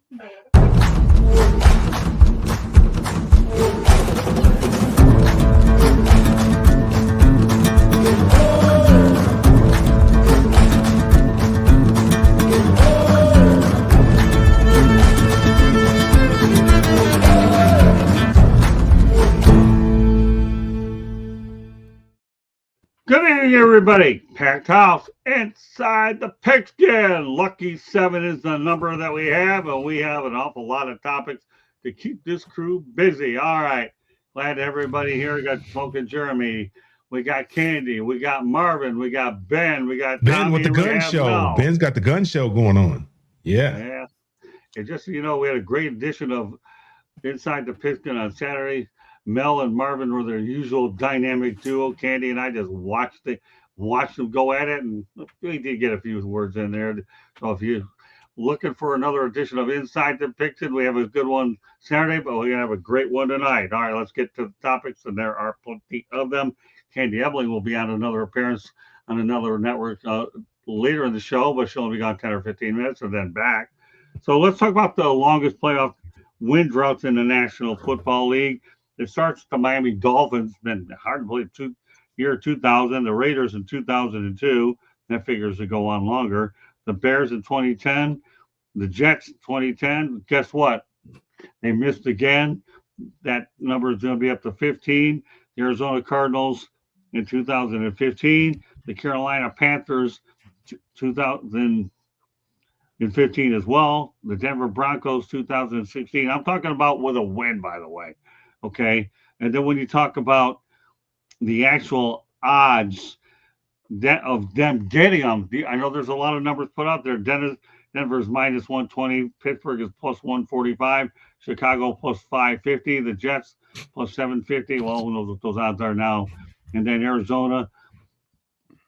Good evening, everybody. Packed house inside the Pigskin. Lucky 7 is the number that we have, and we have an awful lot of topics to keep this crew busy. All right. Glad everybody here. We got Smoking Jeremy. We got Candy. We got Marvin. We got Ben. We got Ben Tommy, with the gun show. Mel. Ben's got the gun show going on. Yeah. Yeah. It just, we had a great edition of Inside the Pigskin on Saturday. Mel and Marvin were their usual dynamic duo. Candy and I just watched them go at it, and we did get a few words in there. So if you're looking for another edition of Inside the Pigskin, we have a good one Saturday, but we're gonna have a great one tonight. All right, let's get to the topics, and there are plenty of them. Candy Ebling will be on another appearance on another network later in the show, but she'll only be gone 10 or 15 minutes and then back. So let's talk about the longest playoff win droughts in the National Football League. It starts with the Miami Dolphins, been hard to believe, year 2000, the Raiders in 2002, that figures to go on longer. The Bears in 2010, the Jets 2010. Guess what? They missed again. That number is going to be up to 15. The Arizona Cardinals in 2015, the Carolina Panthers 2015 as well, the Denver Broncos 2016. I'm talking about with a win, by the way. Okay. And then when you talk about the actual odds of them getting them, I know there's a lot of numbers put out there. Denver's minus 120, Pittsburgh is plus 145, Chicago plus 550, the Jets plus 750. Well, who knows what those odds are now. And then Arizona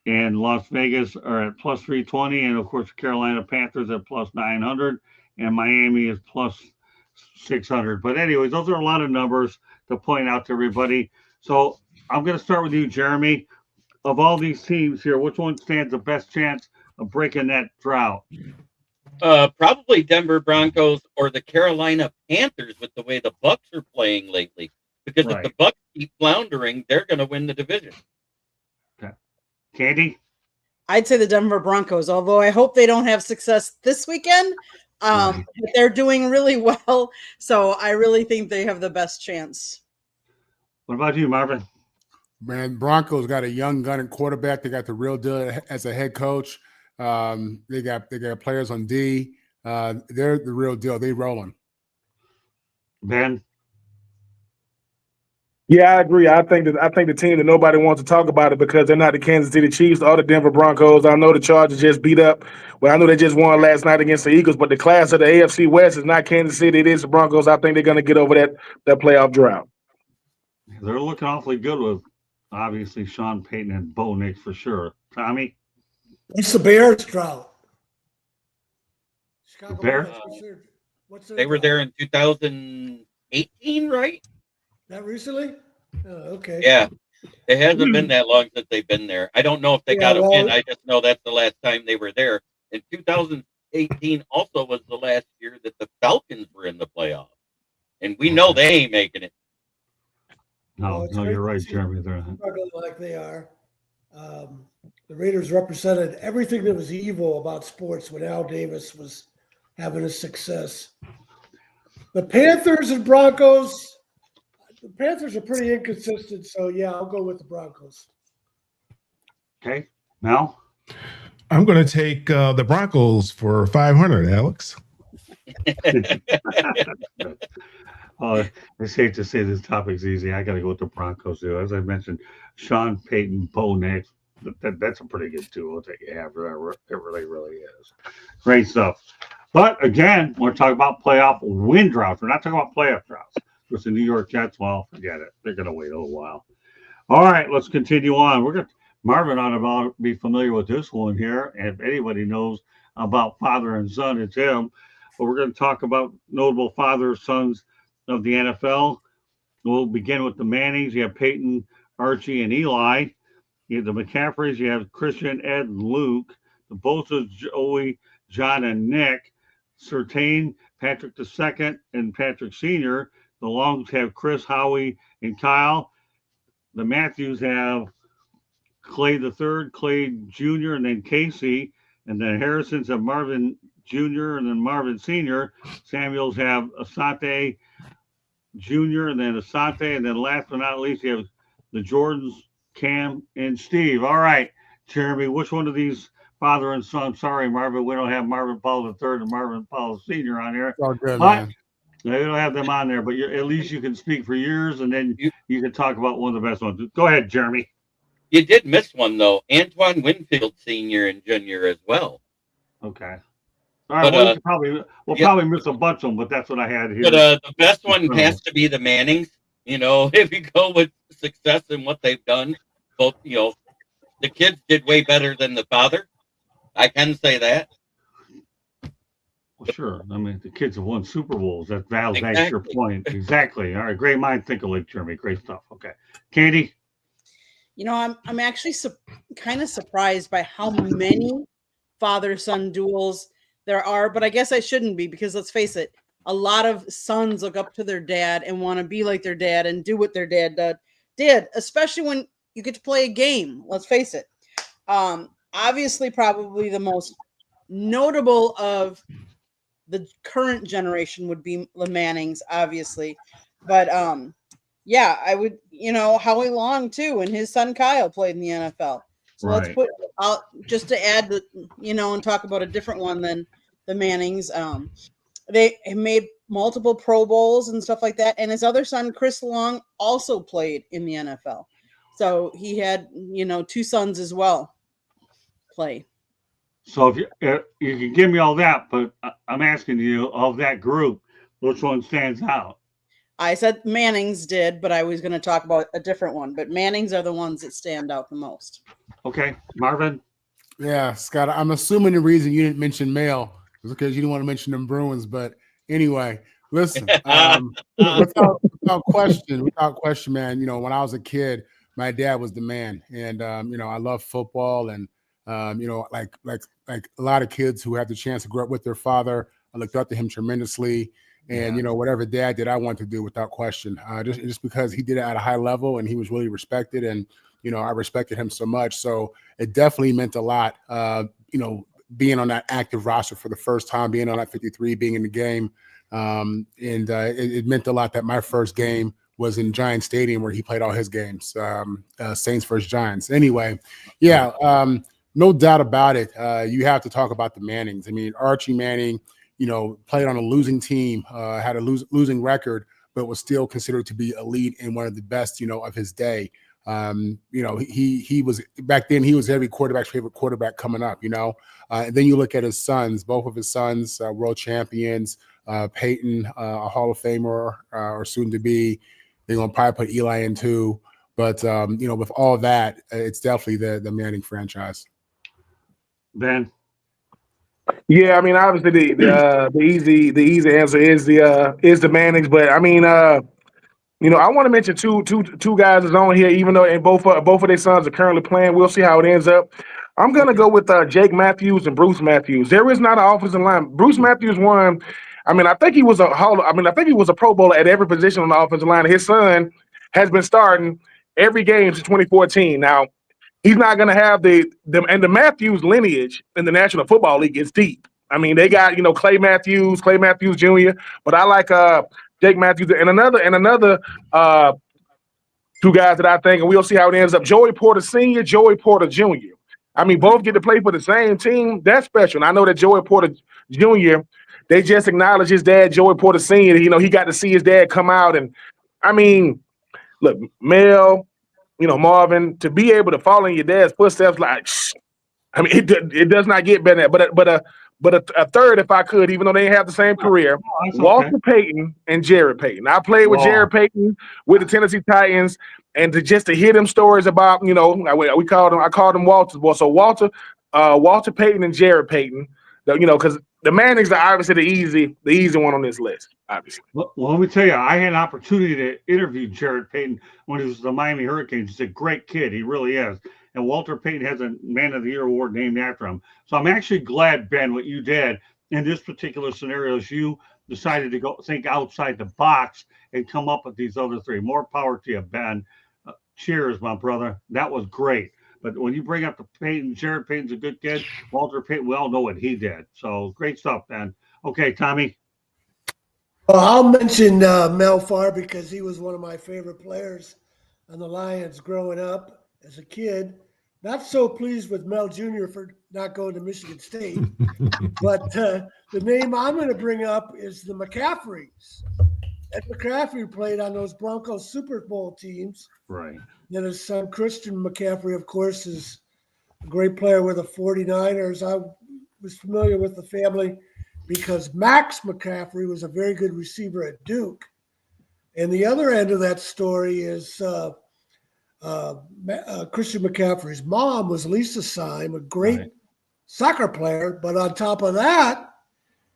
and Las Vegas are at plus 320. And of course, Carolina Panthers at plus 900. And Miami is plus 600. But anyways, those are a lot of numbers to point out to everybody. So I'm going to start with you, Jeremy. Of all these teams here, which one stands the best chance of breaking that drought? Probably Denver Broncos or the Carolina Panthers with the way the Bucs are playing lately. Because if the Bucs keep floundering, they're going to win the division. Okay. Candy? I'd say the Denver Broncos, although I hope they don't have success this weekend. But they're doing really well, so I really think they have the best chance. What about you, Marvin? Man, Broncos got a young gun at quarterback. They got the real deal as a head coach. They got players on D. They're the real deal. They rolling. Ben? Yeah, I agree. I think the team that nobody wants to talk about it because they're not the Kansas City Chiefs or the Denver Broncos. I know the Chargers just beat up. Well, I know they just won last night against the Eagles, but the class of the AFC West is not Kansas City. It is the Broncos. I think they're going to get over that playoff drought. They're looking awfully good with, obviously, Sean Payton and Bo Nix for sure. Tommy? It's the Bears drought. The Bears? They were there in 2018, right? Not recently? Oh, okay. Yeah. It hasn't been that long since they've been there. I don't know if they got a win. I just know that's the last time they were there. And 2018 also was the last year that the Falcons were in the playoffs. And we know they ain't making it. No, you're right, Jeremy. They're struggling like they are. The Raiders represented everything that was evil about sports when Al Davis was having a success. The Panthers and Broncos, the Panthers are pretty inconsistent, so yeah, I'll go with the Broncos. Okay. Mel? I'm going to take the Broncos for 500, Alex. It's safe to say this topic's easy. I got to go with the Broncos, too. As I mentioned, Sean Payton, Bo Nix, that's a pretty good duo that you have. It really, really is. Great stuff. But, again, we're talking about playoff win droughts. We're not talking about playoff droughts. Because the New York Jets, well, forget it. They're going to wait a little while. All right, let's continue on. Marvin ought to be familiar with this one here. And if anybody knows about father and son, it's him. But we're going to talk about notable fathers, sons of the NFL. We'll begin with the Mannings. You have Peyton, Archie, and Eli. You have the McCaffreys. You have Christian, Ed, and Luke. The Bosa's, Joey, John, and Nick. Surtain, Patrick II, and Patrick Sr. The Longs have Chris, Howie, and Kyle. The Matthews have Clay III, Clay Jr., and then Casey. And the Harrisons have Marvin Jr. and then Marvin Sr. Samuels have Asante Jr. and then Asante. And then last but not least, you have the Jordans, Cam, and Steve. All right, Jeremy, which one of these father and son? Sorry, Marvin, we don't have Marvin Paul III and Marvin Paul Sr. on here. Oh, good, but man. they don't have them on there, but at least you can speak for yours, and then you can talk about one of the best ones. Go ahead, Jeremy. You did miss one, though. Antoine Winfield Sr. and Jr. as well. Okay. All right, But, we'll probably miss a bunch of them, but that's what I had here. But the best one has to be the Mannings. You know, if you go with success and what they've done, both, you know, the kids did way better than the father. I can say that. Well, sure. I mean, the kids have won Super Bowls. That validates Exactly. your point. Exactly. All right. Great mind think alike, Jeremy. Great stuff. Okay. Katie? You know, I'm actually kind of surprised by how many father-son duels there are, but I guess I shouldn't be, because let's face it, a lot of sons look up to their dad and want to be like their dad and do what their dad did, especially when you get to play a game. Let's face it. Obviously, probably the most notable of the current generation would be the Mannings, obviously. But yeah, I would, you know, Howie Long too, and his son Kyle played in the NFL. So Right. let's put out, just to add the, you know, and talk about a different one than the Mannings. They made multiple Pro Bowls and stuff like that. And his other son, Chris Long, also played in the NFL. So he had, you know, two sons as well play. So if you can give me all that, but I'm asking you, of that group, which one stands out? I said Mannings did, but I was going to talk about a different one. But Mannings are the ones that stand out the most. Okay. Marvin? Yeah, Scott, I'm assuming the reason you didn't mention Male was because you didn't want to mention them Bruins. But anyway, listen, without question, man, you know, when I was a kid, my dad was the man. And, you know, I love football. And, you know, like a lot of kids who have the chance to grow up with their father, I looked up to him tremendously. And, you know, whatever dad did, I want to do without question, just because he did it at a high level and he was really respected. And, you know, I respected him so much. So it definitely meant a lot, you know, being on that active roster for the first time, being on that 53, being in the game. It meant a lot that my first game was in Giants Stadium where he played all his games, Saints versus Giants. Anyway, yeah, no doubt about it. You have to talk about the Mannings. I mean, Archie Manning, you know, played on a losing team, had a losing record, but was still considered to be elite and one of the best, you know, of his day. You know, he was back then, he was every quarterback's favorite quarterback coming up, you know. And then you look at his sons, both of his sons, world champions, Peyton, a Hall of Famer, or soon to be. They're going to probably put Eli in too. But, you know, with all that, it's definitely the Manning franchise. Ben? Yeah, I mean, obviously the easy answer is the Mannings, but I mean, you know, I want to mention two guys that's on here, even though and both of their sons are currently playing. We'll see how it ends up. I'm gonna go with Jake Matthews and Bruce Matthews. There is not an offensive line. Bruce Matthews won. I mean, I think he was a Pro Bowler at every position on the offensive line. His son has been starting every game since 2014. Now, he's not going to have the Matthews lineage in the National Football League is deep. I mean, they got, you know, Clay Matthews Jr., but I like Jake Matthews and another two guys that I think, and we'll see how it ends up. Joey Porter Sr., Joey Porter Jr. I mean, both get to play for the same team. That's special. And I know that Joey Porter Jr., they just acknowledged his dad, Joey Porter Sr., you know, he got to see his dad come out. And I mean, look, Mel, you know, Marvin, to be able to follow in your dad's footsteps, like, I mean, it does not get better than that. But a third, if I could, even though they have the same career, Walter Payton and Jared Payton. I played with Jared Payton with the Tennessee Titans, and to hear them stories about, you know, I called them Walter's boy. So Walter Payton and Jared Payton, you know, because the Mannings are obviously the easy one on this list, obviously. Well, let me tell you, I had an opportunity to interview Jared Payton when he was the Miami Hurricanes. He's a great kid. He really is. And Walter Payton has a Man of the Year award named after him. So I'm actually glad, Ben, what you did, in this particular scenario is you decided to go think outside the box and come up with these other three. More power to you, Ben. Cheers, my brother. That was great. But when you bring up the Peyton, Jared Payton's a good kid. Walter Payton, we all know what he did. So great stuff, Ben. Okay, Tommy. Well, I'll mention Mel Farr because he was one of my favorite players on the Lions growing up as a kid. Not so pleased with Mel Jr. for not going to Michigan State. But the name I'm going to bring up is the McCaffreys. Ed McCaffrey played on those Broncos Super Bowl teams. Right. Then his son, Christian McCaffrey, of course, is a great player with the 49ers. I was familiar with the family because Max McCaffrey was a very good receiver at Duke. And the other end of that story is Christian McCaffrey's mom was Lisa Syme, a great soccer player. But on top of that,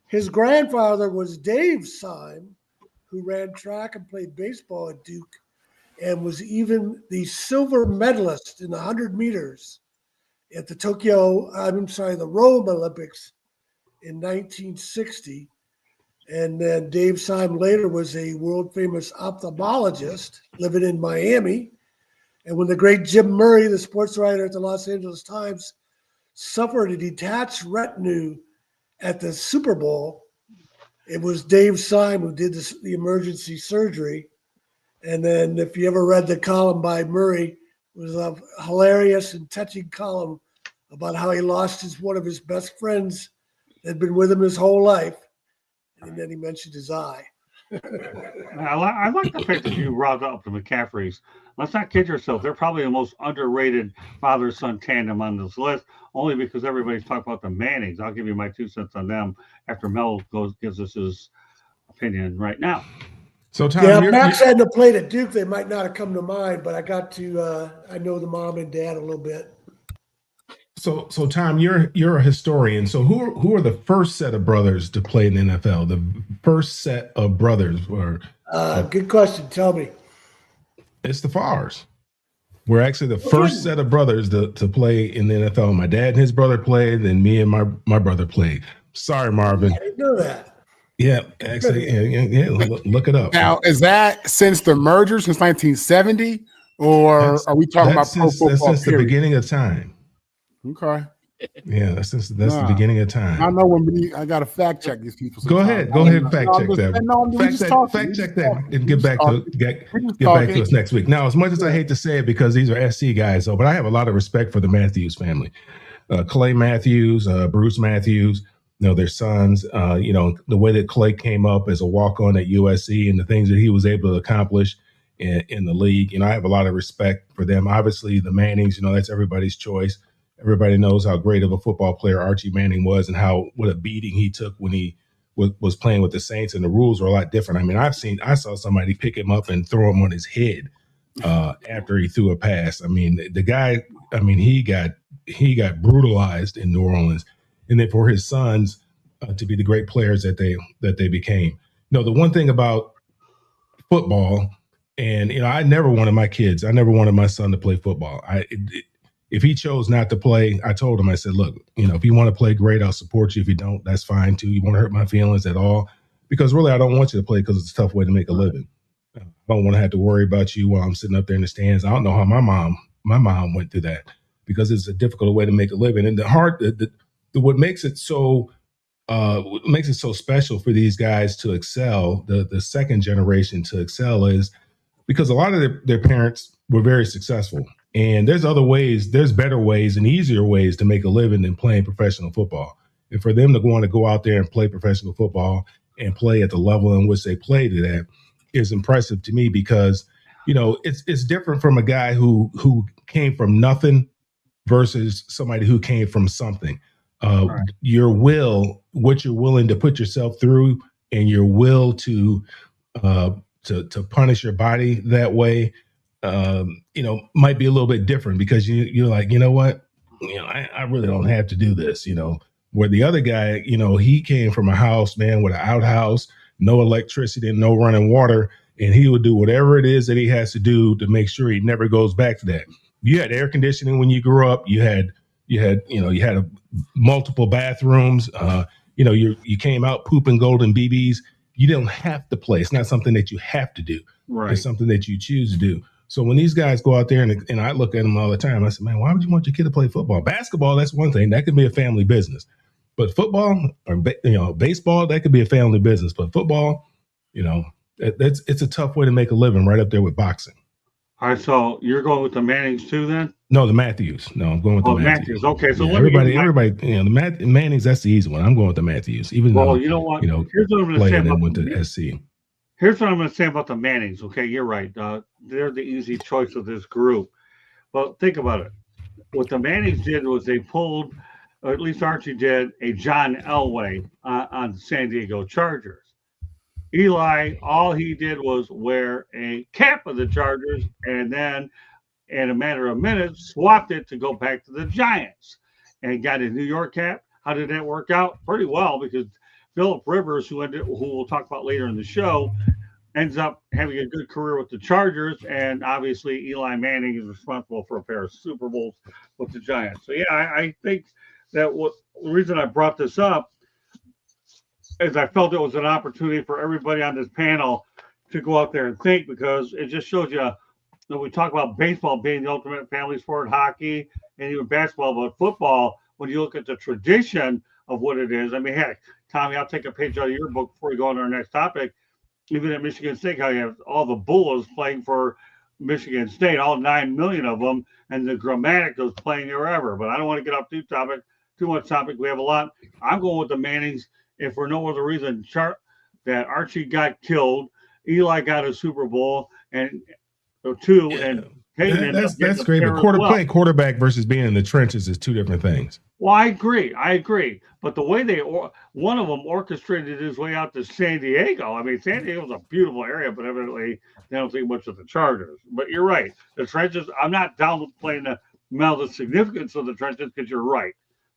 his grandfather was Dave Syme, who ran track and played baseball at Duke and was even the silver medalist in the 100 meters at the the Rome Olympics in 1960. And then Dave Syme later was a world famous ophthalmologist living in Miami. And when the great Jim Murray, the sports writer at the Los Angeles Times, suffered a detached retina at the Super Bowl, it was Dave Syme who did the emergency surgery. And then if you ever read the column by Murray, it was a hilarious and touching column about how he lost one of his best friends that had been with him his whole life. And then he mentioned his eye. I like the fact that you brought up the McCaffreys. Let's not kid yourself. They're probably the most underrated father-son tandem on this list, only because everybody's talking about the Mannings. I'll give you my 2 cents on them after Mel gives us his opinion right now. So, Tom, yeah, Max hadn't have played at Duke, they might not have come to mind, but I got to I know the mom and dad a little bit. So Tom, you're a historian. So who are the first set of brothers to play in the NFL? The first set of brothers were. Good question. Tell me. It's the Farrs. We're actually the first set of brothers to play in the NFL. My dad and his brother played, and me and my brother played. Sorry, Marvin. I didn't know that. Yeah, actually, yeah. Look it up. Now, is that since the merger, since 1970, or are we talking about pro football? That's since the beginning of time. Okay. Yeah, that's the beginning of time. I know when I got to fact check these people. Go ahead, fact check that. Fact check that, and get back to us next week. Now, as much as I hate to say it, because these are SC guys, but I have a lot of respect for the Matthews family. Clay Matthews, Bruce Matthews, their sons. The way that Clay came up as a walk-on at USC and the things that he was able to accomplish in the league. I have a lot of respect for them. Obviously, the Mannings, that's everybody's choice. Everybody knows how great of a football player Archie Manning was and what a beating he took when he was playing with the Saints, and the rules were a lot different. I mean, I saw somebody pick him up and throw him on his head after he threw a pass. I mean, the guy, he got brutalized in New Orleans, and then for his sons to be the great players that they became. The one thing about football, and I never wanted my son to play football. If he chose not to play, I told him, I said, look, if you want to play, great, I'll support you. If you don't, that's fine too. You want to hurt my feelings at all? Because really, I don't want you to play because it's a tough way to make a living. I don't want to have to worry about you while I'm sitting up there in the stands. I don't know how my mom went through that, because it's a difficult way to make a living. And what makes it so special for these guys to excel, the second generation to excel, is because a lot of their parents were very successful. And there's other ways, there's better ways and easier ways to make a living than playing professional football. And for them to want to go out there and play professional football and play at the level in which they played it at is impressive to me, because, it's different from a guy who came from nothing versus somebody who came from something. Right. Your will, what you're willing to put yourself through, and your will to punish your body that way, might be a little bit different, because you're like, you know what, I really don't have to do this, where the other guy, he came from a house, man, with an outhouse, no electricity and no running water. And he would do whatever it is that he has to do to make sure he never goes back to that. You had air conditioning when you grew up. You had multiple bathrooms. you came out pooping golden BBs. You don't have to play. It's not something that you have to do. Right. It's something that you choose to do. So when these guys go out there and I look at them all the time, I say, man, why would you want your kid to play football? Basketball, that's one thing. That could be a family business. But football or baseball, that could be a family business. But football, it's a tough way to make a living, right up there with boxing. All right, so you're going with the Mannings too, then? No, the Matthews. No, I'm going with the Matthews. Okay, so everybody, the Mannings. That's the easy one. I'm going with the Matthews. Even though you know what? Here's what I'm going to say about went to SC. Here's what I'm going to say about the Mannings. Okay, you're right. They're the easy choice of this group. Well, think about it. What the Mannings did was they pulled, or at least Archie did, a John Elway on the San Diego Chargers. Eli, all he did was wear a cap of the Chargers, and then in a matter of minutes, swapped it to go back to the Giants and got a New York cap. How did that work out? Pretty well, because Phillip Rivers, who we'll talk about later in the show, ends up having a good career with the Chargers, and obviously Eli Manning is responsible for a pair of Super Bowls with the Giants. So, yeah, I think that the reason I brought this up is I felt it was an opportunity for everybody on this panel to go out there and think, because it just shows you that we talk about baseball being the ultimate family sport, hockey, and even basketball, but football, when you look at the tradition of what it is, I mean, heck, Tommy, I'll take a page out of your book before we go on to our next topic. Even at Michigan State, how you have all the Bulls playing for Michigan State, all 9 million of them, and the Grammaticals playing wherever. But I don't want to get off too much topic. We have a lot. I'm going with the Mannings. If for no other reason, that Archie got killed, Eli got a Super Bowl, and Peyton that's great. But playing quarterback versus being in the trenches is two different things. Well, I agree. But the way one of them orchestrated his way out to San Diego. I mean, San Diego's a beautiful area, but evidently they don't think much of the Chargers. But you're right. The trenches, I'm not downplaying the significance of the trenches, because you're right.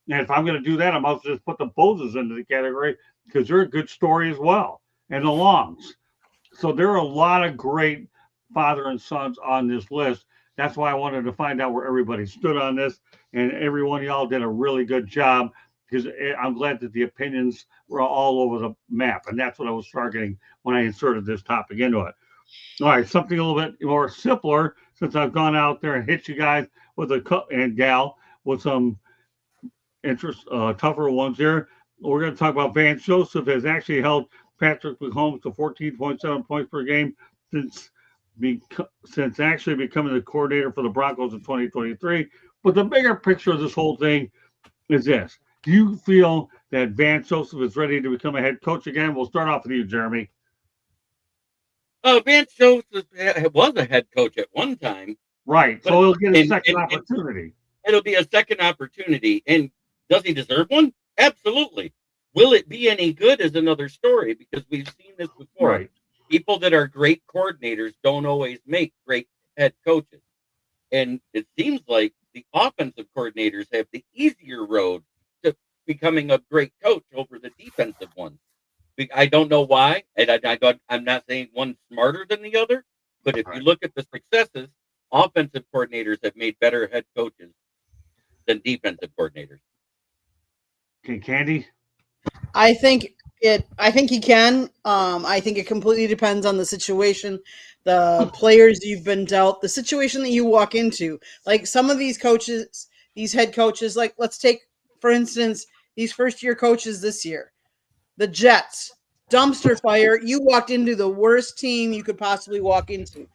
And if I'm going to do that, I'm also just put the Bozes into the category, because they're a good story as well. And the Longs. So there are a lot of great father and sons on this list. That's why I wanted to find out where everybody stood on this. And every one of y'all did a really good job, because I'm glad that the opinions were all over the map. And that's what I was targeting when I inserted this topic into it. All right, something a little bit more simpler, since I've gone out there and hit you guys with and gal with some tougher ones here. We're going to talk about Vance Joseph has actually held Patrick Mahomes to 14.7 points per game since actually becoming the coordinator for the Broncos in 2023. But the bigger picture of this whole thing is this. Do you feel that Vance Joseph is ready to become a head coach again? We'll start off with you, Jeremy. Vance Joseph was a head coach at one time. Right. So he'll get a second opportunity. It'll be a second opportunity. And does he deserve one? Absolutely. Will it be any good is another story, because we've seen this before. Right. People that are great coordinators don't always make great head coaches. And it seems like the offensive coordinators have the easier road to becoming a great coach over the defensive ones. I don't know why, and I'm not saying one's smarter than the other, but if you look at the successes, offensive coordinators have made better head coaches than defensive coordinators. Okay, Candy? I think he can. I think it completely depends on the situation, the players you've been dealt, the situation that you walk into. Like some of these coaches, these head coaches, like let's take, for instance, these first-year coaches this year. The Jets, dumpster fire. You walked into the worst team you could possibly walk into.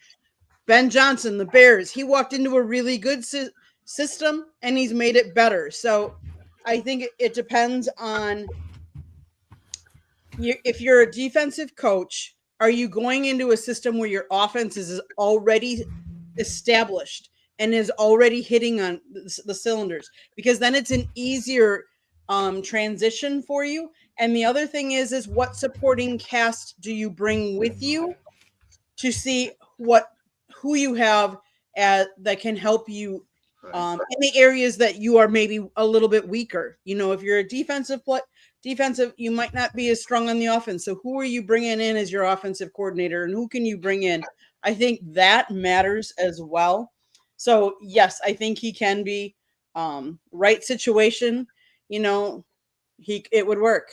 Ben Johnson, the Bears, he walked into a really good system, and he's made it better. So I think it depends on if you're a defensive coach, are you going into a system where your offense is already established and is already hitting on the cylinders? Because then it's an easier transition for you. And the other thing is what supporting cast do you bring with you to see who you have that can help you in the areas that you are maybe a little bit weaker. If you're a defensive, you might not be as strong on the offense. So who are you bringing in as your offensive coordinator, and who can you bring in? I think that matters as well. So yes, I think he can be right situation. It would work.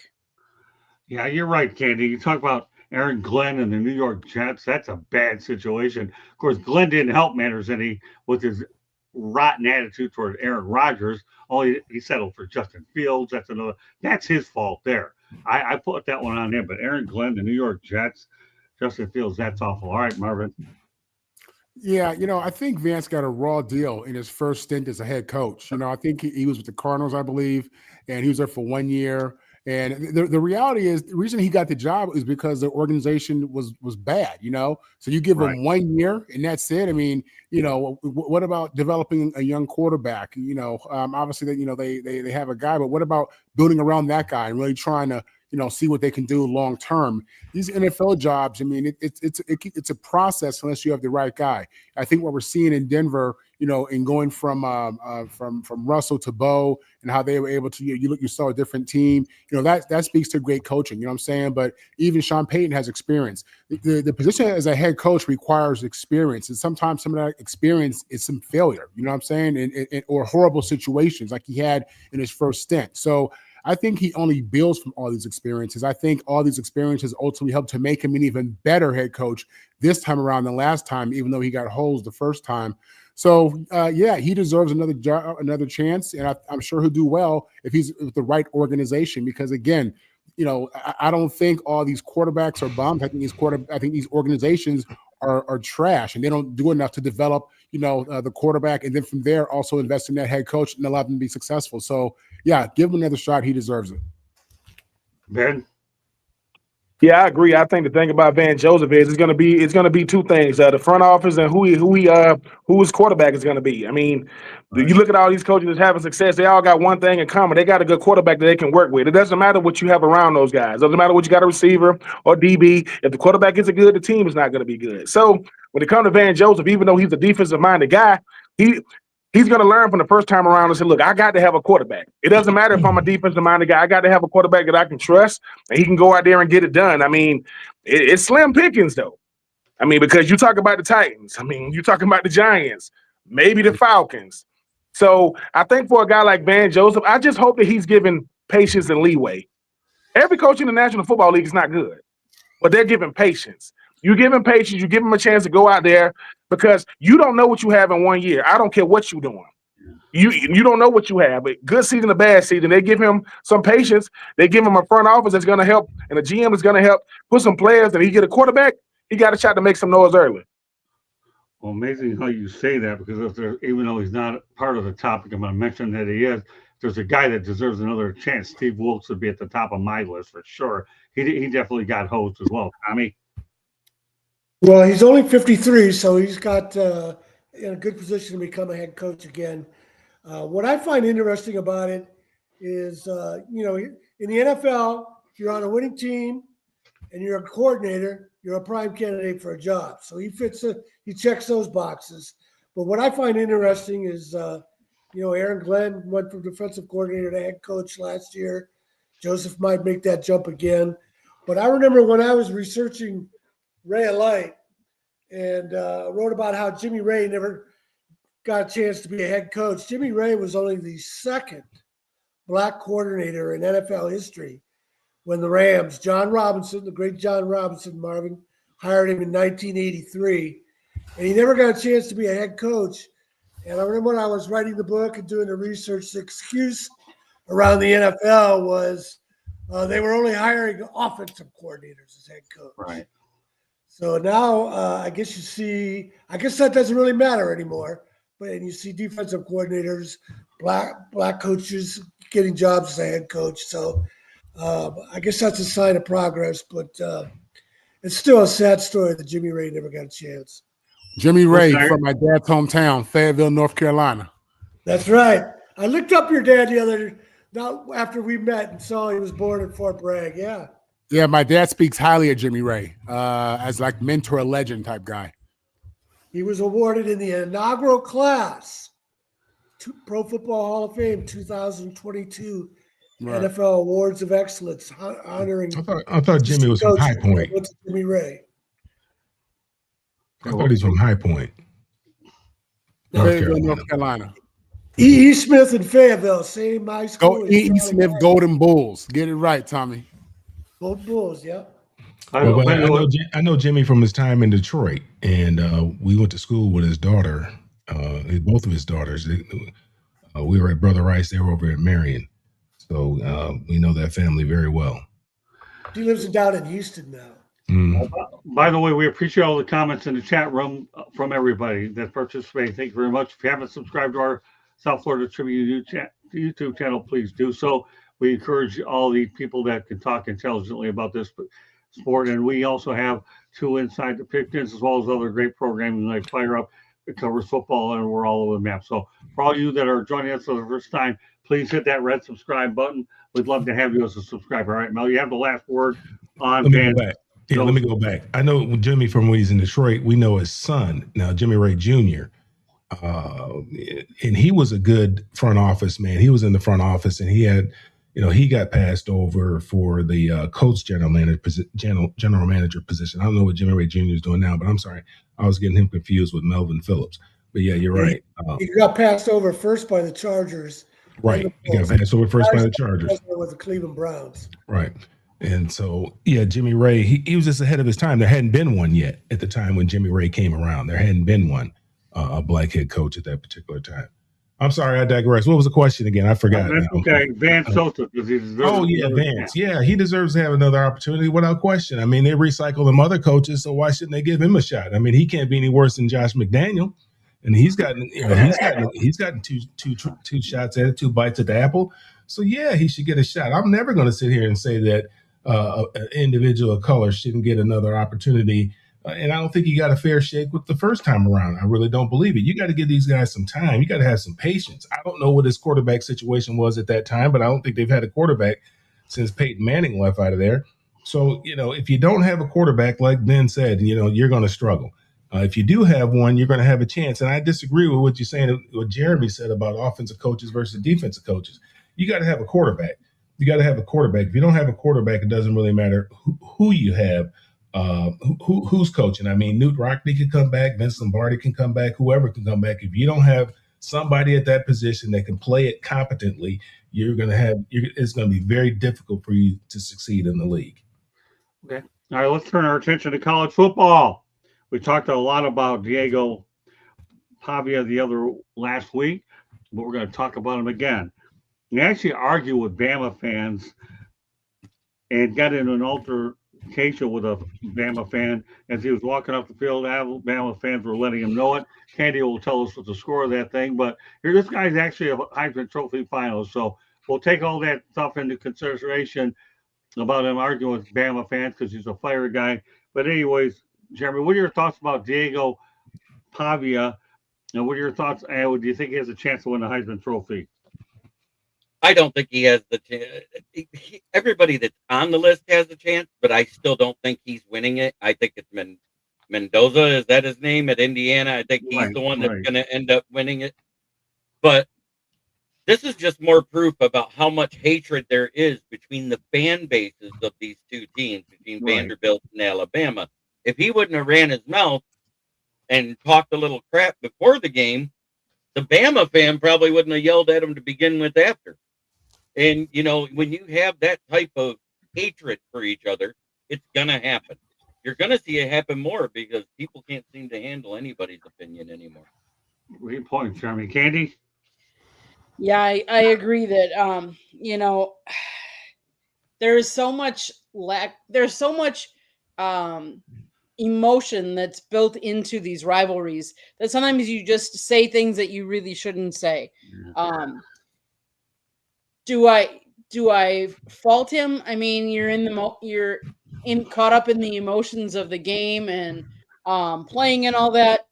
Yeah, you're right, Candy. You talk about Aaron Glenn and the New York Jets. That's a bad situation. Of course, Glenn didn't help matters any with his rotten attitude toward Aaron Rodgers. Only he settled for Justin Fields. That's his fault there. I put that one on him. But Aaron Glenn, the New York Jets, Justin Fields, that's awful. All right, Marvin. Yeah, I think Vance got a raw deal in his first stint as a head coach. I think he was with the Cardinals, I believe, and he was there for 1 year. And the reality is, the reason he got the job is because the organization was bad. So you give him 1 year, and that's it. I mean, what about developing a young quarterback? Obviously they have a guy, but what about building around that guy and really trying to see what they can do long term? These NFL jobs, I mean, it's a process unless you have the right guy. I think what we're seeing in Denver, in going from Russell to Bo and how they were able to, you saw a different team, that speaks to great coaching. You know what I'm saying? But even Sean Payton has experience. The position as a head coach requires experience, and sometimes some of that experience is some failure. You know what I'm saying? Or horrible situations like he had in his first stint. So I think he only builds from all these experiences. I think all these experiences ultimately helped to make him an even better head coach this time around than last time, even though he got holes the first time. So, he deserves another chance, and I'm sure he'll do well if he's with the right organization. Because again, I don't think all these quarterbacks are bums. I think these organizations are trash, and they don't do enough to develop, the quarterback, and then from there also invest in that head coach and allow them to be successful. So, give him another shot. He deserves it. Ben? Yeah, I agree. I think the thing about Van Joseph is it's gonna be two things: the front office and who his quarterback is gonna be. I mean, you look at all these coaches that's having success; they all got one thing in common: they got a good quarterback that they can work with. It doesn't matter what you have around those guys. It doesn't matter what you got a receiver or DB. If the quarterback isn't good, the team is not going to be good. So when it comes to Van Joseph, even though he's a defensive-minded guy, he's going to learn from the first time around and say, look, I got to have a quarterback. It doesn't matter if I'm a defensive-minded guy. I got to have a quarterback that I can trust, and he can go out there and get it done. I mean, it's slim pickings, though. I mean, because you talk about the Titans. I mean, you talking about the Giants, maybe the Falcons. So I think for a guy like Van Joseph, I just hope that he's given patience and leeway. Every coach in the National Football League is not good, but they're giving patience. You give him patience, you give him a chance to go out there because you don't know what you have in 1 year. I don't care what you're doing. You don't know what you have. But good season or bad season, they give him some patience. They give him a front office that's going to help, and a GM is going to help put some players, and he get a quarterback, he got a shot to make some noise early. Well, amazing how you say that, because even though he's not part of the topic, I'm going to mention that he is. There's a guy that deserves another chance. Steve Wilkes would be at the top of my list for sure. He definitely got hosed as well. Tommy? Well, he's only 53, so he's got in a good position to become a head coach again. What I find interesting about it is, in the NFL, if you're on a winning team and you're a coordinator, you're a prime candidate for a job. So he checks those boxes. But what I find interesting is, Aaron Glenn went from defensive coordinator to head coach last year. Joseph might make that jump again. But I remember when I was researching Ray Alight and wrote about how Jimmy Ray never got a chance to be a head coach. Jimmy Ray was only the second black coordinator in NFL history when the Rams, John Robinson, the great John Robinson, Marvin, hired him in 1983. And he never got a chance to be a head coach. And I remember when I was writing the book and doing the research, the excuse around the NFL was they were only hiring offensive coordinators as head coach. Right. So now I guess that doesn't really matter anymore. But you see defensive coordinators, black coaches getting jobs as a head coach. So I guess that's a sign of progress. But it's still a sad story that Jimmy Ray never got a chance. Jimmy Ray from my dad's hometown, Fayetteville, North Carolina. That's right. I looked up your dad after we met and saw he was born in Fort Bragg. Yeah. Yeah, my dad speaks highly of Jimmy Ray as like mentor legend type guy. He was awarded in the inaugural class to Pro Football Hall of Fame 2022 NFL Awards of Excellence, honoring. I thought Jimmy was from High Point. Jimmy Ray. I thought he's from High Point, North Carolina. E. Smith in Fayetteville, same high school. E. Smith Golden Bulls. Get it right, Tommy. Both Bulls, yeah. I know Jimmy from his time in Detroit, and we went to school with his daughter, both of his daughters. We were at Brother Rice. They were over at Marion, so we know that family very well. He lives down in Houston now. By the way, we appreciate all the comments in the chat room from everybody that participated. Thank you very much. If you haven't subscribed to our South Florida Tribune YouTube channel, please do so. We encourage all the people that can talk intelligently about this sport. And we also have two Inside the Pigskin, as well as other great programming like Fire Up. It covers football, and we're all over the map. So for all you that are joining us for the first time, please hit that red subscribe button. We'd love to have you as a subscriber. All right, Mel, you have the last word on Van. Yeah, let me go back. I know Jimmy from when he's in Detroit. We know his son now, Jimmy Ray Jr. And he was a good front office man. He was in the front office, and he had, he got passed over for the coach general manager position. I don't know what Jimmy Ray Jr. is doing now, but I'm sorry, I was getting him confused with Melvin Phillips. But yeah, you're right. He got passed over first by the Chargers. Right, he got passed over first by the Chargers with the Cleveland Browns. Right. And so, yeah, Jimmy Ray, he was just ahead of his time. There hadn't been one yet at the time when Jimmy Ray came around. There hadn't been one, a black head coach at that particular time. I'm sorry, I digress. What was the question again? I forgot. That's okay. Vance Sosa. Vance. Yeah, he deserves to have another opportunity without question. I mean, they recycle them other coaches, so why shouldn't they give him a shot? I mean, he can't be any worse than Josh McDaniel. And he's gotten two shots at it, 2 bites at the apple. So yeah, he should get a shot. I'm never going to sit here and say that an individual of color shouldn't get another opportunity. And I don't think he got a fair shake with the first time around. I really don't believe it. You got to give these guys some time. You got to have some patience. I don't know what his quarterback situation was at that time, but I don't think they've had a quarterback since Peyton Manning left out of there. So, if you don't have a quarterback, like Ben said, you're going to struggle. If you do have one, you're going to have a chance. And I disagree with what you're saying, what Jeremy said about offensive coaches versus defensive coaches. You got to have a quarterback. You got to have a quarterback. If you don't have a quarterback, it doesn't really matter who you have, who's coaching. I mean, Newt Rockney can come back, Vince Lombardi can come back, whoever can come back. If you don't have somebody at that position that can play it competently, it's going to be very difficult for you to succeed in the league. Okay. All right, let's turn our attention to college football. We talked a lot about Diego Pavia last week, but we're going to talk about him again. We actually argued with Bama fans and got into an altercation with a Bama fan as he was walking up the field. Bama fans were letting him know it. Candy will tell us what the score of that thing, but this guy's actually a Heisman Trophy finalist, so we'll take all that stuff into consideration about him arguing with Bama fans because he's a fire guy. But anyways, Jeremy, what are your thoughts about Diego Pavia? And what are your thoughts? Do you think he has a chance to win the Heisman Trophy? I don't think he has the chance. Everybody that's on the list has a chance, but I still don't think he's winning it. I think it's Mendoza. Is that his name at Indiana? I think he's the one that's going to end up winning it. But this is just more proof about how much hatred there is between the fan bases of these two teams, between Vanderbilt and Alabama. If he wouldn't have ran his mouth and talked a little crap before the game, the Bama fan probably wouldn't have yelled at him to begin with after. And, when you have that type of hatred for each other, it's going to happen. You're going to see it happen more because people can't seem to handle anybody's opinion anymore. Great point, Jeremy. Candy? Yeah, I agree that, there's so much emotion that's built into these rivalries that sometimes you just say things that you really shouldn't say. Do I fault him? I mean, you're caught up in the emotions of the game and playing and all that.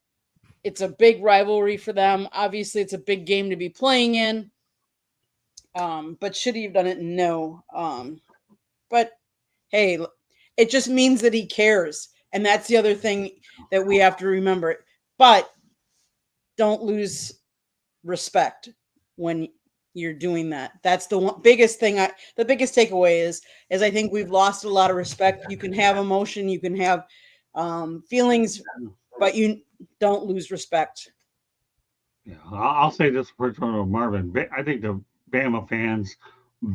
It's a big rivalry for them. Obviously, it's a big game to be playing in. But should he have done it? No. But hey, it just means that he cares. And that's the other thing that we have to remember. But don't lose respect when you're doing that. That's the biggest thing. The biggest takeaway is I think we've lost a lot of respect. You can have emotion, you can have feelings, but you don't lose respect. Yeah, I'll say this for Marvin. I think the Bama fans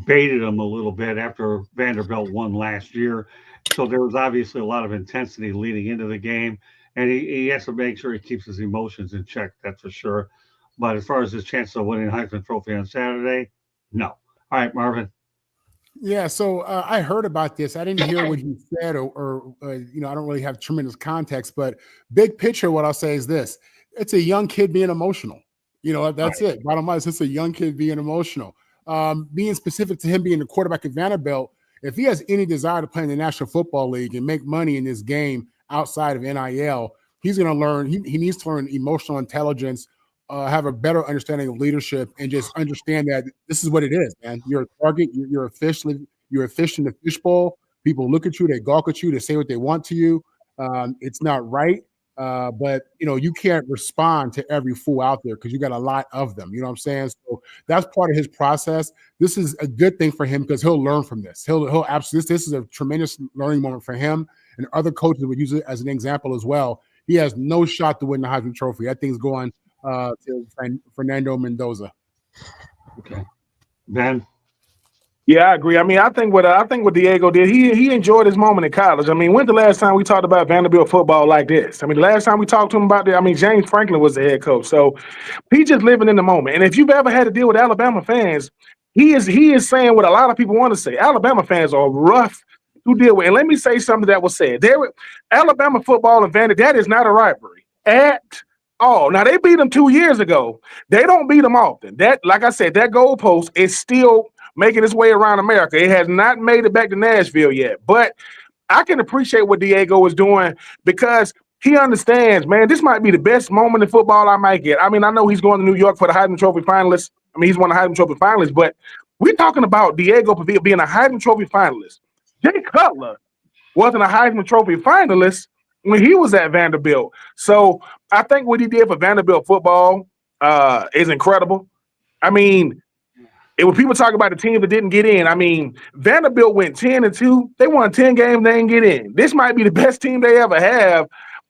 baited him a little bit after Vanderbilt won last year. So there was obviously a lot of intensity leading into the game, and he has to make sure he keeps his emotions in check. That's for sure. But as far as his chance of winning Heisman Trophy on Saturday, no. All right, Marvin. Yeah, so I heard about this. I didn't hear what he said, or I don't really have tremendous context. But big picture, what I'll say is this: it's a young kid being emotional. That's right. It. Bottom line is, it's a young kid being emotional. Being specific to him being the quarterback at Vanderbilt, if he has any desire to play in the National Football League and make money in this game outside of NIL, he's going to learn. He needs to learn emotional intelligence. Have a better understanding of leadership, and just understand that this is what it is, man. You're a target. You're a fish in the fishbowl. People look at you, they gawk at you, they say what they want to you. It's not right, but you can't respond to every fool out there because you got a lot of them. You know what I'm saying? So that's part of his process. This is a good thing for him because he'll learn from this. He'll absolutely. This is a tremendous learning moment for him, and other coaches would use it as an example as well. He has no shot to win the Heisman Trophy. That thing's going to Fernando Mendoza. Okay, Ben. Yeah, I agree. I mean, I think what Diego did, he enjoyed his moment in college. I mean, when's the last time we talked about Vanderbilt football like this? I mean, the last time we talked to him about that, I mean, James Franklin was the head coach, so he's just living in the moment. And if you've ever had to deal with Alabama fans, he is saying what a lot of people want to say. Alabama fans are rough to deal with. And let me say something that was said. Alabama football and Vanderbilt, that is not a rivalry at all. Now, they beat them 2 years ago. They don't beat them often. That, like I said, that goalpost is still making its way around America. It has not made it back to Nashville yet. But I can appreciate what Diego is doing because he understands, man, this might be the best moment in football I might get. I mean, I know he's going to New York for the Heisman Trophy finalists. I mean, he's one of the Heisman Trophy finalists, but we're talking about Diego Pavia being a Heisman Trophy finalist. Jay Cutler wasn't a Heisman Trophy finalist when he was at Vanderbilt. So I think what he did for Vanderbilt football is incredible. I mean, when people talk about the team that didn't get in, I mean, Vanderbilt went 10-2. They won 10 games, they didn't get in. This might be the best team they ever have,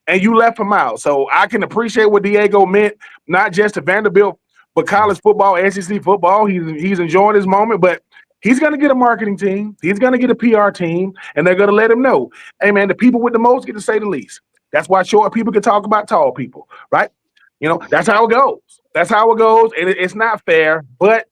and you left them out. So I can appreciate what Diego meant, not just to Vanderbilt, but college football, SEC football. He's enjoying his moment, but he's going to get a marketing team. He's going to get a PR team, and they're going to let him know, hey, man, the people with the most get to say the least. That's why short people can talk about tall people, right? That's how it goes. That's how it goes, and it's not fair, but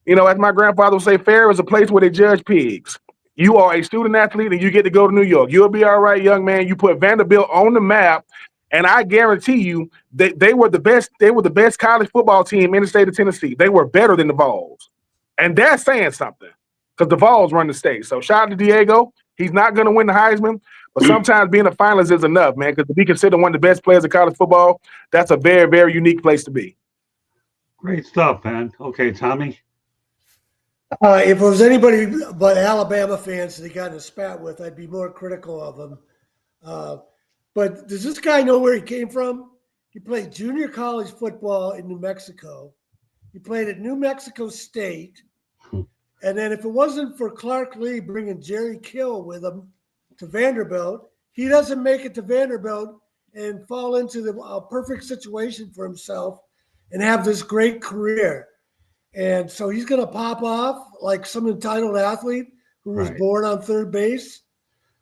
as my grandfather would say, fair is a place where they judge pigs. You are a student athlete and you get to go to New York. You'll be all right, young man. You put Vanderbilt on the map, and I guarantee you that they were the best. They were the best college football team in the state of Tennessee. They were better than the Vols, and that's saying something because the Vols run the state. So shout out to Diego. He's not going to win the Heisman, but sometimes being a finalist is enough, man. Because to be considered one of the best players in college football, that's a very, very unique place to be. Great stuff, man. Okay, Tommy. If it was anybody but Alabama fans that he got in a spat with, I'd be more critical of him. But does this guy know where he came from? He played junior college football in New Mexico. He played at New Mexico State. And then if it wasn't for Clark Lee bringing Jerry Kill with him to Vanderbilt, he doesn't make it to Vanderbilt and fall into the perfect situation for himself and have this great career. And so he's going to pop off like some entitled athlete who was born on third base.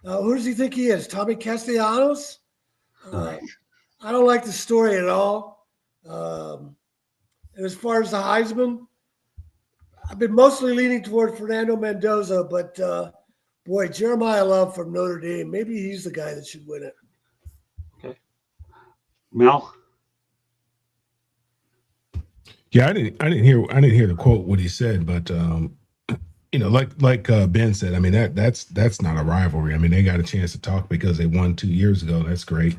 Who does he think he is? Tommy Castellanos? I don't like the story at all. And as far as the Heisman, I've been mostly leaning toward Fernando Mendoza, but boy, Jeremiah Love from Notre Dame, maybe he's the guy that should win it. Okay. Mel? Yeah, I didn't hear the quote what he said, but like Ben said, I mean that's not a rivalry. I mean they got a chance to talk because they won 2 years ago. That's great.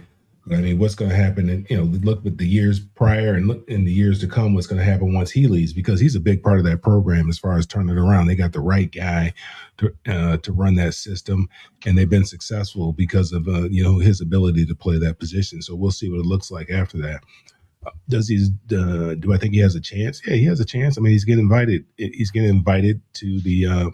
But I mean, what's going to happen? And look at the years prior and look in the years to come. What's going to happen once he leaves? Because he's a big part of that program as far as turning it around. They got the right guy to run that system, and they've been successful because of his ability to play that position. So we'll see what it looks like after that. Do I think he has a chance? Yeah, he has a chance. I mean, he's getting invited. He's getting invited to the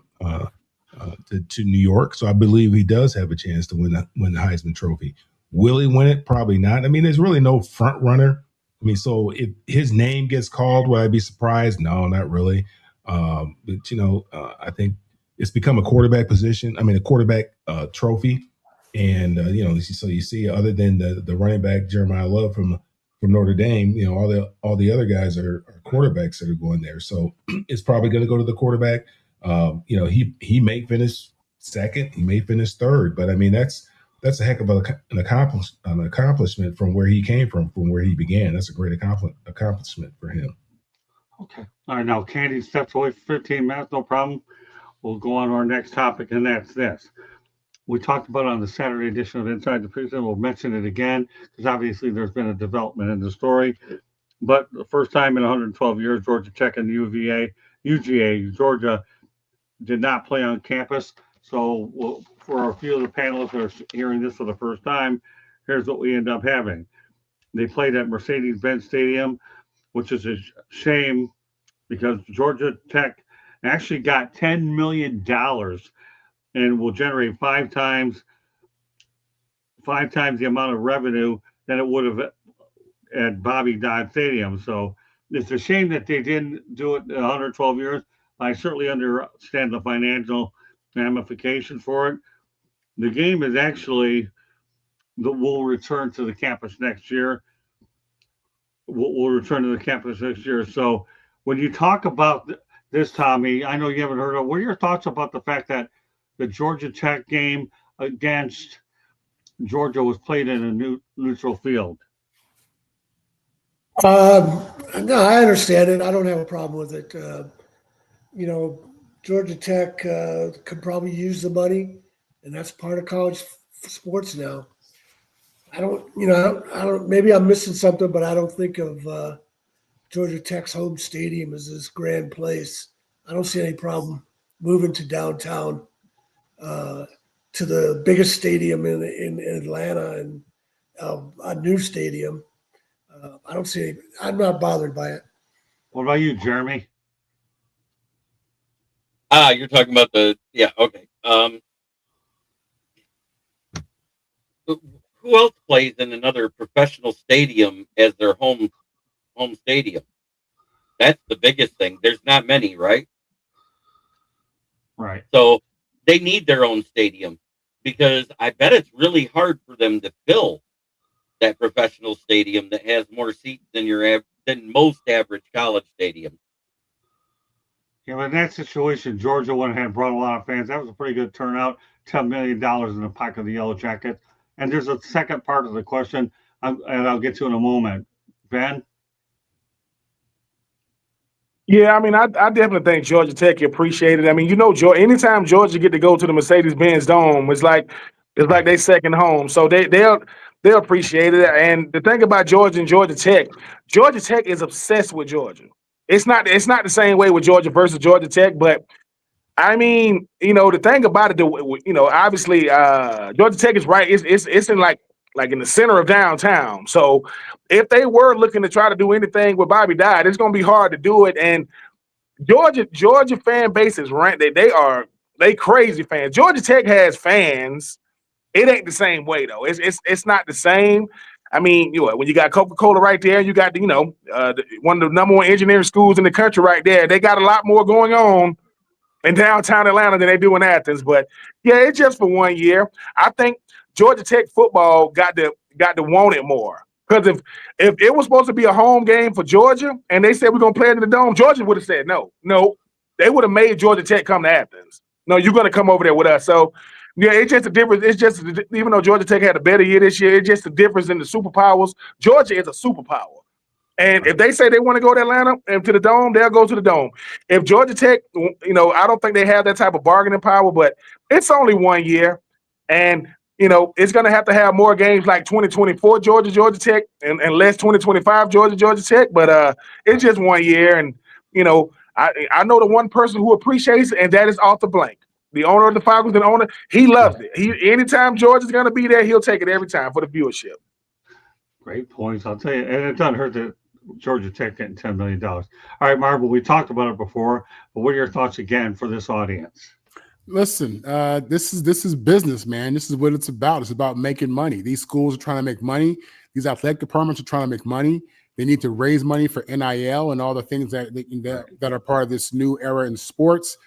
to New York, so I believe he does have a chance to win the Heisman Trophy. Will he win it? Probably not. I mean, there's really no front runner. I mean, so if his name gets called, would I be surprised? No, not really. But I think it's become a quarterback position. I mean, a quarterback trophy. And so you see, other than the running back Jeremiah Love from Notre Dame, all the other guys are quarterbacks that are going there. So it's probably going to go to the quarterback. He may finish second, he may finish third, but I mean that's a heck of an accomplishment from where he came from where he began. That's a great accomplishment for him. Okay. All right. Now, Candy steps away for 15 minutes. No problem. We'll go on to our next topic, and that's this. We talked about it on the Saturday edition of Inside the Pigskin. We'll mention it again because obviously there's been a development in the story. But the first time in 112 years, Georgia Tech and UGA, Georgia, did not play on campus. So for a few of the panelists that are hearing this for the first time, here's what we end up having. They played at Mercedes-Benz Stadium, which is a shame because Georgia Tech actually got $10 million and will generate five times the amount of revenue than it would have at Bobby Dodd Stadium. So it's a shame that they didn't do it in 112 years. I certainly understand the financial ramifications for it. The game is actually will return to the campus next year. We'll return to the campus next year. So when you talk about this, Tommy, I know you haven't heard of. What are your thoughts about the fact that the Georgia Tech game against Georgia was played in a neutral field? No, I understand it. I don't have a problem with it. Georgia Tech could probably use the money, and that's part of college sports now. I don't. Maybe I'm missing something, but I don't think of Georgia Tech's home stadium as this grand place. I don't see any problem moving to downtown, to the biggest stadium in Atlanta and a new stadium. I don't see any. I'm not bothered by it. What about you, Jeremy? You're talking about okay. Who else plays in another professional stadium as their home stadium? That's the biggest thing. There's not many, right? Right. So they need their own stadium because I bet it's really hard for them to fill that professional stadium that has more seats than most average college stadiums. Yeah, but in that situation, Georgia went ahead and brought a lot of fans. That was a pretty good turnout. $10 million in the pocket of the Yellow Jackets. And there's a second part of the question, and I'll get to in a moment. Ben? Yeah, I mean, I definitely think Georgia Tech appreciated it. I mean, anytime Georgia get to go to the Mercedes-Benz Dome, it's like they second home. So they'll appreciate it. And the thing about Georgia and Georgia Tech is obsessed with Georgia. It's not the same way with Georgia versus Georgia Tech, but I mean, the thing about it, obviously, Georgia Tech is right. It's in like in the center of downtown. So if they were looking to try to do anything with Bobby Dodd, it's going to be hard to do it. And Georgia fan base is right. They crazy fans. Georgia Tech has fans. It ain't the same way though. It's not the same. I mean, when you got Coca-Cola right there, you got one of the number one engineering schools in the country right there. They got a lot more going on in downtown Atlanta than they do in Athens. But yeah, it's just for 1 year. I think Georgia Tech football got to want it more. Because if it was supposed to be a home game for Georgia and they said we're gonna play it in the Dome, Georgia would have said no. They would have made Georgia Tech come to Athens. No, you're gonna come over there with us. So yeah, it's just a difference. It's just, even though Georgia Tech had a better year this year, it's just a difference in the superpowers. Georgia is a superpower. And if they say they want to go to Atlanta and to the Dome, they'll go to the Dome. If Georgia Tech, I don't think they have that type of bargaining power, but it's only 1 year. And, it's going to have more games like 2024 Georgia Tech and less 2025 Georgia Tech. But it's just 1 year. And, I know the one person who appreciates it, and that is Arthur Blank. The owner of the Falcons, the owner, he loves it. Anytime Georgia's going to be there, he'll take it every time for the viewership. Great points. I'll tell you, and it doesn't hurt that Georgia Tech getting $10 million. All right, Marvel, we talked about it before, but what are your thoughts again for this audience? Listen, this is business, man. This is what it's about. It's about making money. These schools are trying to make money. These athletic departments are trying to make money. They need to raise money for NIL and all the things that are part of this new era in sports.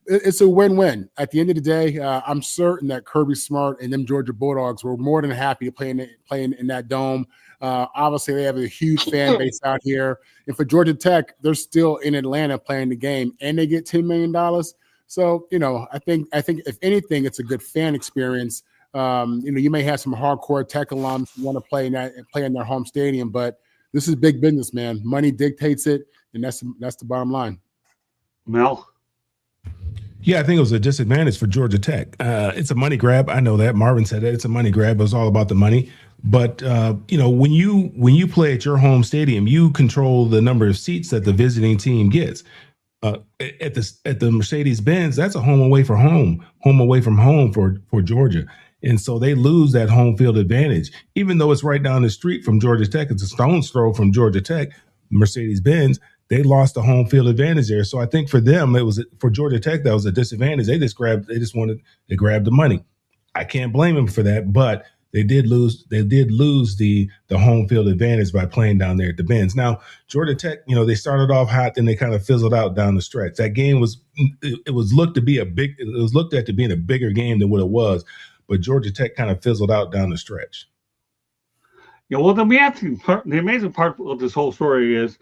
It's a win-win. At the end of the day, I'm certain that Kirby Smart and them Georgia Bulldogs were more than happy to play in that dome. Obviously, they have a huge fan base out here. And for Georgia Tech, they're still in Atlanta playing the game, and they get $10 million. So, I think if anything, it's a good fan experience. You may have some hardcore Tech alums who want to play in their home stadium, but this is big business, man. Money dictates it, and that's the bottom line. Mel? Yeah, I think it was a disadvantage for Georgia Tech. It's a money grab. I know that. Marvin said that. It's a money grab. It was all about the money. But, when you play at your home stadium, you control the number of seats that the visiting team gets. At the Mercedes-Benz, that's a home away from home for Georgia. And so they lose that home field advantage, even though it's right down the street from Georgia Tech. It's a stone's throw from Georgia Tech, Mercedes-Benz. They lost the home field advantage there. So I think for them, for Georgia Tech, that was a disadvantage. They just wanted to grab the money. I can't blame them for that, but they did lose the home field advantage by playing down there at the Benz. Now, Georgia Tech, they started off hot, then they kind of fizzled out down the stretch. That game was looked at to being a bigger game than what it was. But Georgia Tech kind of fizzled out down the stretch. Yeah, well, the amazing part of this whole story is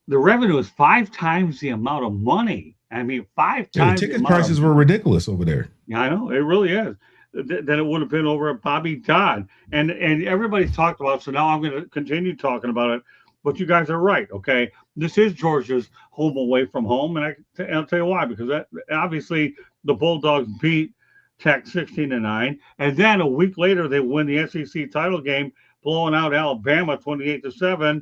the revenue is 5 times the amount of money. I mean, 5 times. The ticket prices were ridiculous over there. Yeah, I know. It really is. Then it would have been over at Bobby Dodd. And everybody's talked about, so now I'm going to continue talking about it. But you guys are right, okay? This is Georgia's home away from home. And I'll tell you why. Because obviously the Bulldogs beat Tech 16-9, and then a week later they win the SEC title game, blowing out Alabama 28-7.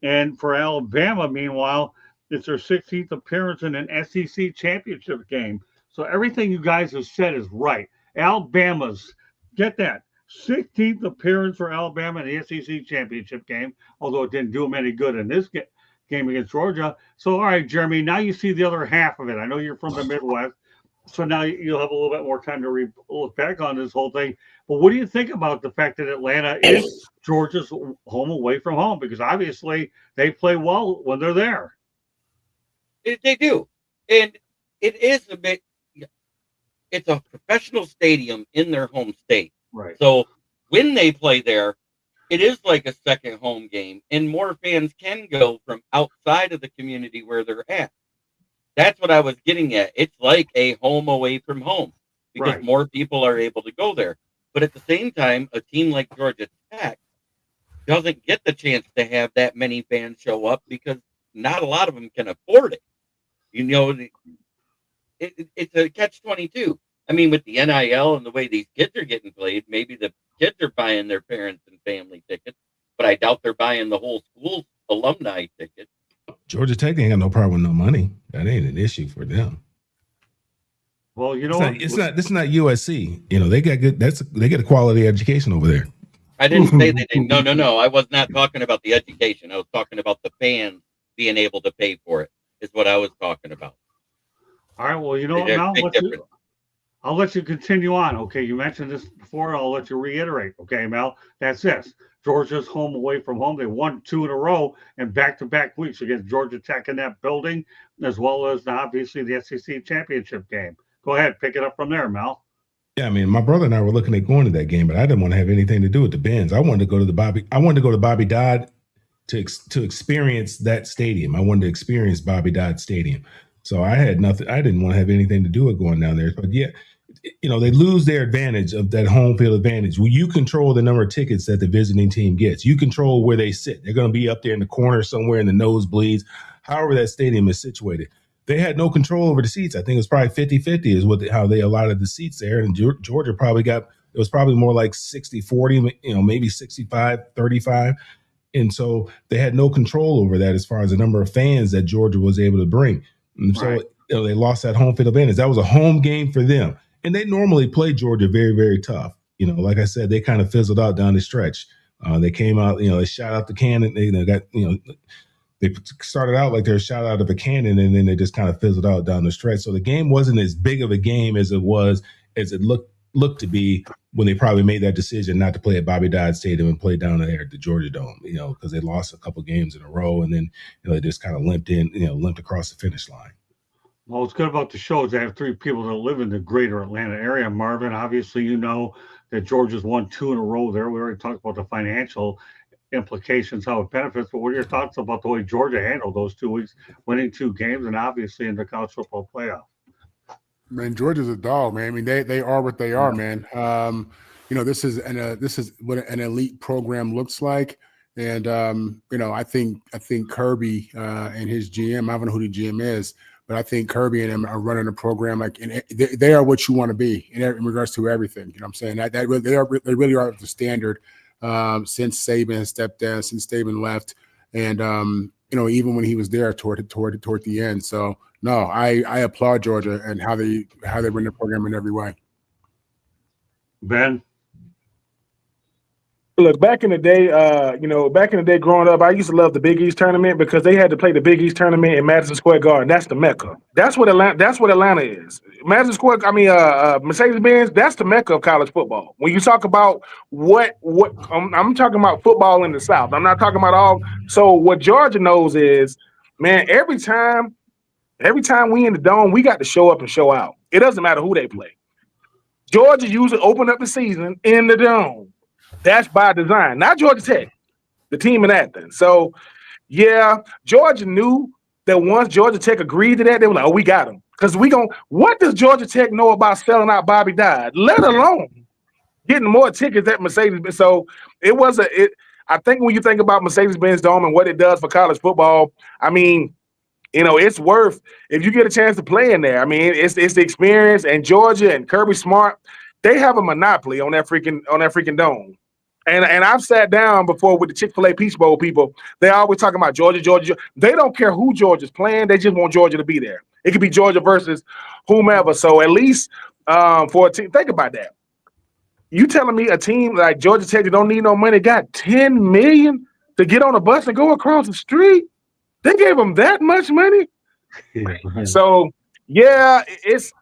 And for Alabama, meanwhile, it's their 16th appearance in an SEC championship game. So everything you guys have said is right. Alabama's, get that, 16th appearance for Alabama in the SEC championship game, although it didn't do them any good in this game against Georgia. So, all right, Jeremy, now you see the other half of it. I know you're from the Midwest. So now you'll have a little bit more time to look back on this whole thing. But what do you think about the fact that Atlanta is Georgia's home away from home? Because obviously they play well when they're there. They do. And it is it's a professional stadium in their home state. Right. So when they play there, it is like a second home game, and more fans can go from outside of the community where they're at. That's what I was getting at. It's like a home away from home because more people are able to go there. But at the same time, a team like Georgia Tech doesn't get the chance to have that many fans show up because not a lot of them can afford it. It's a catch-22. I mean, with the NIL and the way these kids are getting played, maybe the kids are buying their parents and family tickets, but I doubt they're buying the whole school's alumni ticket. Georgia Tech ain't got no problem with no money. That ain't an issue for them. Well, it's not USC. They got good. They get a quality education over there. I didn't say they didn't. No. I was not talking about the education. I was talking about the fans being able to pay for it. Is what I was talking about. All right. Well, now I'll let you continue on. Okay, you mentioned this before. I'll let you reiterate. Okay, Mel, that's this. Georgia's home away from home. They won 2 in a row and back-to-back weeks against Georgia Tech in that building, as well as obviously the SEC championship game. Go ahead, pick it up from there, Mel. Yeah, I mean, my brother and I were looking at going to that game, but I didn't want to have anything to do with the Benz. I wanted to go to Bobby Dodd to experience that stadium. I wanted to experience Bobby Dodd Stadium. So I had nothing. I didn't want to have anything to do with going down there. But yeah, they lose their advantage of that home field advantage. Well, you control the number of tickets that the visiting team gets. You control where they sit. They're going to be up there in the corner somewhere in the nosebleeds, however that stadium is situated. They had no control over the seats. I think it was probably 50-50 is how they allotted the seats there. And Georgia it was probably more like 60-40, maybe 65-35. And so they had no control over that as far as the number of fans that Georgia was able to bring. And so they lost that home field advantage. That was a home game for them. And they normally play Georgia very, very tough. Like I said, they kind of fizzled out down the stretch. They came out, they shot out the cannon. They started out like they were shot out of a cannon, and then they just kind of fizzled out down the stretch. So the game wasn't as big of a game as it looked looked to be when they probably made that decision not to play at Bobby Dodd Stadium and play down there at the Georgia Dome, because they lost a couple games in a row, and then they just kind of limped across the finish line. Well, what's good about the show is I have three people that live in the greater Atlanta area. Marvin, obviously, that Georgia's won 2 in a row there. We already talked about the financial implications, how it benefits, but what are your thoughts about the way Georgia handled those 2 weeks, winning 2 games, and obviously in the college football playoff? Man, Georgia's a dog, man. I mean, they are what they are, man. This is what an elite program looks like, and I think Kirby and his GM. I don't know who the GM is, but I think Kirby and him are running a program and they are what you want to be in regards to everything. You know what I'm saying? They really are the standard since Saban stepped down, since Saban left, and even when he was there toward the end. So no, I applaud Georgia and how they run their program in every way. Ben? Look, back in the day, growing up, I used to love the Big East tournament because they had to play the Big East tournament in Madison Square Garden. That's the Mecca. That's what Atlanta is. Mercedes-Benz, that's the Mecca of college football. When you talk about I'm talking about football in the South. I'm not talking about all. So what Georgia knows is, man, every time we in the dome, we got to show up and show out. It doesn't matter who they play. Georgia usually open up the season in the dome. That's by design, not Georgia Tech, the team in Athens. So, yeah, Georgia knew that once Georgia Tech agreed to that, they were like, oh, we got them. Because what does Georgia Tech know about selling out Bobby Dodd, let alone getting more tickets at Mercedes-Benz? So I think when you think about Mercedes-Benz Dome and what it does for college football, I mean, it's worth, if you get a chance to play in there. I mean, it's the experience, and Georgia and Kirby Smart, they have a monopoly on that freaking dome. And I've sat down before with the Chick-fil-A Peach Bowl people. They always talking about Georgia. They don't care who Georgia's playing. They just want Georgia to be there. It could be Georgia versus whomever. So at least for a team, think about that. You telling me a team like Georgia Tech that don't need no money got $10 million to get on a bus and go across the street? They gave them that much money? So, yeah, it's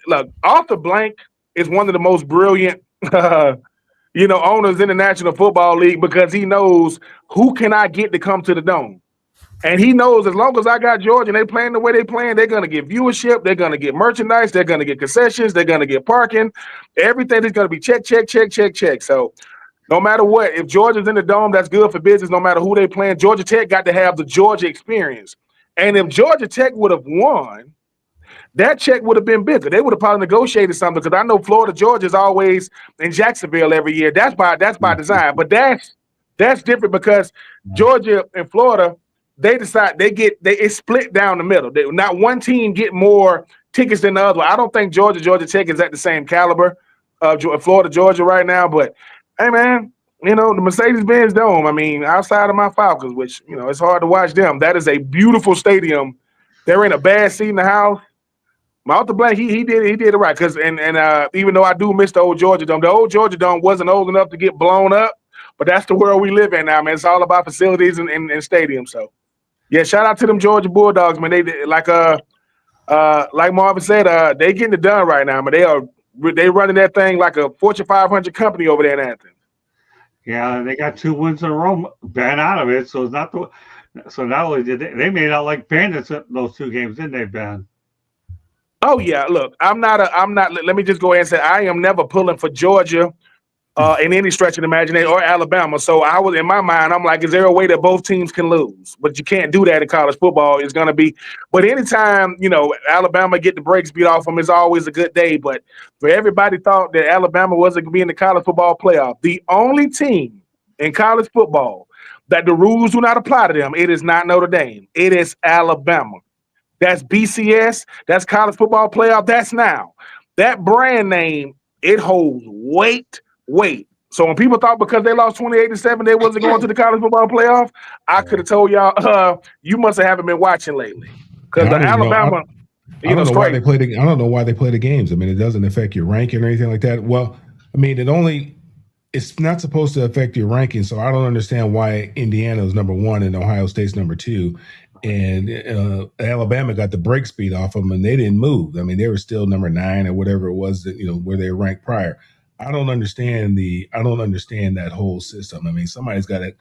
look, Arthur Blank is one of the most brilliant owners in the National Football League, because he knows who can I get to come to the dome. And he knows as long as I got Georgia and they playing the way they playing, they're going to get viewership, they're going to get merchandise, they're going to get concessions, they're going to get parking. Everything is going to be check. So no matter what, if Georgia's in the dome, that's good for business. No matter who they playing, Georgia Tech got to have the Georgia experience. And if Georgia Tech would have won, that check would have been bigger. They would have probably negotiated something, because I know Florida Georgia is always in Jacksonville every year. That's by design. But that's different, because Georgia and Florida, they decide it's split down the middle. Not one team get more tickets than the other. I don't think Georgia Tech is at the same caliber of Florida Georgia right now. But hey, man, the Mercedes-Benz Dome. I mean, outside of my Falcons, which it's hard to watch them. That is a beautiful stadium. They're in a bad seat in the house. Arthur Blank, he did it right, because and even though I do miss the old Georgia Dome, the old Georgia Dome wasn't old enough to get blown up, but that's the world we live in now, man. It's all about facilities and stadiums. So, yeah, shout out to them Georgia Bulldogs, man. They like Marvin said, they getting it done right now, but they running that thing like a Fortune 500 company over there in Athens. Yeah, they got 2 wins in a row, Ben, out of it. So it's not so not only did they made out like bandits in those 2 games, didn't they, Ben? Oh yeah, look, I'm not. Let me just go ahead and say I am never pulling for Georgia in any stretch of the imagination, or Alabama. So I was, in my mind, I'm like, is there a way that both teams can lose? But you can't do that in college football. It's going to be, but anytime, Alabama get the brakes beat off them, it's always a good day. But for everybody thought that Alabama wasn't going to be in the college football playoff, the only team in college football that the rules do not apply to them, it is not Notre Dame. It is Alabama. That's BCS. That's college football playoff. That's now. That brand name, it holds weight. So when people thought because they lost 28-7, they wasn't going to the college football playoff, I could have told y'all, you must have been watching lately. Because the Alabama, I don't know why they play the. I don't know why they play the games. I mean, it doesn't affect your ranking or anything like that. Well, I mean, it's not supposed to affect your ranking. So I don't understand why Indiana is number 1 and Ohio State's number 2. and Alabama got the break speed off them, and they didn't move. I mean, they were still number 9 or whatever it was that where they were ranked prior. I don't understand that whole system. I mean, somebody's got to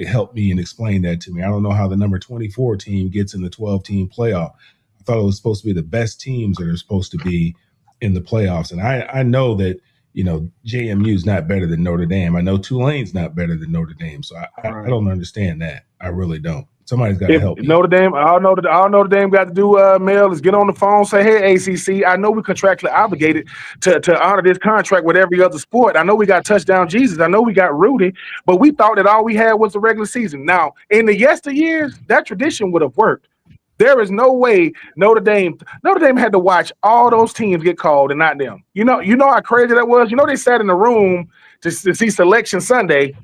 help me and explain that to me. I don't know how the number 24 team gets in the 12-team playoff. I thought it was supposed to be the best teams that are supposed to be in the playoffs, and I know that JMU is not better than Notre Dame. I know Tulane's not better than Notre Dame, so I don't understand that. I really don't. Somebody's got to help me. Notre Dame, all Notre Dame got to do, Mel, is get on the phone, say, hey, ACC, I know we're contractually obligated to honor this contract with every other sport. I know we got Touchdown Jesus. I know we got Rudy, but we thought that all we had was the regular season. Now, in the yesteryears, that tradition would have worked. There is no way Notre Dame had to watch all those teams get called and not them. You know how crazy that was? They sat in the room to see Selection Sunday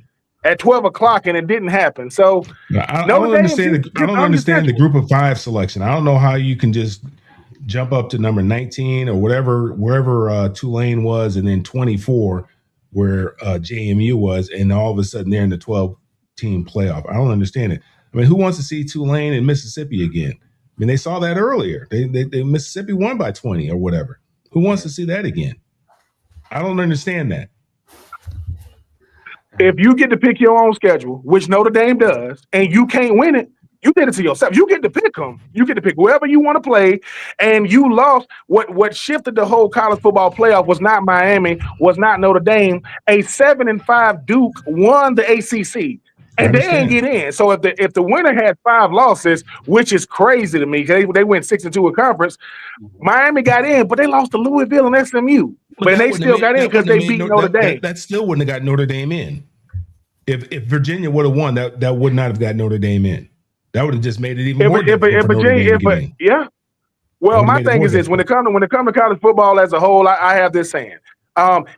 at 12 o'clock and it didn't happen. So I don't understand the group of 5 selection. I don't know how you can just jump up to number 19 or wherever Tulane was, and then 24 where JMU was, and all of a sudden they're in the 12-team playoff. I don't understand it. I mean, who wants to see Tulane and Mississippi again? I mean, they saw that earlier. They Mississippi won by 20 or whatever. Who wants to see that again? I don't understand that. If you get to pick your own schedule, which Notre Dame does, and you can't win it, you did it to yourself. You get to pick them. You get to pick whoever you want to play, and you lost. What shifted the whole college football playoff was not Miami, was not Notre Dame. A 7-5 Duke won the ACC, and they ain't get in. So if the winner had 5 losses, which is crazy to me, they went 6-2 in conference. Miami got in, but they lost to Louisville and SMU. But they still got in because they beat Notre Dame. That still wouldn't have got Notre Dame in. If Virginia would have won, that would not have got Notre Dame in. That would have just made it even more difficult. Yeah. Well, my thing is this: when it comes to college football as a whole, I have this saying: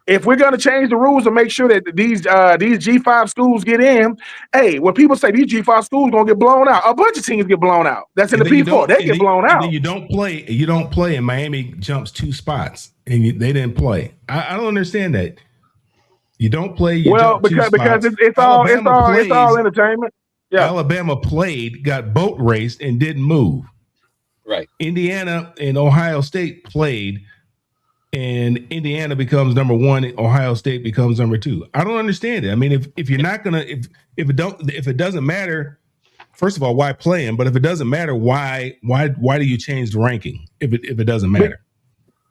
if we're going to change the rules and make sure that these G5 schools get in, hey, when people say these G5 schools going to get blown out, a bunch of teams get blown out. That's in the P4. They get blown out. Then you don't play, and Miami jumps 2 spots, and they didn't play. I don't understand that. You don't play. Because it's all entertainment. Yeah. Alabama played, got boat raced, and didn't move. Right. Indiana and Ohio State played, and Indiana becomes number 1. Ohio State becomes number 2. I don't understand it. I mean, if you're not gonna, if it doesn't matter, first of all, why play them? But if it doesn't matter, why do you change the ranking if it doesn't matter?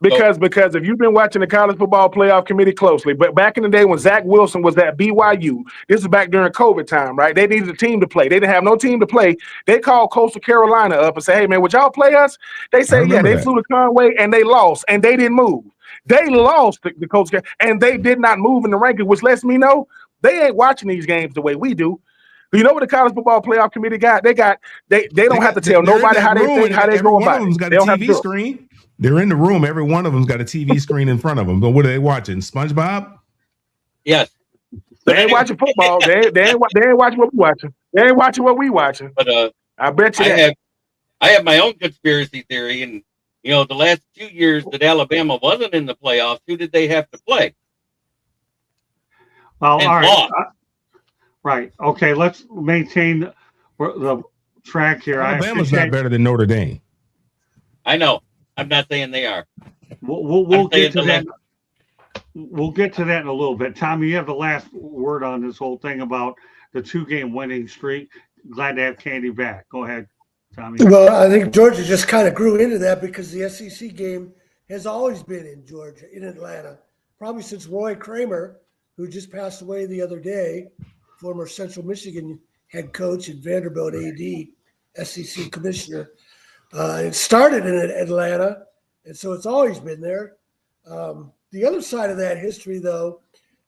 Because if you've been watching the college football playoff committee closely, but back in the day when Zach Wilson was at BYU, this is back during COVID time, right? They needed a team to play. They didn't have no team to play. They called Coastal Carolina up and said, hey, man, would y'all play us? They said, yeah. They flew to Conway and they lost, and they didn't move. They lost the Coastal, and they did not move in the rankings, which lets me know they ain't watching these games the way we do. You know what the college football playoff committee got? They don't have to tell nobody how they think, how they go about it. They don't have a TV screen. They're in the room. Every one of them's got a TV screen in front of them. But what are they watching? SpongeBob? Yes. They ain't watching football. They ain't watching what we watching. They ain't watching what we watching. But I bet you that. I have my own conspiracy theory, and the last 2 years that Alabama wasn't in the playoffs, who did they have to play? Well, all right. Right. Okay. Let's maintain the track here. Alabama's not better than Notre Dame. I know. I'm not saying they are. We'll get to that. We'll get to that in a little bit. Tommy, you have the last word on this whole thing about the 2-game winning streak. Glad to have Candy back. Go ahead, Tommy. Well, I think Georgia just kind of grew into that because the SEC game has always been in Georgia, in Atlanta, probably since Roy Kramer, who just passed away the other day, former Central Michigan head coach and Vanderbilt AD, SEC commissioner. It started in Atlanta, and so it's always been there. The other side of that history, though,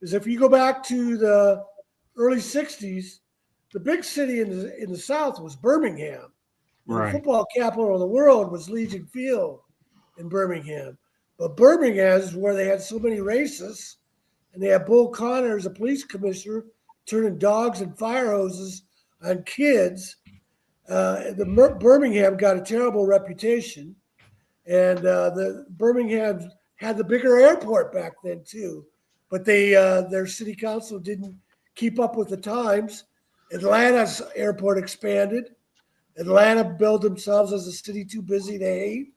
is if you go back to the early 60s, the big city in the South was Birmingham. Right. The football capital of the world was Legion Field in Birmingham. But Birmingham is where they had so many racists, and they had Bull Connor as a police commissioner turning dogs and fire hoses on kids. Birmingham got a terrible reputation, and the Birmingham had the bigger airport back then too, but their city council didn't keep up with the times. Atlanta's airport expanded. Atlanta billed themselves as a city too busy to hate.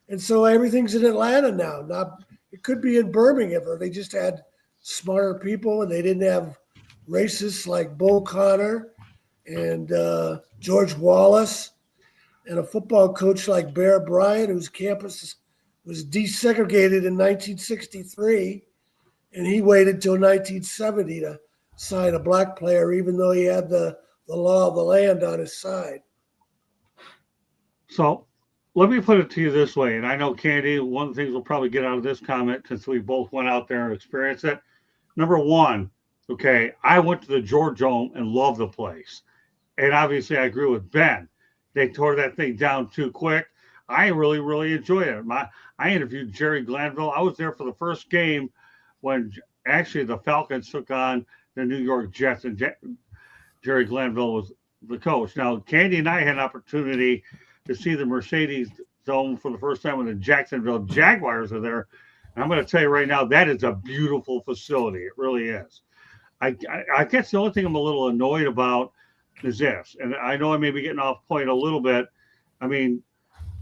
And so everything's in Atlanta now. It could be in Birmingham, or they just had smarter people and they didn't have racists like Bull Connor and George Wallace and a football coach like Bear Bryant, whose campus was desegregated in 1963, and he waited till 1970 to sign a black player, even though he had the law of the land on his side. So let me put it to you this way, and I know, Candy, one of the things we'll probably get out of this comment, since we both went out there and experienced it. Number one, okay, I went to the George Dome and loved the place. And obviously I agree with Ben. They tore that thing down too quick. I really, really enjoyed it. I interviewed Jerry Glanville. I was there for the first game when actually the Falcons took on the New York Jets, and Jerry Glanville was the coach. Now, Candy and I had an opportunity to see the Mercedes Dome for the first time when the Jacksonville Jaguars are there. And I'm going to tell you right now, that is a beautiful facility. It really is. I guess the only thing I'm a little annoyed about is this, and I know I may be getting off point a little bit. I mean,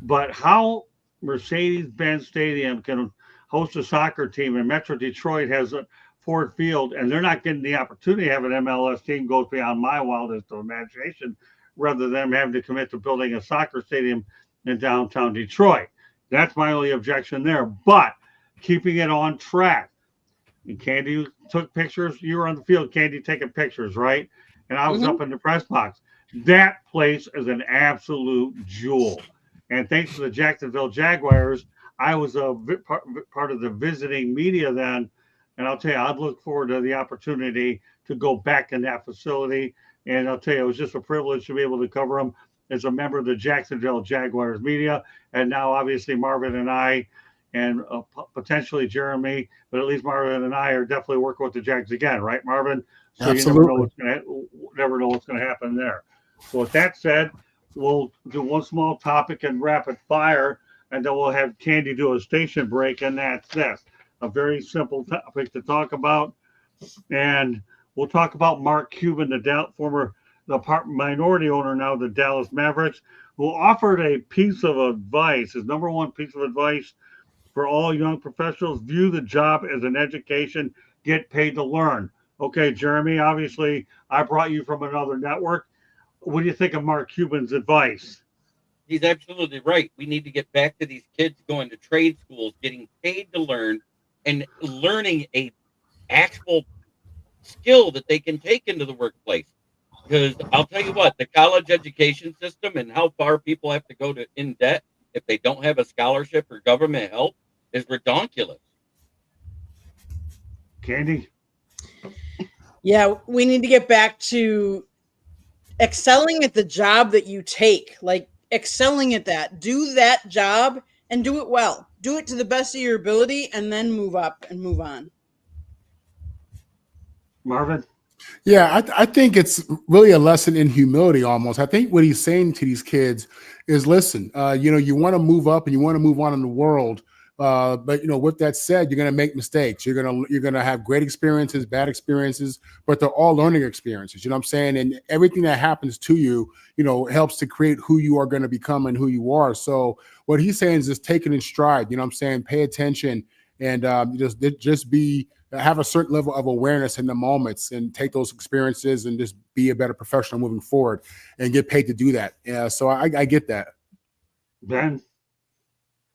but how Mercedes-Benz Stadium can host a soccer team and Metro Detroit has a Ford Field, and they're not getting the opportunity to have an MLS team, goes beyond my wildest imagination, rather than having to commit to building a soccer stadium in downtown Detroit. That's my only objection there. But keeping it on track. And Candy took pictures. You were on the field, Candy, taking pictures, right? And I was up in the press box. That place is an absolute jewel. And thanks to the Jacksonville Jaguars, I was a part of the visiting media then. And I'll tell you, I'd look forward to the opportunity to go back in that facility. And I'll tell you, it was just a privilege to be able to cover them as a member of the Jacksonville Jaguars media. And now, obviously, Marvin and I, and potentially Jeremy, but at least Marvin and I are definitely working with the Jags again, right, Marvin? So Absolutely. You never know what's going to happen there. So with that said, we'll do one small topic and rapid fire, and then we'll have Candy do a station break, and that's this. A very simple topic to talk about. And we'll talk about Mark Cuban, the minority owner now of the Dallas Mavericks, who offered a piece of advice, his number one piece of advice for all young professionals: view the job as an education, get paid to learn. Okay, Jeremy, obviously I brought you from another network. What do you think of Mark Cuban's advice? He's absolutely right. We need to get back to these kids going to trade schools, getting paid to learn, and learning a actual skill that they can take into the workplace. Because I'll tell you what, the college education system and how far people have to go in debt if they don't have a scholarship or government help is redonkulous. Candy? Yeah, we need to get back to excelling at the job that you take, like excelling at that. Do that job and do it well. Do it to the best of your ability, and then move up and move on. Marvin? Yeah, I think it's really a lesson in humility almost. I think what he's saying to these kids is, listen, you want to move up and you want to move on in the world. But with that said, you're going to make mistakes. You're going to have great experiences, bad experiences, but they're all learning experiences. You know what I'm saying? And everything that happens to you, helps to create who you are going to become and who you are. So what he's saying is just take it in stride. You know what I'm saying? Pay attention and have a certain level of awareness in the moments and take those experiences and just be a better professional moving forward and get paid to do that. Yeah. So I get that. Ben?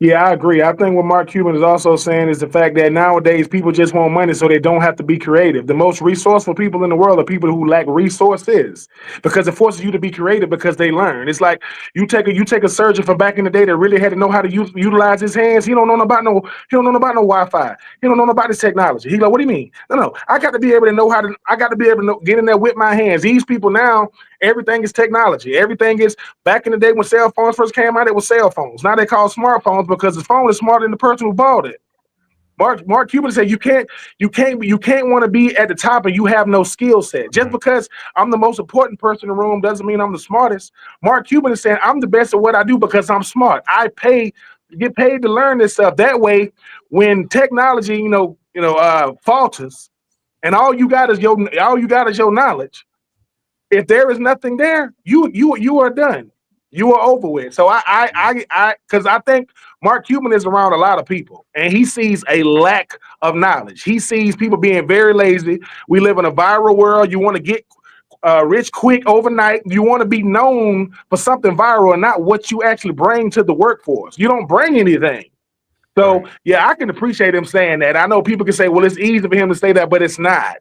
Yeah, I agree. I think what Mark Cuban is also saying is the fact that nowadays people just want money so they don't have to be creative. The most resourceful people in the world are people who lack resources, because it forces you to be creative because they learn. It's like you take a surgeon from back in the day that really had to know how to utilize his hands. He don't know about no Wi-Fi. He don't know about this technology. He's like, what do you mean? No, I got to be able to know get in there with my hands. These people now, everything is technology. Everything is, back in the day when cell phones first came out, it was cell phones. Now they call smartphones because the phone is smarter than the person who bought it. Mark Cuban said you can't want to be at the top and you have no skill set. Just because I'm the most important person in the room doesn't mean I'm the smartest. Mark Cuban is saying I'm the best at what I do because I'm smart. I get paid to learn this stuff. That way, when technology, falters, and all you got is your knowledge. If there is nothing there, you are done. You are over with. So because I think Mark Cuban is around a lot of people, and he sees a lack of knowledge. He sees people being very lazy. We live in a viral world. You want to get rich quick overnight. You want to be known for something viral and not what you actually bring to the workforce. You don't bring anything. So, yeah, I can appreciate him saying that. I know people can say, well, it's easy for him to say that, but it's not.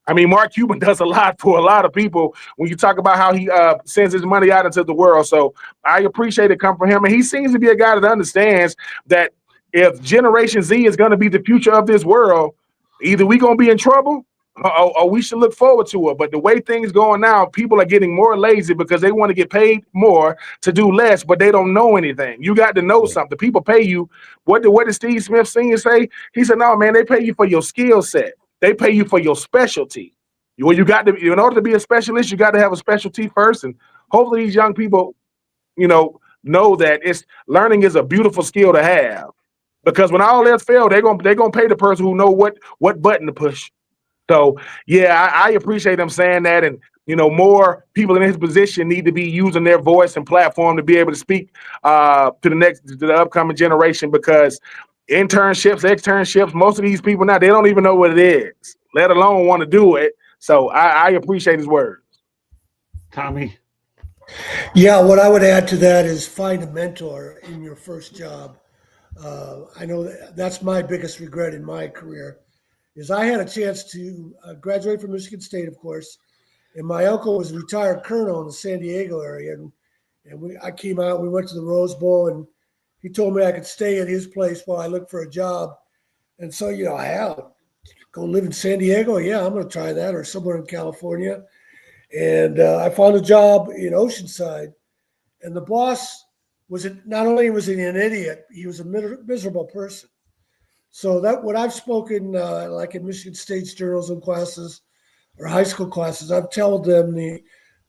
I mean, Mark Cuban does a lot for a lot of people when you talk about how he sends his money out into the world. So I appreciate it come from him. And he seems to be a guy that understands that if Generation Z is going to be the future of this world, either we're going to be in trouble or we should look forward to it. But the way things going now, people are getting more lazy because they want to get paid more to do less, but they don't know anything. You got to know something. People pay you. What did Steve Smith Sr. say? He said, no, man, they pay you for your skill set. They pay you for your specialty. Well, you got to, in order to be a specialist, you got to have a specialty first. And hopefully these young people, know that learning is a beautiful skill to have. Because when all else fails, they're gonna pay the person who know what button to push. So yeah, I appreciate them saying that, and more people in his position need to be using their voice and platform to be able to speak to the upcoming generation, because internships, externships, most of these people now, they don't even know what it is, let alone want to do it. So I appreciate his words. Tommy? Yeah, what I would add to that is find a mentor in your first job. I know that's my biggest regret in my career, is I had a chance to graduate from Michigan State, of course, and my uncle was a retired colonel in the San Diego area, and I came out, we went to the Rose Bowl, and he told me I could stay at his place while I looked for a job. And so, go live in San Diego? Yeah, I'm going to try that, or somewhere in California. And I found a job in Oceanside. And the boss not only was he an idiot, he was a miserable person. So what I've spoken, like in Michigan State's journalism classes or high school classes, I've told them the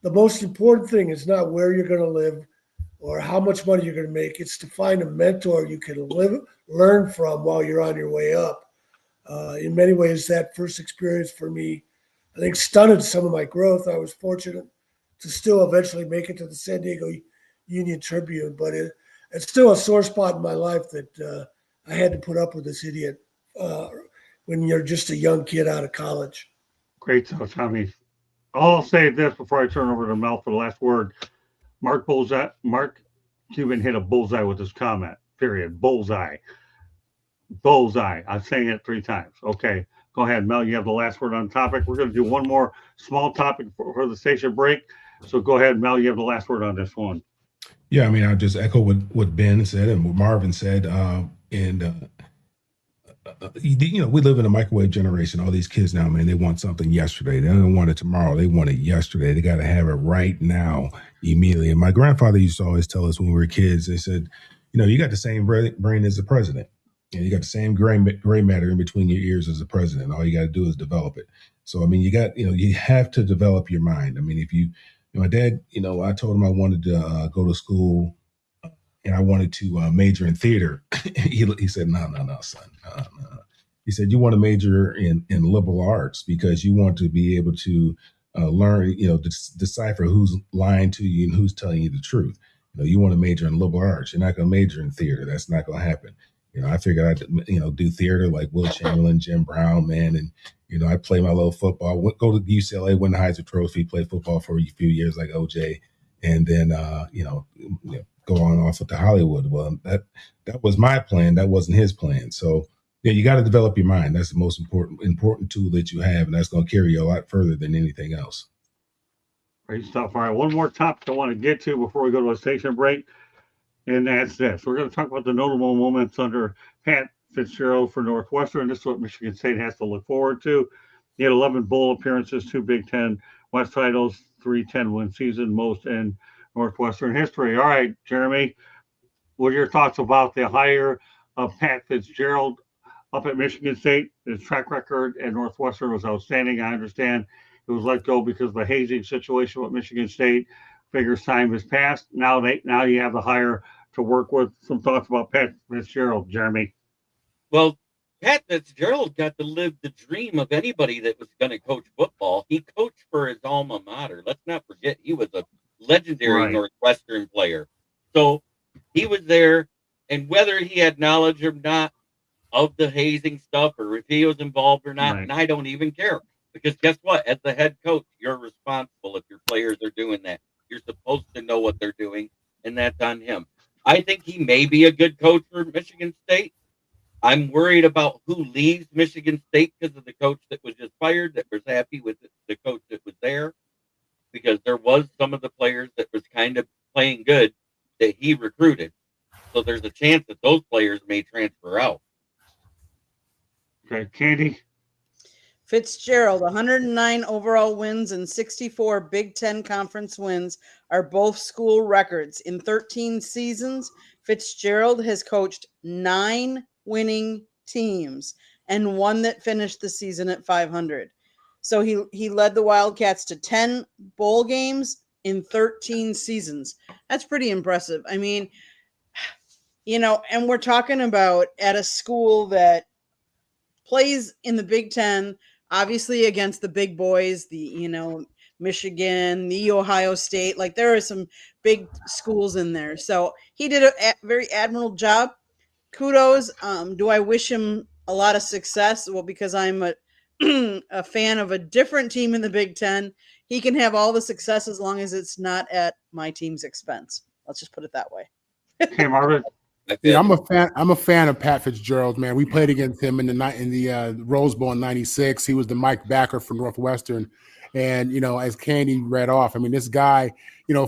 most important thing is not where you're going to live or how much money you're going to make. It's to find a mentor you can learn from while you're on your way up. In many ways, that first experience for me, I think, stunted some of my growth. I was fortunate to still eventually make it to the San Diego Union Tribune, but it's still a sore spot in my life that I had to put up with this idiot when you're just a young kid out of college. Great, so Tommy. I'll say this before I turn over to Mel for the last word. Mark Cuban hit a bullseye with his comment, period. Bullseye. I'm saying it 3 times. Okay, go ahead, Mel. You have the last word on the topic. We're going to do one more small topic for the station break. So go ahead, Mel. You have the last word on this one. Yeah, I mean, I'll just echo what Ben said and what Marvin said. We live in a microwave generation. All these kids now, man, they want something yesterday. They don't want it tomorrow. They want it yesterday. They got to have it right now, immediately. And my grandfather used to always tell us when we were kids, they said, you got the same brain as the president. You got the same gray matter in between your ears as the president. All you got to do is develop it. So, I mean, you have to develop your mind. I mean, if my dad, I told him I wanted to go to school and I wanted to major in theater. He said, no, son. No. He said, you want to major in liberal arts because you want to be able to learn, decipher who's lying to you and who's telling you the truth. You want to major in liberal arts. You're not going to major in theater. That's not going to happen. I figured I'd, do theater like Will Chamberlain, Jim Brown, man. And, I play my little football, go to UCLA, win the Heisman Trophy, play football for a few years like OJ. And then, go on off with the Hollywood. Well, that was my plan. That wasn't his plan. So, you got to develop your mind. That's the most important tool that you have. And that's going to carry you a lot further than anything else. Great stuff. All right. One more topic I want to get to before we go to a station break. And that's this. We're going to talk about the notable moments under Pat Fitzgerald for Northwestern. This is what Michigan State has to look forward to. He had 11 bowl appearances, 2 Big Ten West titles, 3 10-win season, most in Northwestern history. All right, Jeremy, what are your thoughts about the hire of Pat Fitzgerald up at Michigan State? His track record at Northwestern was outstanding. I understand it was let go because of the hazing situation with Michigan State. Figures time has passed. Now you have the hire to work with. Some thoughts about Pat Fitzgerald, Jeremy. Well, Pat Fitzgerald got to live the dream of anybody that was going to coach football. He coached for his alma mater. Let's not forget he was a legendary Northwestern player. So he was there, and whether he had knowledge or not of the hazing stuff, or if he was involved or not, and I don't even care. Because guess what? As the head coach, you're responsible if your players are doing that. You're supposed to know what they're doing, and that's on him. I think he may be a good coach for Michigan State. I'm worried about who leaves Michigan State because of the coach that was just fired, that was happy with the coach that was there, because there was some of the players that was kind of playing good that he recruited. So there's a chance that those players may transfer out. Okay, Candy. Fitzgerald, 109 overall wins and 64 Big Ten conference wins are both school records. In 13 seasons, Fitzgerald has coached 9 winning teams and one that finished the season at 500. So he led the Wildcats to 10 bowl games in 13 seasons. That's pretty impressive. I mean, and we're talking about at a school that plays in the Big Ten, obviously against the big boys, the Michigan, the Ohio State. Like, there are some big schools in there. So he did a very admirable job. Kudos. Do I wish him a lot of success? Well, because I'm a fan of a different team in the Big Ten. He can have all the success as long as it's not at my team's expense. Let's just put it that way. Okay, Marvin. Yeah, I'm a fan of Pat Fitzgerald, man. We played against him in the Rose Bowl in '96. He was the Mike backer for Northwestern, and as Candy read off, I mean, this guy,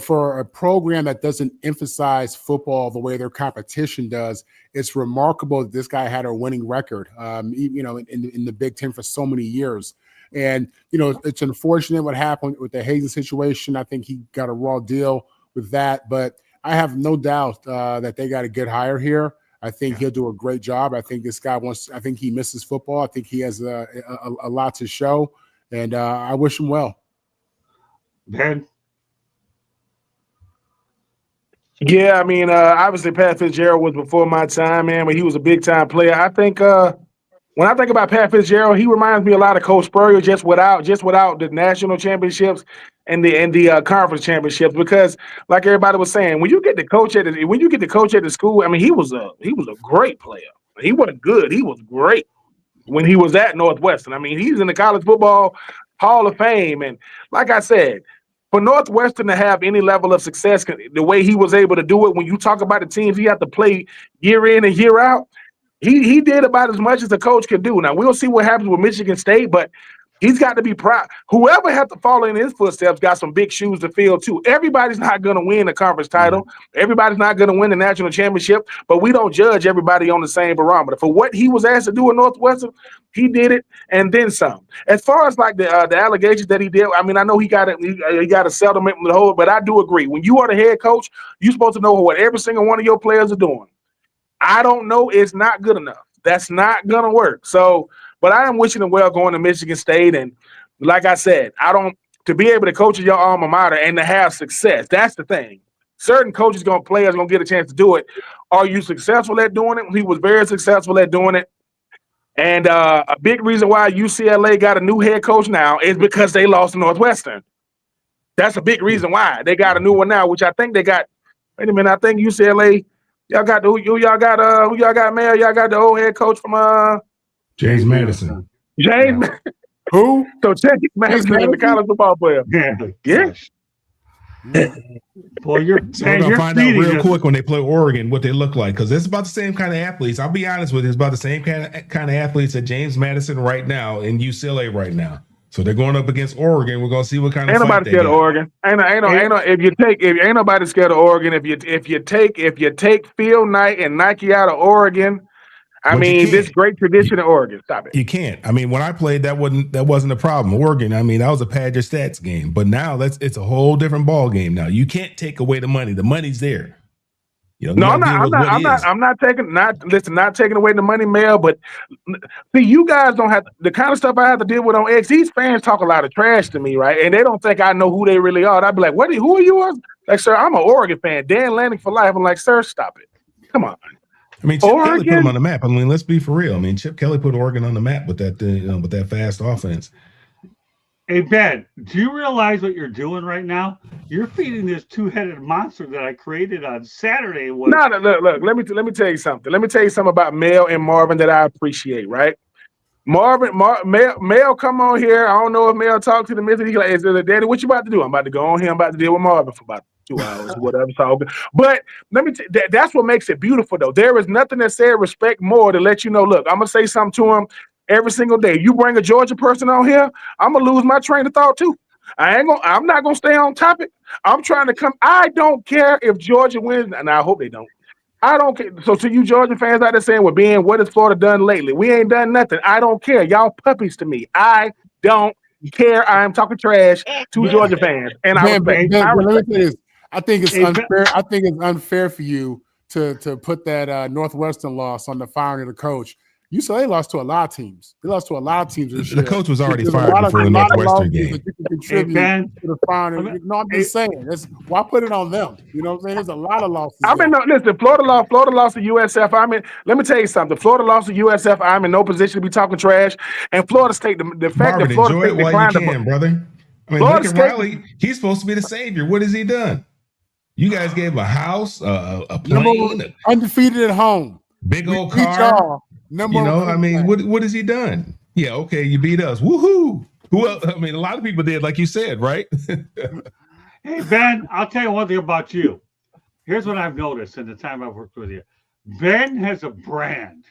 for a program that doesn't emphasize football the way their competition does, it's remarkable that this guy had a winning record, in the Big Ten for so many years. And it's unfortunate what happened with the hazing situation. I think he got a raw deal with that, but I have no doubt that they got a good hire here. I think he'll do a great job. I think this guy I think he misses football. I think he has a lot to show, and I wish him well. Ben? Yeah, I mean, obviously Pat Fitzgerald was before my time, man, but he was a big-time player. I think when I think about Pat Fitzgerald, he reminds me a lot of Coach Spurrier, just without the national championships and the conference championships. Because, like everybody was saying, when you get to coach at the school, I mean, he was a great player. He wasn't good; he was great when he was at Northwestern. I mean, he's in the College Football Hall of Fame, and like I said, for Northwestern to have any level of success, the way he was able to do it, when you talk about the teams he had to play year in and year out. He did about as much as a coach could do. Now, we'll see what happens with Michigan State, but he's got to be proud. Whoever has to follow in his footsteps got some big shoes to fill, too. Everybody's not going to win a conference title. Everybody's not going to win the national championship, but we don't judge everybody on the same barometer. For what he was asked to do at Northwestern, he did it and then some. As far as like the allegations that he did, I mean, I know he got a settlement with the whole, but I do agree. When you are the head coach, you're supposed to know what every single one of your players are doing. I don't know. It's not good enough. That's not going to work. So, but I am wishing him well going to Michigan State. And like I said, to be able to coach your alma mater and to have success, that's the thing. Certain players going to get a chance to do it. Are you successful at doing it? He was very successful at doing it. And a big reason why UCLA got a new head coach now is because they lost to Northwestern. That's a big reason why they got a new one now, which I think they got. Wait a minute, I think UCLA. Y'all got who y'all got, Mayor? Y'all got the old head coach from James Madison. James who? So James Madison is the college football player. Yeah. Boy, you're gonna find out real quick when they play Oregon what they look like, because it's about the same kind of athletes. I'll be honest with you, it's about the same kind of athletes at James Madison right now and UCLA right now. So they're going up against Oregon. We're gonna see what kind of fight they got. Ain't nobody scared of Oregon. Ain't nobody scared of Oregon. If you take Phil Knight and Nike out of Oregon, this great tradition of Oregon. Stop it. You can't. I mean, when I played, that wasn't a problem. Oregon, I mean, that was a pad your stats game. But now it's a whole different ball game. Now you can't take away the money. The money's there. No, I'm not taking away the money, Mel. But see, you guys don't have the kind of stuff I have to deal with on X. These fans talk a lot of trash to me, right? And they don't think I know who they really are. And I'd be like, who are you? Like, sir, I'm an Oregon fan. Dan Lanning for life. I'm like, sir, stop it. Come on. I mean, Chip Kelly put them on the map. I mean, let's be for real. I mean, Chip Kelly put Oregon on the map with that, with that fast offense. Hey Ben, do you realize what you're doing right now? You're feeding this two-headed monster that I created on Saturday. No, look. Let me tell you something. Let me tell you something about Mel and Marvin that I appreciate. Right, Mel, come on here. I don't know if Mel talked to the missus. He's like, Daddy, what you about to do? I'm about to go on here. I'm about to deal with Marvin for about 2 hours or whatever. So, but let me that's what makes it beautiful, though. There is nothing that says respect more to let you know. Look, I'm gonna say something to him every single day. You bring a Georgia person on here, I'm gonna lose my train of thought too. I'm not gonna stay on topic. I'm trying to come. I don't care if Georgia wins, and I hope they don't. I don't care. So to you Georgia fans out there saying, well, Ben, what has Florida done lately? We ain't done nothing. I don't care. Y'all puppies to me. I don't care. I am talking trash to Georgia fans. And I respect. Let me say this. I think it's unfair. I think it's unfair for you to put that Northwestern loss on the firing of the coach. You saw they lost to a lot of teams. They lost to a lot of teams this year. The coach was already fired before the Northwestern game. Ben, no, I'm just saying. Why put it on them? You know what I'm saying? There's a lot of losses. Listen, Florida lost to USF. Let me tell you something. Florida lost to USF. I'm in no position to be talking trash. And Florida State, the fact Marvin, that Florida State declined while you can, brother. I mean, look at Riley. He's supposed to be the savior. What has he done? You guys gave him a house, a plane, undefeated at home, big old car. I mean, what has he done? Yeah, okay, you beat us. Woohoo! Who else? I mean, a lot of people did, like you said, right? Hey, Ben, I'll tell you one thing about you. Here's what I've noticed in the time I've worked with you. Ben has a brand,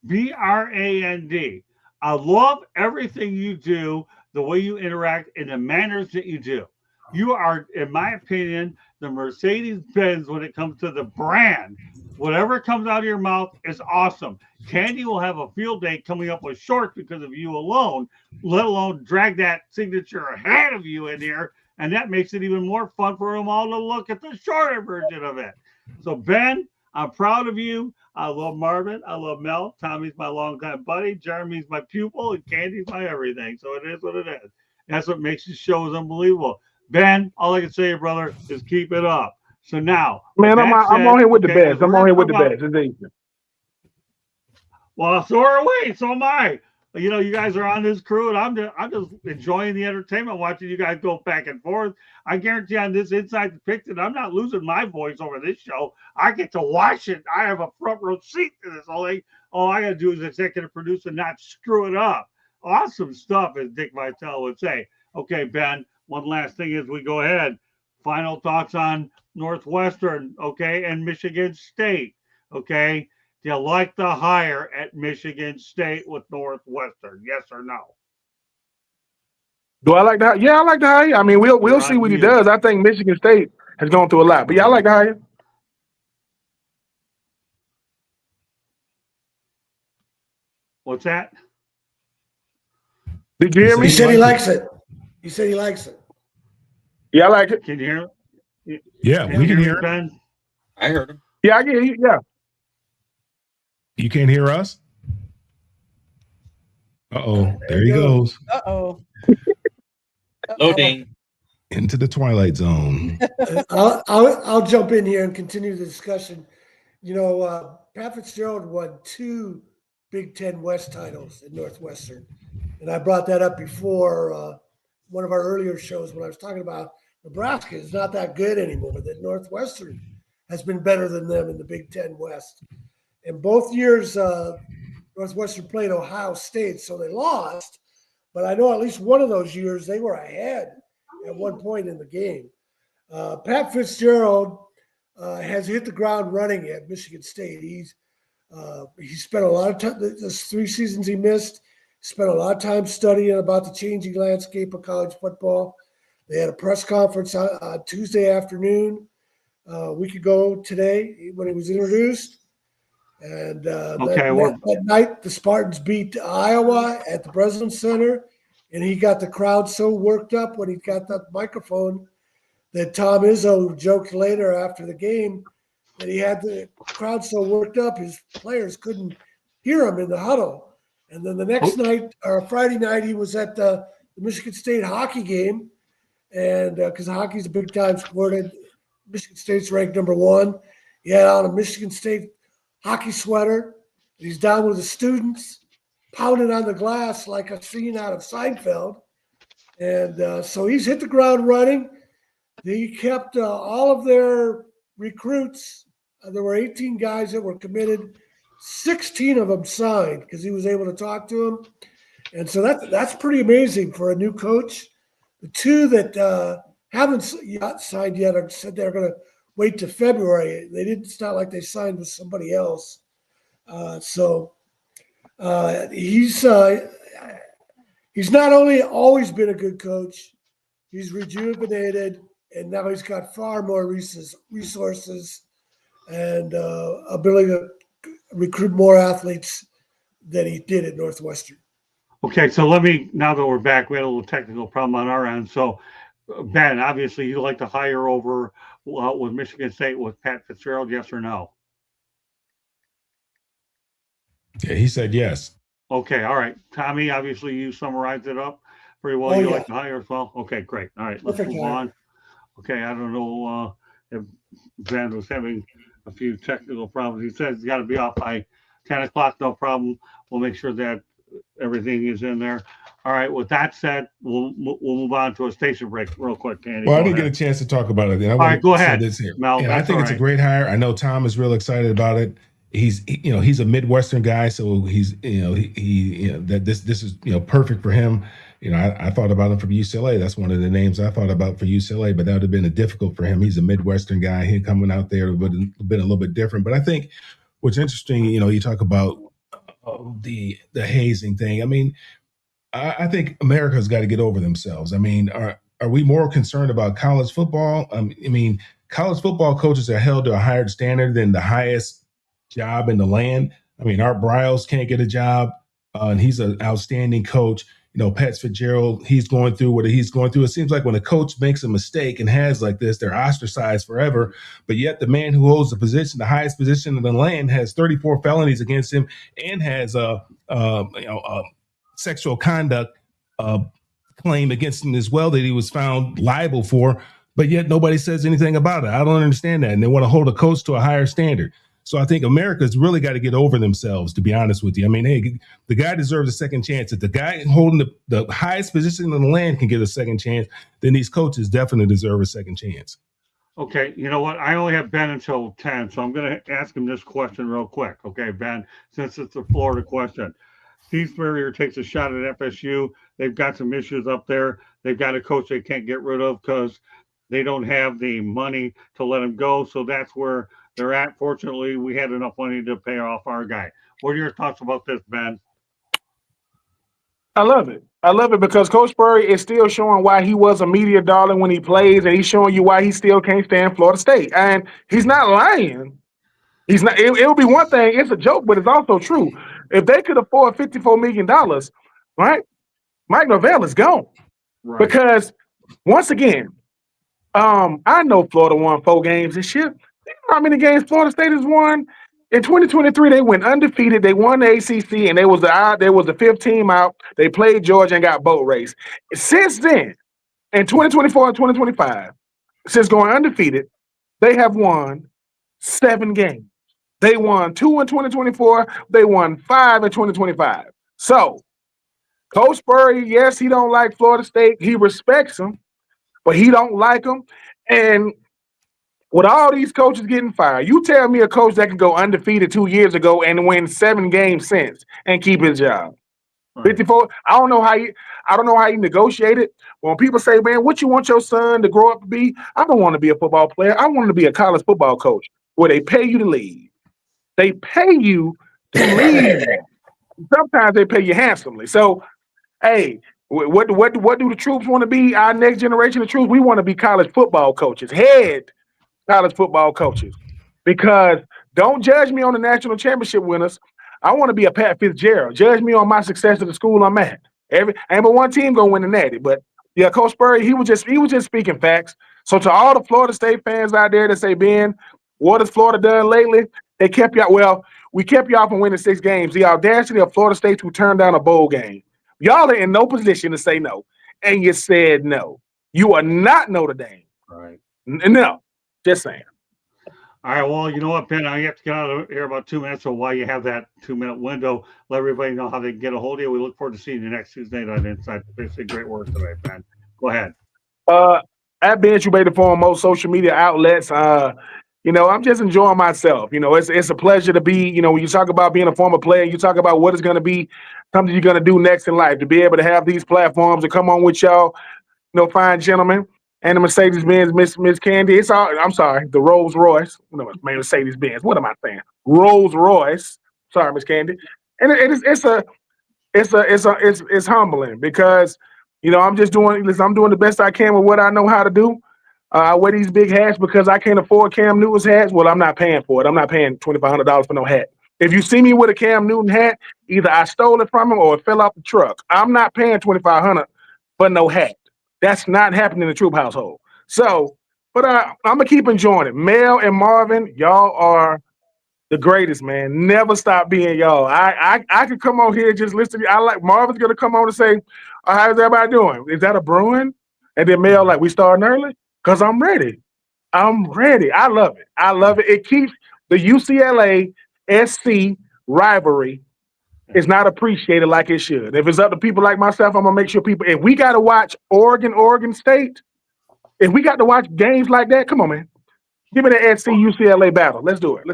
BRAND. I love everything you do, the way you interact, and the manners that you do. You are, in my opinion, the Mercedes-Benz when it comes to the brand. Whatever comes out of your mouth is awesome. Candy will have a field day coming up with shorts because of you alone, let alone drag that signature ahead of you in here. And that makes it even more fun for them all to look at the shorter version of it. So, Ben, I'm proud of you. I love Marvin. I love Mel. Tommy's my longtime buddy. Jeremy's my pupil. And Candy's my everything. So it is what it is. That's what makes the shows unbelievable. Ben, all I can say, brother, is keep it up. So now, man, I'm on here with the best. I'm on here with the best. It's easy. Well, so are we. So am I. You know, you guys are on this crew, and I'm just enjoying the entertainment, watching you guys go back and forth. I guarantee on this Inside the Pigskin, I'm not losing my voice over this show. I get to watch it. I have a front row seat to this. All I got to do is executive produce and not screw it up. Awesome stuff, as Dick Vitale would say. Okay, Ben, one last thing as we go ahead. Final thoughts on Northwestern, okay, and Michigan State, okay? Do you like the hire at Michigan State with Northwestern? Yes or no? Do I like that? Yeah, I like the hire. I mean, we'll see what he does. I think Michigan State has gone through a lot, but yeah, I like the hire. What's that? Did you hear me? He said he likes it. He said he likes it. Yeah, I like it. Can you hear it? Yeah, we can hear Ben. I heard him. Yeah, I can hear you. Yeah. You can't hear us? Uh-oh. There he goes. Uh-oh. Loading. Into the Twilight Zone. I'll jump in here and continue the discussion. You know, Pat Fitzgerald won 2 Big Ten West titles at Northwestern. And I brought that up before one of our earlier shows when I was talking about Nebraska is not that good anymore, that Northwestern has been better than them in the Big Ten West. And both years, Northwestern played Ohio State, so they lost. But I know at least one of those years they were ahead at one point in the game. Pat Fitzgerald has hit the ground running at Michigan State. He spent a lot of time, those 3 seasons he missed, spent a lot of time studying about the changing landscape of college football. They had a press conference on Tuesday afternoon, a week ago today, when he was introduced. And that night, the Spartans beat Iowa at the Breslin Center, and he got the crowd so worked up when he got that microphone that Tom Izzo joked later after the game that he had the crowd so worked up his players couldn't hear him in the huddle. And then the next night, or Friday night, he was at the Michigan State hockey game, and because hockey's a big-time sport, and Michigan State's ranked number 1. He had on a Michigan State hockey sweater. He's down with the students, pounding on the glass like a scene out of Seinfeld. And so he's hit the ground running. He kept all of their recruits. There were 18 guys that were committed. 16 of them signed because he was able to talk to them. And so that's pretty amazing for a new coach. The two that haven't signed yet are said they're going to wait to February. They didn't. It's not like they signed with somebody else. He's not only always been a good coach, he's rejuvenated, and now he's got far more resources and ability to recruit more athletes than he did at Northwestern. Okay, so now that we're back, we had a little technical problem on our end. So, Ben, obviously you like to hire over with Michigan State with Pat Fitzgerald, yes or no? Yeah, he said yes. Okay, all right. Tommy, obviously you summarized it up pretty well. You like to hire as well? Okay, great. All right, let's move on. Okay, I don't know if Ben was having a few technical problems. He says he's got to be off by 10 o'clock, no problem. We'll make sure that everything is in there. All right, with that said, we'll move on to a station break real quick, Candy. Well, I didn't get a chance to talk about it. All right, go ahead. Mel, I think it's a great hire. I know Tom is real excited about it. He's a Midwestern guy, so he's that this is perfect for him. I thought about him from UCLA. That's one of the names I thought about for UCLA, but that would have been difficult for him. He's a Midwestern guy. He coming out there would have been a little bit different. But I think what's interesting, you talk about the hazing thing. I mean, I think America's got to get over themselves. I mean, are we more concerned about college football? I mean, college football coaches are held to a higher standard than the highest job in the land. I mean, Art Briles can't get a job, and he's an outstanding coach. Pat Fitzgerald, he's going through what he's going through. It seems like when a coach makes a mistake and has like this, they're ostracized forever. But yet the man who holds the highest position in the land, has 34 felonies against him and has sexual conduct claim against him as well that he was found liable for. But yet nobody says anything about it. I don't understand that. And they want to hold a coach to a higher standard. So I think America's really got to get over themselves, to be honest with you. I mean, hey, the guy deserves a second chance. If the guy holding the highest position in the land can get a second chance, then these coaches definitely deserve a second chance. Okay, you know what? I only have Ben until 10, so I'm going to ask him this question real quick. Okay, Ben, since it's a Florida question. Steve Spurrier takes a shot at FSU. They've got some issues up there. They've got a coach they can't get rid of because they don't have the money to let him go. So that's where they're at. Fortunately, we had enough money to pay off our guy. What are your thoughts about this, Ben? I love it. I love it because Coach Spurrier is still showing why he was a media darling when he plays, and he's showing you why he still can't stand Florida State. And he's not lying. He's not. It would be one thing. It's a joke, but it's also true. If they could afford $54 million, right, Mike Norvell is gone. Right. Because once again, I know Florida won 4 games this year. You know how many games Florida State has won? In 2023, they went undefeated. They won the ACC, and they was the 5th team out. They played Georgia and got boat race. Since then, in 2024 and 2025, since going undefeated, they have won 7 games. They won 2 in 2024. They won 5 in 2025. So, Coach Spurrier, yes, he don't like Florida State. He respects them, but he don't like them. And with all these coaches getting fired, you tell me a coach that can go undefeated 2 years ago and win 7 games since and keep his job. Right. 54. I don't know how you negotiate it. When people say, "Man, what you want your son to grow up to be?" I don't want to be a football player. I want him to be a college football coach where they pay you to leave. They pay you to leave. Sometimes they pay you handsomely. So, hey, what do the troops want to be? Our next generation of troops, we want to be college football coaches, head college football coaches. Because don't judge me on the national championship winners. I want to be a Pat Fitzgerald. Judge me on my success at the school I'm at. Ain't but one team gonna win the natty. But yeah, Coach Spurrier, he was just speaking facts. So to all the Florida State fans out there that say, Ben, what has Florida done lately? They kept you out. Well, we kept y'all from winning 6 games. The audacity of Florida State to turn down a bowl game. Y'all are in no position to say no. And you said no. You are not Notre Dame. Right. No. Just saying. All right. Well, you know what, Ben? I have to get out of here about 2 minutes. So while you have that 2-minute window, let everybody know how they can get a hold of you. We look forward to seeing you next Tuesday night on Inside the Pigskin. Great work today, Ben. Go ahead. At Ben Tribune on most social media outlets. I'm just enjoying myself. It's a pleasure to be, when you talk about being a former player, you talk about what is going to be something you're going to do next in life, to be able to have these platforms to come on with y'all, fine gentlemen, and the Mercedes-Benz, Miss Candy. I'm sorry, the Rolls Royce. No, Mercedes-Benz. What am I saying? Rolls Royce. Sorry, Miss Candy. And it's humbling because, I'm doing the best I can with what I know how to do. I wear these big hats because I can't afford Cam Newton's hats. Well, I'm not paying for it. I'm not paying $2,500 for no hat. If you see me with a Cam Newton hat, either I stole it from him or it fell off the truck. I'm not paying $2,500 for no hat. That's not happening in the Troop household. So, but I'm gonna keep enjoying it. Mel and Marvin, y'all are the greatest, man. Never stop being y'all. I could come on here and just listen to you. I like Marvin's gonna come on and say, how's everybody doing? Is that a Bruin? And then Mel, like, we starting early? Because I'm ready. I'm ready. I love it. I love it. It keeps the UCLA SC rivalry is not appreciated like it should. If it's up to people like myself, I'm gonna make sure people, if we gotta watch Oregon State, if we got to watch games like that, come on, man. Give me the SC UCLA battle. Let's do it.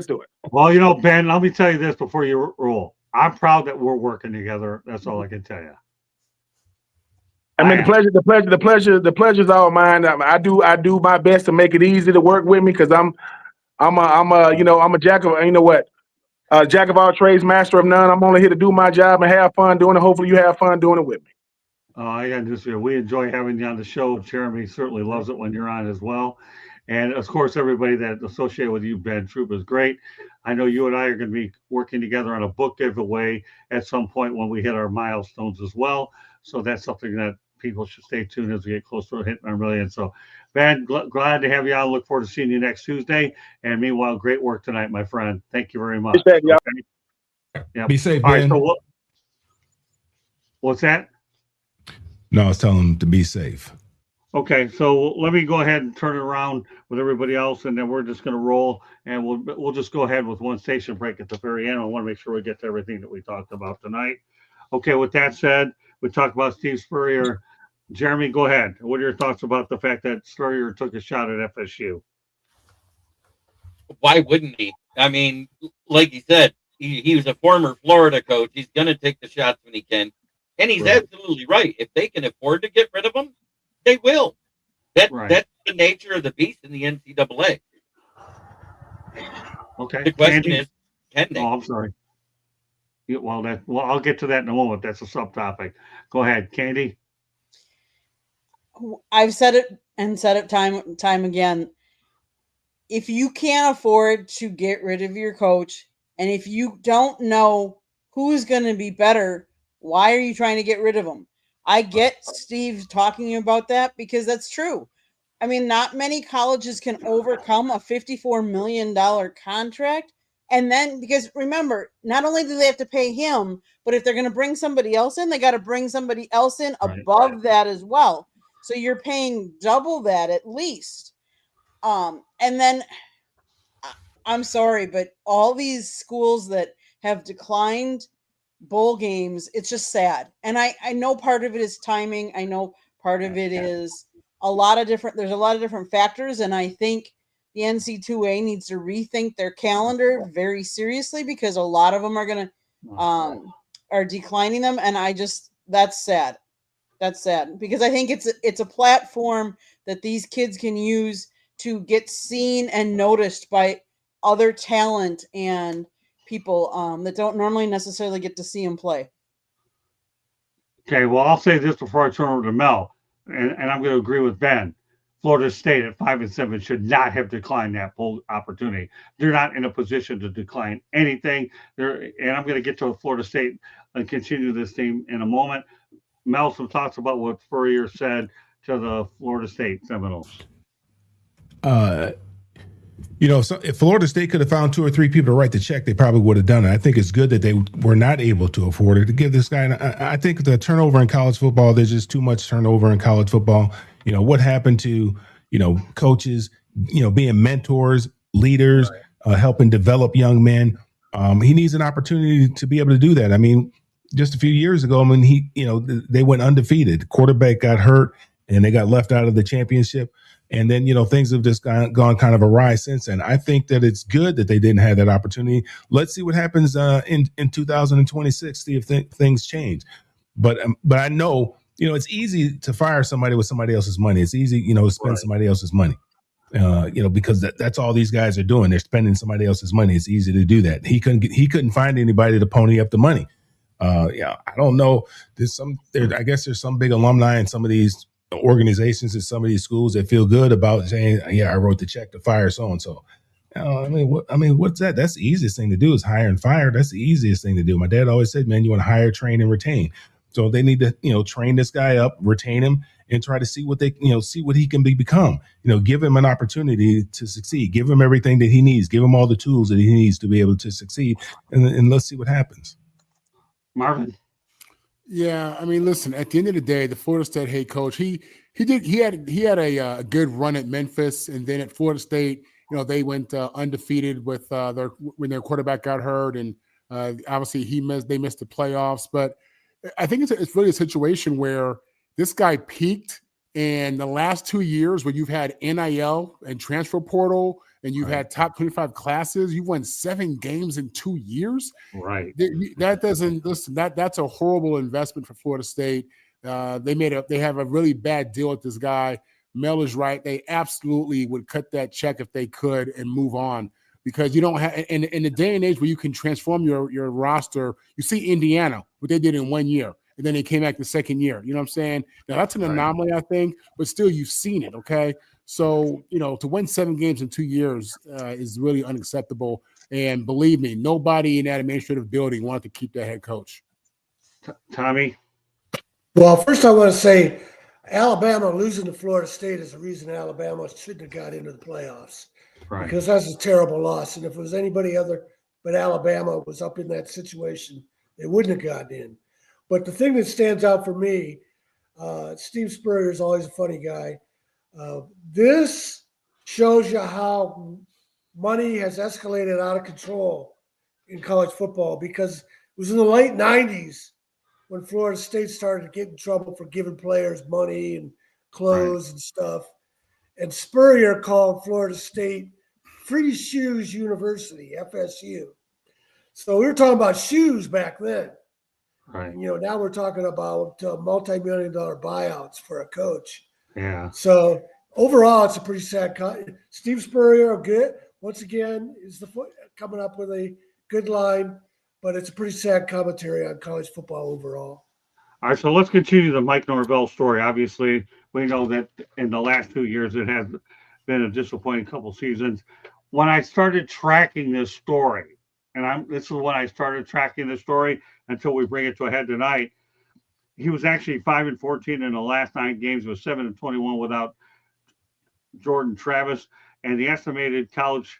Well, Ben, let me tell you this before you roll. I'm proud that we're working together. That's all I can tell you. I mean, the pleasure's all mine. I do my best to make it easy to work with me because I'm a jack of jack of all trades, master of none. I'm only here to do my job and have fun doing it. Hopefully, you have fun doing it with me. I got this here. We enjoy having you on the show. Jeremy certainly loves it when you're on as well. And of course, everybody that associated with you, Ben Troop, is great. I know you and I are going to be working together on a book giveaway at some point when we hit our milestones as well. So that's something that people should stay tuned as we get closer to hitting our million. So, Ben, glad to have you on. Look forward to seeing you next Tuesday. And meanwhile, great work tonight, my friend. Thank you very much. Okay? Yep. Be safe, All Ben. right, so what's that? No, I was telling him to be safe. Okay, so let me go ahead and turn it around with everybody else, and then we're just going to roll, and we'll just go ahead with one station break at the very end. I want to make sure we get to everything that we talked about tonight. Okay, with that said, we talked about Steve Spurrier. Jeremy, go ahead. What are your thoughts about the fact that Spurrier took a shot at FSU? Why wouldn't he? I mean, like he said, he was a former Florida coach. He's going to take the shots when he can. And he's absolutely right. If they can afford to get rid of him, they will. That's the nature of the beast in the NCAA. Okay. The question is, can they? Oh, I'm sorry. Well, I'll get to that in a moment. That's a subtopic. Go ahead, Candy. I've said it and said it time again. If you can't afford to get rid of your coach, and if you don't know who's going to be better, why are you trying to get rid of him? I get Steve talking about that because that's true. I mean, not many colleges can overcome a $54 million contract. And then, because remember, not only do they have to pay him, but if they're going to bring somebody else in, they got to bring somebody else in above that as well. So you're paying double that at least. And then, I'm sorry, but all these schools that have declined bowl games, it's just sad. And I know part of it is timing. I know part of it is there's a lot of different factors. And I think the NC2A needs to rethink their calendar very seriously because a lot of them are going to, are declining them. And that's sad. That's sad because I think it's a platform that these kids can use to get seen and noticed by other talent and people that don't normally necessarily get to see him play. Okay, well, I'll say this before I turn over to Mel, and I'm going to agree with Ben. Florida State at 5-7 should not have declined that bowl opportunity. They're not in a position to decline anything. And I'm going to get to Florida State and continue this theme in a moment. Mel, some thoughts about what Spurrier said to the Florida State Seminoles. So if Florida State could have found 2 or 3 people to write the check, they probably would have done it. I think it's good that they were not able to afford it to give this guy. I think the turnover in college football, there's just too much turnover in college football. What happened to, coaches, being mentors leaders, helping develop young men. He needs an opportunity to be able to do that. I mean, just a few years ago, they went undefeated. Quarterback got hurt and they got left out of the championship. And then, things have just gone kind of awry since then. I think that it's good that they didn't have that opportunity. Let's see what happens in 2026, see if things change. But I know, it's easy to fire somebody with somebody else's money. It's easy, to spend somebody else's money. Because that's all these guys are doing. They're spending somebody else's money. It's easy to do that. He couldn't find anybody to pony up the money. I don't know. I guess there's some big alumni in some of these organizations and some of these schools that feel good about saying, "Yeah, I wrote the check to fire so and so." What's that? That's the easiest thing to do is hire and fire. That's the easiest thing to do. My dad always said, "Man, you want to hire, train, and retain." So they need to, train this guy up, retain him, and try to see what he can become. Give him an opportunity to succeed. Give him everything that he needs. Give him all the tools that he needs to be able to succeed, and let's see what happens. Marvin. Yeah, listen. At the end of the day, the Florida State head coach, he had a good run at Memphis, and then at Florida State, they went undefeated with when their quarterback got hurt, and obviously they missed the playoffs. But I think it's really a situation where this guy peaked, and the last 2 years where you've had NIL and transfer portal, and you've had top 25 classes, you've won 7 games in 2 years. Right. That's a horrible investment for Florida State. They have a really bad deal with this guy. Mel is right. They absolutely would cut that check if they could and move on, because you don't have in the day and age where you can transform your roster. You see Indiana, what they did in 1 year, and then they came back the second year. You know what I'm saying? Now that's an anomaly, I think, but still you've seen it. Okay. So, to win 7 games in 2 years is really unacceptable. And believe me, nobody in that administrative building wanted to keep that head coach. Tommy? Well, first I want to say Alabama losing to Florida State is the reason Alabama shouldn't have got into the playoffs. Right. Because that's a terrible loss. And if it was anybody other but Alabama was up in that situation, they wouldn't have gotten in. But the thing that stands out for me, Steve Spurrier is always a funny guy. This shows you how money has escalated out of control in college football, because it was in the late 90s when Florida State started to get in trouble for giving players money and clothes and stuff. And Spurrier called Florida State Free Shoes University, FSU. So we were talking about shoes back then. Right. Now we're talking about multi-million-dollar buyouts for a coach. Yeah. So overall, it's a pretty sad. Steve Spurrier, good once again, is coming up with a good line, but it's a pretty sad commentary on college football overall. All right, so let's continue the Mike Norvell story. Obviously, we know that in the last 2 years it has been a disappointing couple seasons. When I started tracking this story, this is when I started tracking this story until we bring it to a head tonight. He was actually 5-14 in the last 9 games, with 7-21 without Jordan Travis, and the estimated college.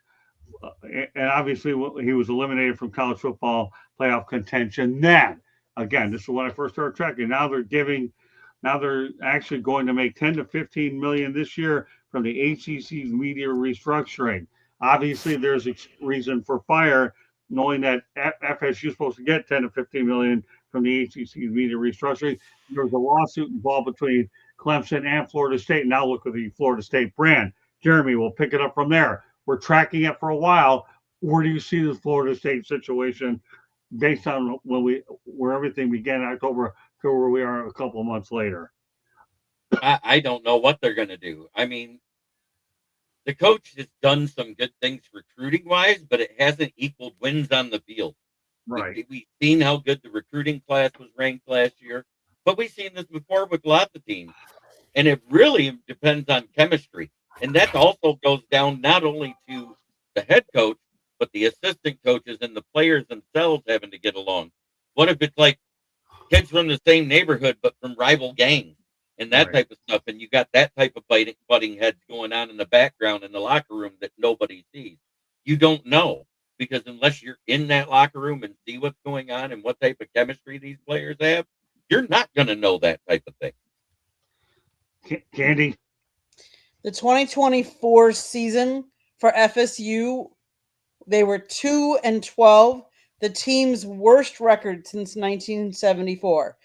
And obviously, he was eliminated from college football playoff contention. Then again, this is when I first started tracking. Now they're actually going to make 10 to 15 million this year from the ACC's media restructuring. Obviously, there's a reason for fire, knowing that FSU is supposed to get 10 to 15 million from the ACC's media restructuring. There was a lawsuit involved between Clemson and Florida State. Now look at the Florida State brand. Jeremy, we'll pick it up from there. We're tracking it for a while. Where do you see the Florida State situation based on where everything began in October to where we are a couple of months later? I don't know what they're going to do. The coach has done some good things recruiting-wise, but it hasn't equaled wins on the field. Right. We've seen how good the recruiting class was ranked last year, but we've seen this before with lots of teams. And it really depends on chemistry. And that also goes down not only to the head coach, but the assistant coaches and the players themselves having to get along. What if it's like kids from the same neighborhood, but from rival gangs and that type of stuff? And you got that type of butting heads going on in the background in the locker room that nobody sees. You don't know, because unless you're in that locker room and see what's going on and what type of chemistry these players have, you're not going to know that type of thing. Candy? The 2024 season for FSU, they were 2-12, the team's worst record since 1974.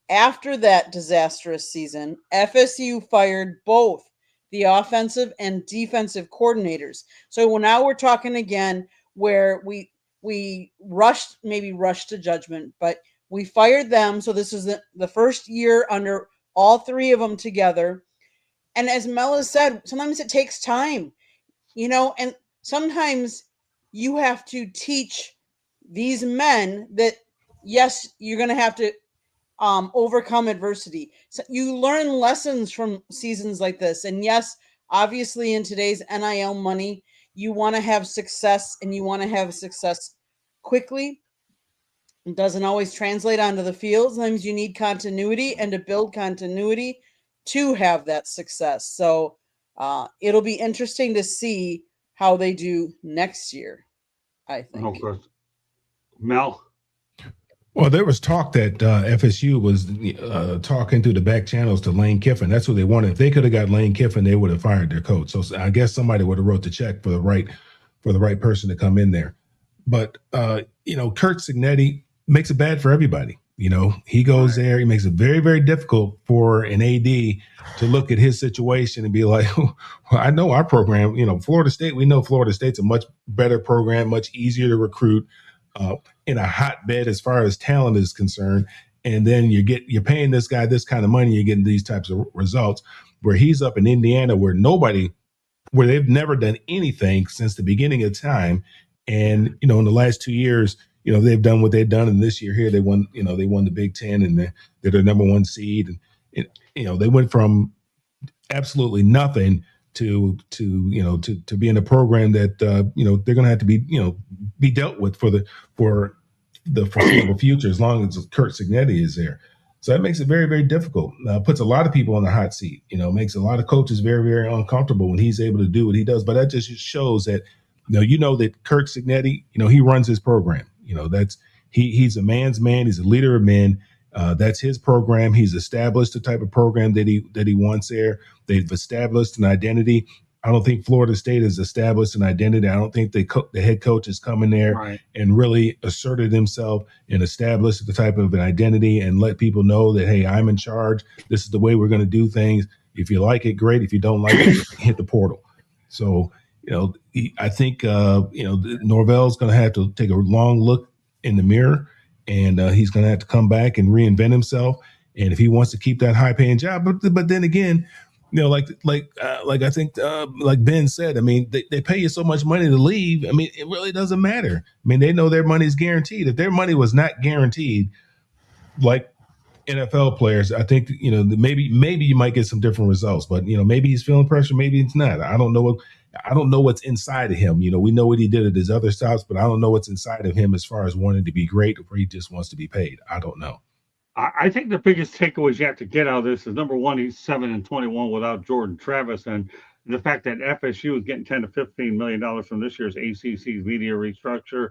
After that disastrous season, FSU fired both the offensive and defensive coordinators. So now we're talking again where we rushed to judgment, but we fired them. So this is the first year under all three of them together. And as Mel has said, sometimes it takes time, and sometimes you have to teach these men that, yes, you're going to have to overcome adversity. So you learn lessons from seasons like this. And yes, obviously in today's NIL money, you want to have success, and you want to have success quickly. It doesn't always translate onto the field. Sometimes you need continuity, and to build continuity to have that success. So it'll be interesting to see how they do next year, I think. Of course. Mel? Well, there was talk that FSU was talking through the back channels to Lane Kiffin. That's what they wanted. If they could have got Lane Kiffin, they would have fired their coach. So I guess somebody would have wrote the check for the right person to come in there. But Kurt Signetti makes it bad for everybody. He goes there. He makes it very, very difficult for an AD to look at his situation and be like, well, I know our program, Florida State, we know Florida State's a much better program, much easier to recruit, in a hotbed as far as talent is concerned. And then you're paying this guy this kind of money, you're getting these types of results, where he's up in Indiana where they've never done anything since the beginning of time. And, in the last 2 years, they've done what they've done. And this year here, they won the Big Ten, and they're the number one seed. And they went from absolutely nothing to be in a program that, they're going to have to be dealt with for the foreseeable future, as long as Kurt Signetti is there. So that makes it very, very difficult. Puts a lot of people on the hot seat, makes a lot of coaches very, very uncomfortable when he's able to do what he does. But that just shows that, that Kurt Signetti, he runs his program. He's a man's man. He's a leader of men. That's his program. He's established the type of program that he wants there. They've established an identity. I don't think Florida State has established an identity. I don't think the head coach has come in there and really asserted himself and established the type of an identity and let people know that, hey, I'm in charge. This is the way we're going to do things. If you like it, great. If you don't like it, hit the portal. So, I think, Norvell's going to have to take a long look in the mirror, and he's going to have to come back and reinvent himself. And if he wants to keep that high paying job, but then again, like I think, like Ben said, I mean, they pay you so much money to leave. I mean, it really doesn't matter. I mean, they know their money's guaranteed. If their money was not guaranteed, like NFL players, I think, maybe you might get some different results, but maybe he's feeling pressure. Maybe it's not. I don't know what's inside of him. We know what he did at his other stops, but I don't know what's inside of him as far as wanting to be great, or he just wants to be paid. I don't know. I think the biggest takeaways you have to get out of this is, number one, he's 7-21 without Jordan Travis, and the fact that FSU is getting $10 to $15 million from this year's ACC's media restructure,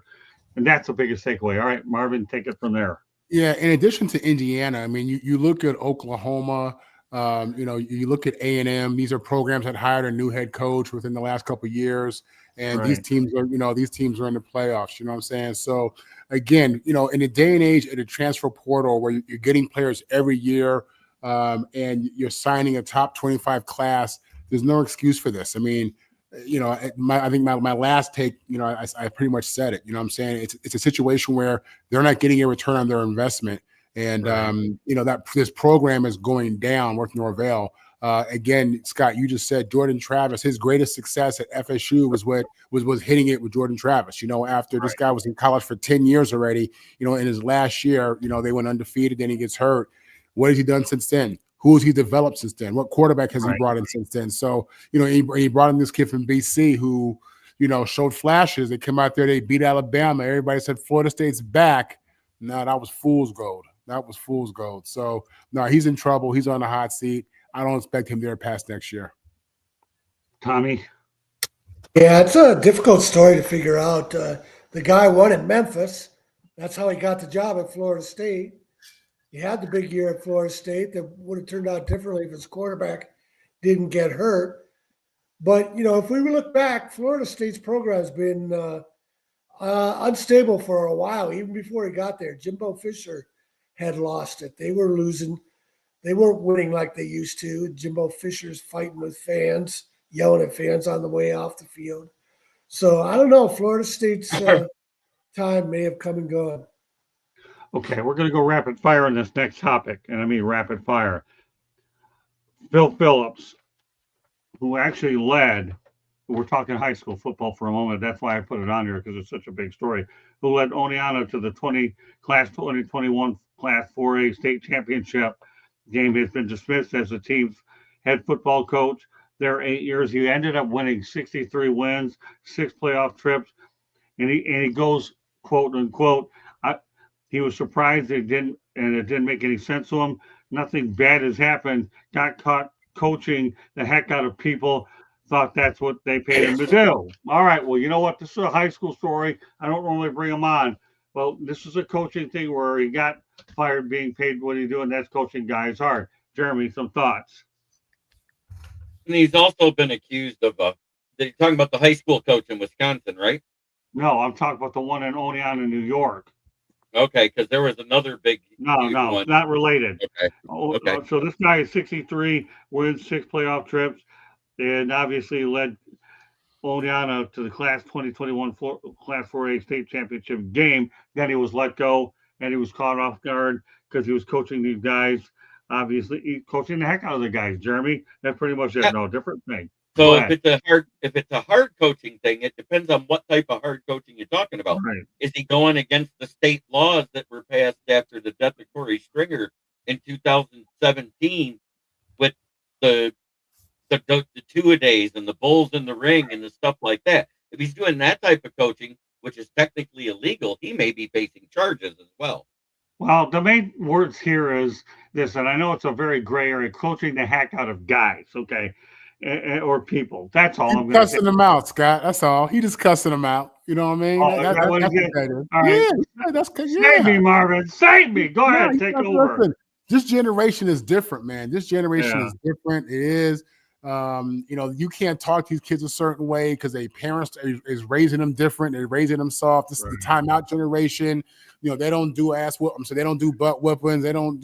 and that's the biggest takeaway. All right, Marvin, take it from there. Yeah, in addition to Indiana, I mean, you look at Oklahoma, you look at A&M. These are programs that hired a new head coach within the last couple of years, and these teams are in the playoffs. You know what I'm saying? So again, in a day and age of the transfer portal where you're getting players every year, and you're signing a top 25 class, there's no excuse for this. I mean, I think my last take, I pretty much said it. You know what I'm saying? It's a situation where they're not getting a return on their investment. And, that this program is going down with Norvell. Again, Scott, you just said Jordan Travis, his greatest success at FSU was hitting it with Jordan Travis. After this guy was in college for 10 years already, in his last year, they went undefeated, then he gets hurt. What has he done since then? Who has he developed since then? What quarterback has he brought in since then? So, he brought in this kid from BC who, showed flashes. They came out there, they beat Alabama. Everybody said Florida State's back. No, that was fool's gold. So, no, he's in trouble. He's on the hot seat. I don't expect him there past next year. Tommy? Yeah, it's a difficult story to figure out. The guy won at Memphis. That's how he got the job at Florida State. He had the big year at Florida State that would have turned out differently if his quarterback didn't get hurt. But, if we look back, Florida State's program has been unstable for a while, even before he got there. Jimbo Fisher had lost it. They were losing. They weren't winning like they used to. Jimbo Fisher's fighting with fans, yelling at fans on the way off the field. So I don't know. Florida State's time may have come and gone. Okay, we're going to go rapid fire on this next topic, and I mean rapid fire. Phil Phillips, who actually led, we're talking high school football for a moment. That's why I put it on here because it's such a big story. Who led Oneonta to the class 2021 Class 4A state championship game, has been dismissed as the team's head football coach. There 8 years, he ended up winning 63 wins, 6 playoff trips, and he goes, quote unquote, he was surprised it didn't make any sense to him. Nothing bad has happened. Got caught coaching the heck out of people. Thought that's what they paid him to do. All right. Well, you know what? This is a high school story. I don't normally bring them on. Well, this is a coaching thing where he got fired being paid what he's doing. That's coaching guys hard. Jeremy, some thoughts? And he's also been accused of you're talking about the high school coach in Wisconsin, right? No, I'm talking about the one in Oneonta, New York. Okay, because there was another big. No, one. Not related. Okay. So this guy is 63, wins 6 playoff trips, and obviously led Oneonta to the Class 2021 Class 4A state championship game. Then he was let go, and he was caught off guard because he was coaching these guys. Obviously, he's coaching the heck out of the guys. Jeremy, that's pretty much it. No, different thing. So if it's a hard coaching thing, it depends on what type of hard coaching you're talking about. Right. Is he going against the state laws that were passed after the death of Corey Stringer in 2017 with the two-a-days and the bulls in the ring and the stuff like that? If he's doing that type of coaching, which is technically illegal, he may be facing charges as well. Well, the main words here is this, and I know it's a very gray area, coaching the heck out of guys, okay? Or people. That's all. I'm cussing them out, Scott. That's all. He just cussing them out. You know what I mean? That's all right. Yeah, Save me, Marvin. Save me. Go ahead. Take over. Listen, this generation is different, man. This generation is different. It is. You can't talk to these kids a certain way because their parents is raising them different. They're raising them soft. This is the timeout generation. They don't do ass whooping, so they don't do butt whoopings. They don't,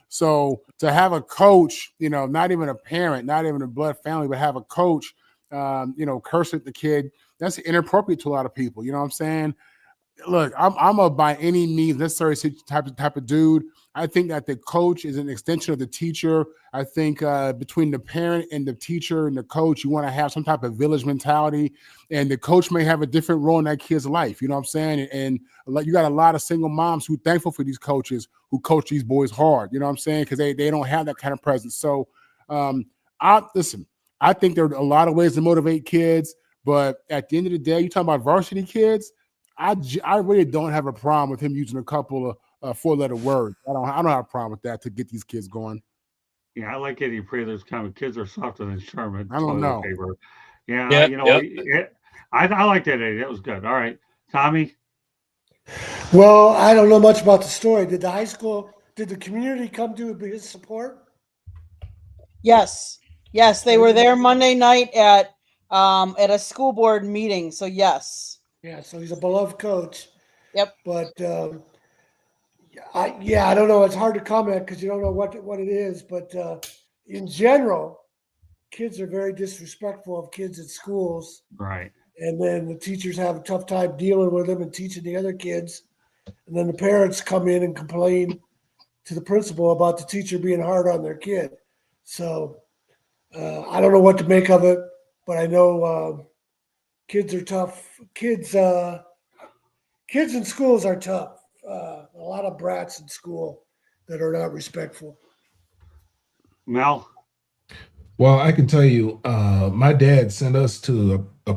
So to have a coach, not even a parent, not even a blood family, but have a coach, curse at the kid, that's inappropriate to a lot of people. You know what I'm saying? Look, I'm a by any means necessary type of dude. I think that the coach is an extension of the teacher. I think between the parent and the teacher and the coach, you want to have some type of village mentality. And the coach may have a different role in that kid's life. You know what I'm saying? And you got a lot of single moms who are thankful for these coaches who coach these boys hard. You know what I'm saying? Because they don't have that kind of presence. So I think there are a lot of ways to motivate kids. But at the end of the day, you talking about varsity kids, I really don't have a problem with him using a couple of 4-letter words. I don't have a problem with that to get these kids going. Yeah, I like Eddie Prather's comment. Kids are softer than Sherman. I don't know. Paper. Yeah, I like that, Eddie. That was good. All right, Tommy. Well, I don't know much about the story. Did the community come to his support? Yes, they were there Monday night at a school board meeting. So yes. Yeah, so he's a beloved coach. Yep. But I don't know. It's hard to comment because you don't know what it is. But in general, kids are very disrespectful of kids at schools. Right. And then the teachers have a tough time dealing with them and teaching the other kids. And then the parents come in and complain to the principal about the teacher being hard on their kid. So I don't know what to make of it, but I know kids are tough. Kids in schools are tough. A lot of brats in school that are not respectful. Mel? Well, I can tell you, my dad sent us to a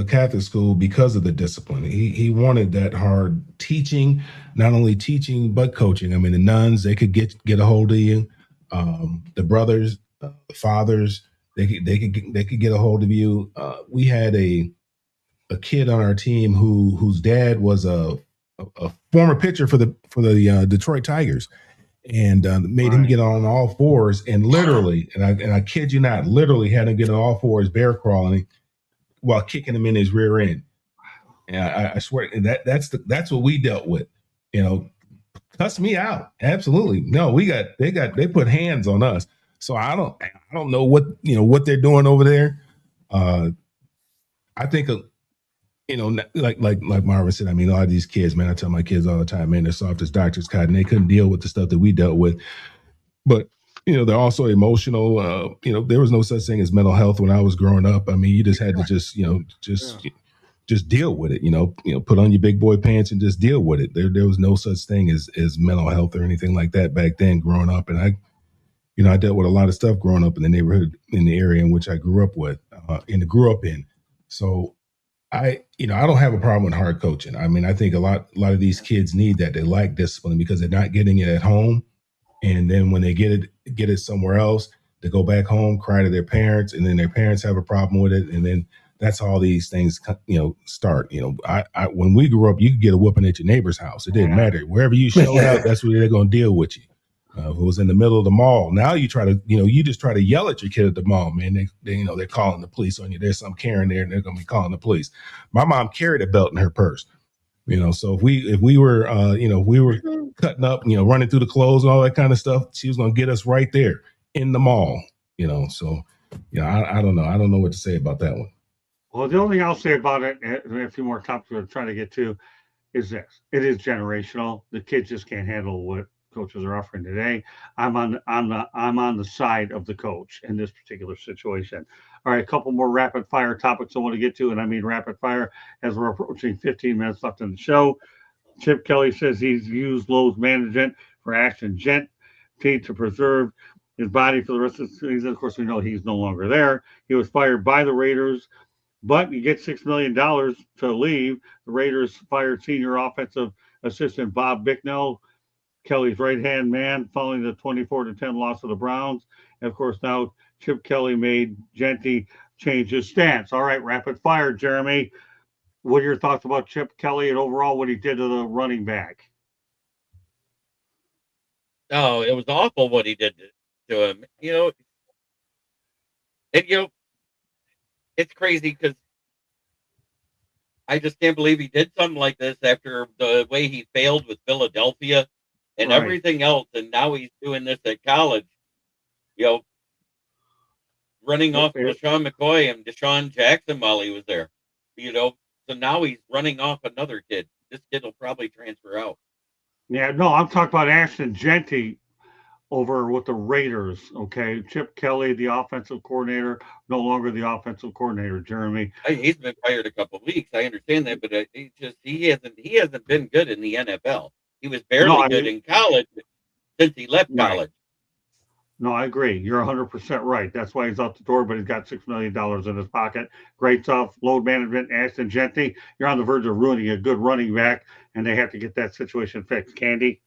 Catholic school because of the discipline. He wanted that hard teaching, not only teaching but coaching. I mean, the nuns, they could get a hold of you. The brothers, the fathers, they could get a hold of you. We had a kid on our team whose dad was a former pitcher for the Detroit Tigers, and made him get on all fours, and literally, and I kid you not, literally had him get on all fours, bear crawling, while kicking him in his rear end. And I swear, and that's what we dealt with. Cuss me out. Absolutely. No, they put hands on us. So I don't know what they're doing over there. I think like Marvin said, I mean, a lot of these kids, man, I tell my kids all the time, man, they're soft as doctor's cotton. They couldn't deal with the stuff that we dealt with. But they're also emotional. There was no such thing as mental health when I was growing up. I mean, you just had to just deal with it. Put on your big boy pants and just deal with it. There was no such thing as mental health or anything like that back then growing up. And I dealt with a lot of stuff growing up in the neighborhood, in the area in which I grew up in. So I don't have a problem with hard coaching. I mean, I think a lot of these kids need that. They like discipline because they're not getting it at home. And then when they get it somewhere else, they go back home, cry to their parents, and then their parents have a problem with it. And then that's how these things, start. I when we grew up, you could get a whooping at your neighbor's house. It didn't matter. Wherever you showed up, that's where they're going to deal with you. If it was in the middle of the mall, now you try to, you just try to yell at your kid at the mall, man. They're calling the police on you. There's some Karen there, and they're going to be calling the police. My mom carried a belt in her purse. So if we were cutting up, running through the clothes and all that kind of stuff, she was going to get us right there in the mall. So I don't know. I don't know what to say about that one. Well, the only thing I'll say about it, and a few more topics we're trying to get to, is this: it is generational. The kids just can't handle what coaches are offering today. I'm on the side of the coach in this particular situation. All right, a couple more rapid fire topics I want to get to, and I mean rapid fire as we're approaching 15 minutes left in the show. Chip Kelly says he's used load management for Ashton Jeanty to preserve his body for the rest of the season. Of course, we know he's no longer there. He was fired by the Raiders, but you get $6 million to leave. The Raiders fired senior offensive assistant Bob Bicknell, Kelly's right-hand man, following the 24-10 loss of the Browns. And of course, now Chip Kelly made Jeanty change his stance. All right, rapid fire, Jeremy. What are your thoughts about Chip Kelly and overall what he did to the running back? Oh, it was awful what he did to him. It's crazy because I just can't believe he did something like this after the way he failed with Philadelphia and everything else, and now he's doing this at college. Running off LaShawn McCoy and Deshaun Jackson while he was there. So now he's running off another kid. This kid will probably transfer out. Yeah, no, I'm talking about Ashton Jeanty over with the Raiders. Okay, Chip Kelly, the offensive coordinator, no longer the offensive coordinator. Jeremy, he's been fired a couple of weeks. I understand that, but he hasn't been good in the NFL. He was barely good in college since he left college. No, I agree. You're 100% right. That's why he's out the door, but he's got $6 million in his pocket. Great stuff. Load management, Ashton Jeanty. You're on the verge of ruining a good running back, and they have to get that situation fixed. Candy?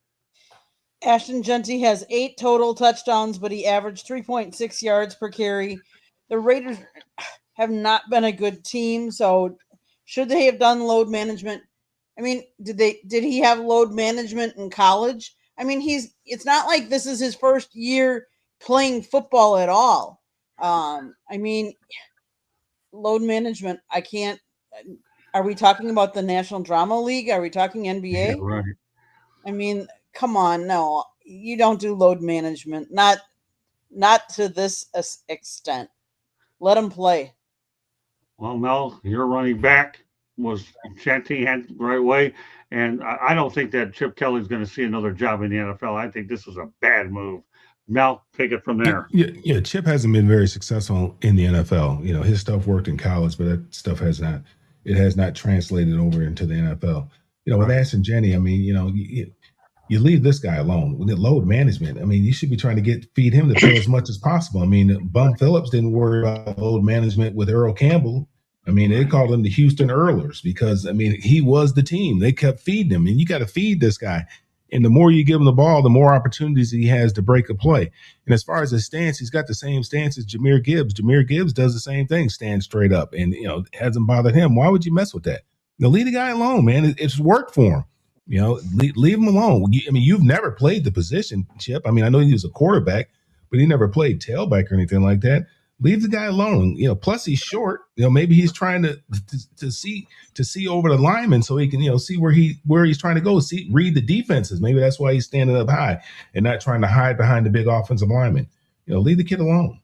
Ashton Jeanty has 8 total touchdowns, but he averaged 3.6 yards per carry. The Raiders have not been a good team, so should they have done load management? I mean, did he have load management in college? I mean, it's not like this is his first year playing football at all. I mean, load management, I can't. Are we talking about the National Drama League? Are we talking NBA? Yeah, right. I mean, come on. No, you don't do load management. Not to this extent. Let him play. Well, Mel, your running back was Jeanty had the right way. And I don't think that Chip Kelly's going to see another job in the NFL. I think this was a bad move. Mel, take it from there. Yeah. Chip hasn't been very successful in the NFL. His stuff worked in college, but that stuff has not translated over into the NFL. With Ashton Jeanty, I mean, you leave this guy alone. With the load management, I mean, you should be trying to feed him the pill as much as possible. I mean, Bum Phillips didn't worry about load management with Earl Campbell. I mean, they called him the Houston Earlers because, I mean, he was the team. They kept feeding him, and you got to feed this guy. And the more you give him the ball, the more opportunities he has to break a play. And as far as his stance, he's got the same stance as Jahmyr Gibbs. Jahmyr Gibbs does the same thing, stands straight up, and, it hasn't bothered him. Why would you mess with that? Leave the guy alone, man. It's worked for him. You know, leave him alone. I mean, you've never played the position, Chip. I mean, I know he was a quarterback, but he never played tailback or anything like that. Leave the guy alone. You know, plus he's short. You know, maybe he's trying to see over the lineman so he can, you know, see where he's trying to go. Read the defenses. Maybe that's why he's standing up high and not trying to hide behind the big offensive lineman. You know, leave the kid alone.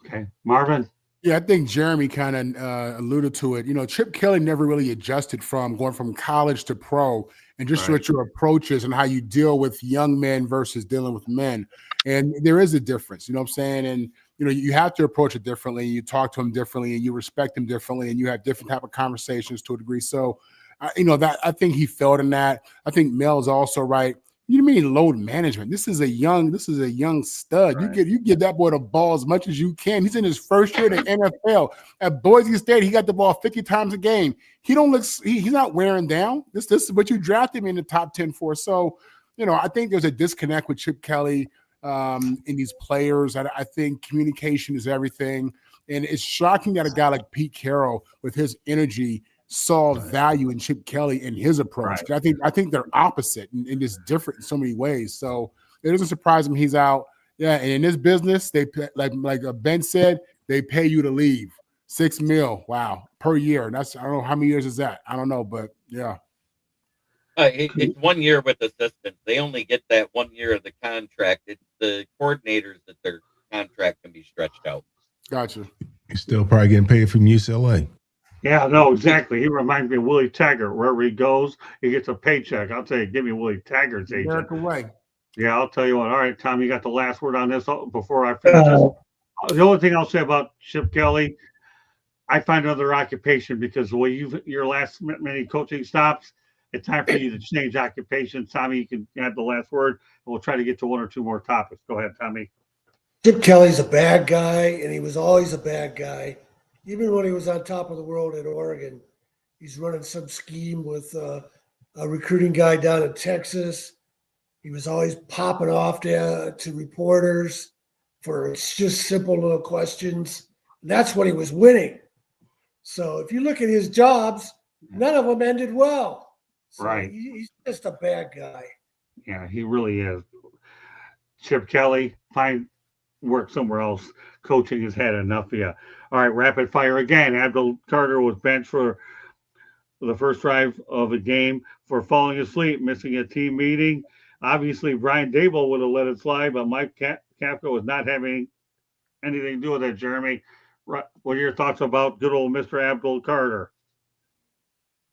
Okay, Marvin. Yeah, I think Jeremy kind of alluded to it. You know, Chip Kelly never really adjusted from going from college to pro, and just what your approach is and how you deal with young men versus dealing with men. And there is a difference, you know what I'm saying? And, you know, you have to approach it differently. You talk to him differently and you respect him differently and you have different type of conversations to a degree. So, you know, that I think he failed in that. I think Mel's also right. You mean load management? This is a young stud. Right. You give that boy the ball as much as you can. He's in his first year in the NFL. At Boise State, he got the ball 50 times a game. He don't look. He's not wearing down. This is what you drafted him in the top 10 for. So, you know, I think there's a disconnect with Chip Kelly in these players. I think communication is everything, and it's shocking that a guy like Pete Carroll, with his energy, saw value in Chip Kelly and his approach. Right. I think they're opposite and just different in so many ways. So it doesn't surprise him he's out. Yeah, and in this business, they like Ben said, they pay you to leave. $6 million, wow, per year. And that's, I don't know how many years is that. I don't know, but yeah. It's 1 year with assistants. They only get that 1 year of the contract. It's the coordinators that their contract can be stretched out. Gotcha. You're still probably getting paid from UCLA. Yeah, no, exactly. He reminds me of Willie Taggart. Wherever he goes, he gets a paycheck. I'll tell you, give me Willie Taggart's agent. American way. Yeah, I'll tell you what. All right, Tom, you got the last word on this before I finish this. The only thing I'll say about Chip Kelly, I find another occupation because the way your last many coaching stops, it's time for you to change occupation. Tommy, you can have the last word, and we'll try to get to one or two more topics. Go ahead, Tommy. Chip Kelly's a bad guy, and he was always a bad guy. Even when he was on top of the world in Oregon, he's running some scheme with a recruiting guy down in Texas. He was always popping off to reporters for just simple little questions. And that's when he was winning. So if you look at his jobs, none of them ended well. So right. He's just a bad guy. Yeah, he really is. Chip Kelly, find work somewhere else. Coaching has had enough of you. All right, rapid fire again. Abdul Carter was benched for the first drive of the game for falling asleep, missing a team meeting. Obviously, Brian Dable would have let it slide, but Mike Kafka was not having anything to do with it, Jeremy. What are your thoughts about good old Mr. Abdul Carter?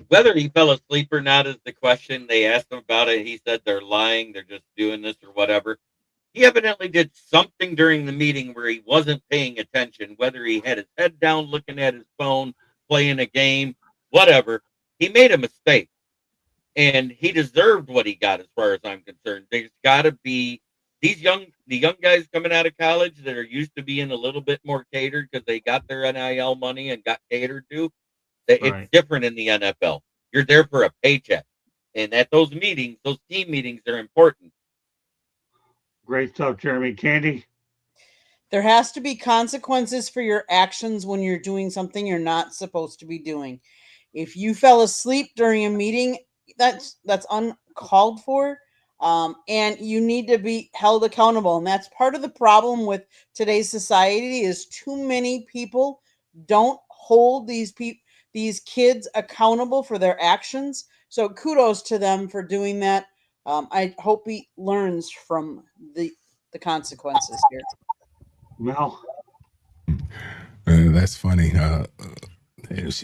Whether he fell asleep or not is the question. They asked him about it. He said they're lying. They're just doing this or whatever. He evidently did something during the meeting where he wasn't paying attention, whether he had his head down looking at his phone, playing a game, whatever. He made a mistake, and he deserved what he got as far as I'm concerned. There's got to be the young guys coming out of college that are used to being a little bit more catered because they got their NIL money and got catered to. It's different in the NFL. You're there for a paycheck, and at those meetings, those team meetings are important. Great stuff, Jeremy. Candy? There has to be consequences for your actions when you're doing something you're not supposed to be doing. If you fell asleep during a meeting, that's uncalled for, and you need to be held accountable. And that's part of the problem with today's society is too many people don't hold these kids accountable for their actions. So kudos to them for doing that. I hope he learns from the consequences here. Well, that's funny.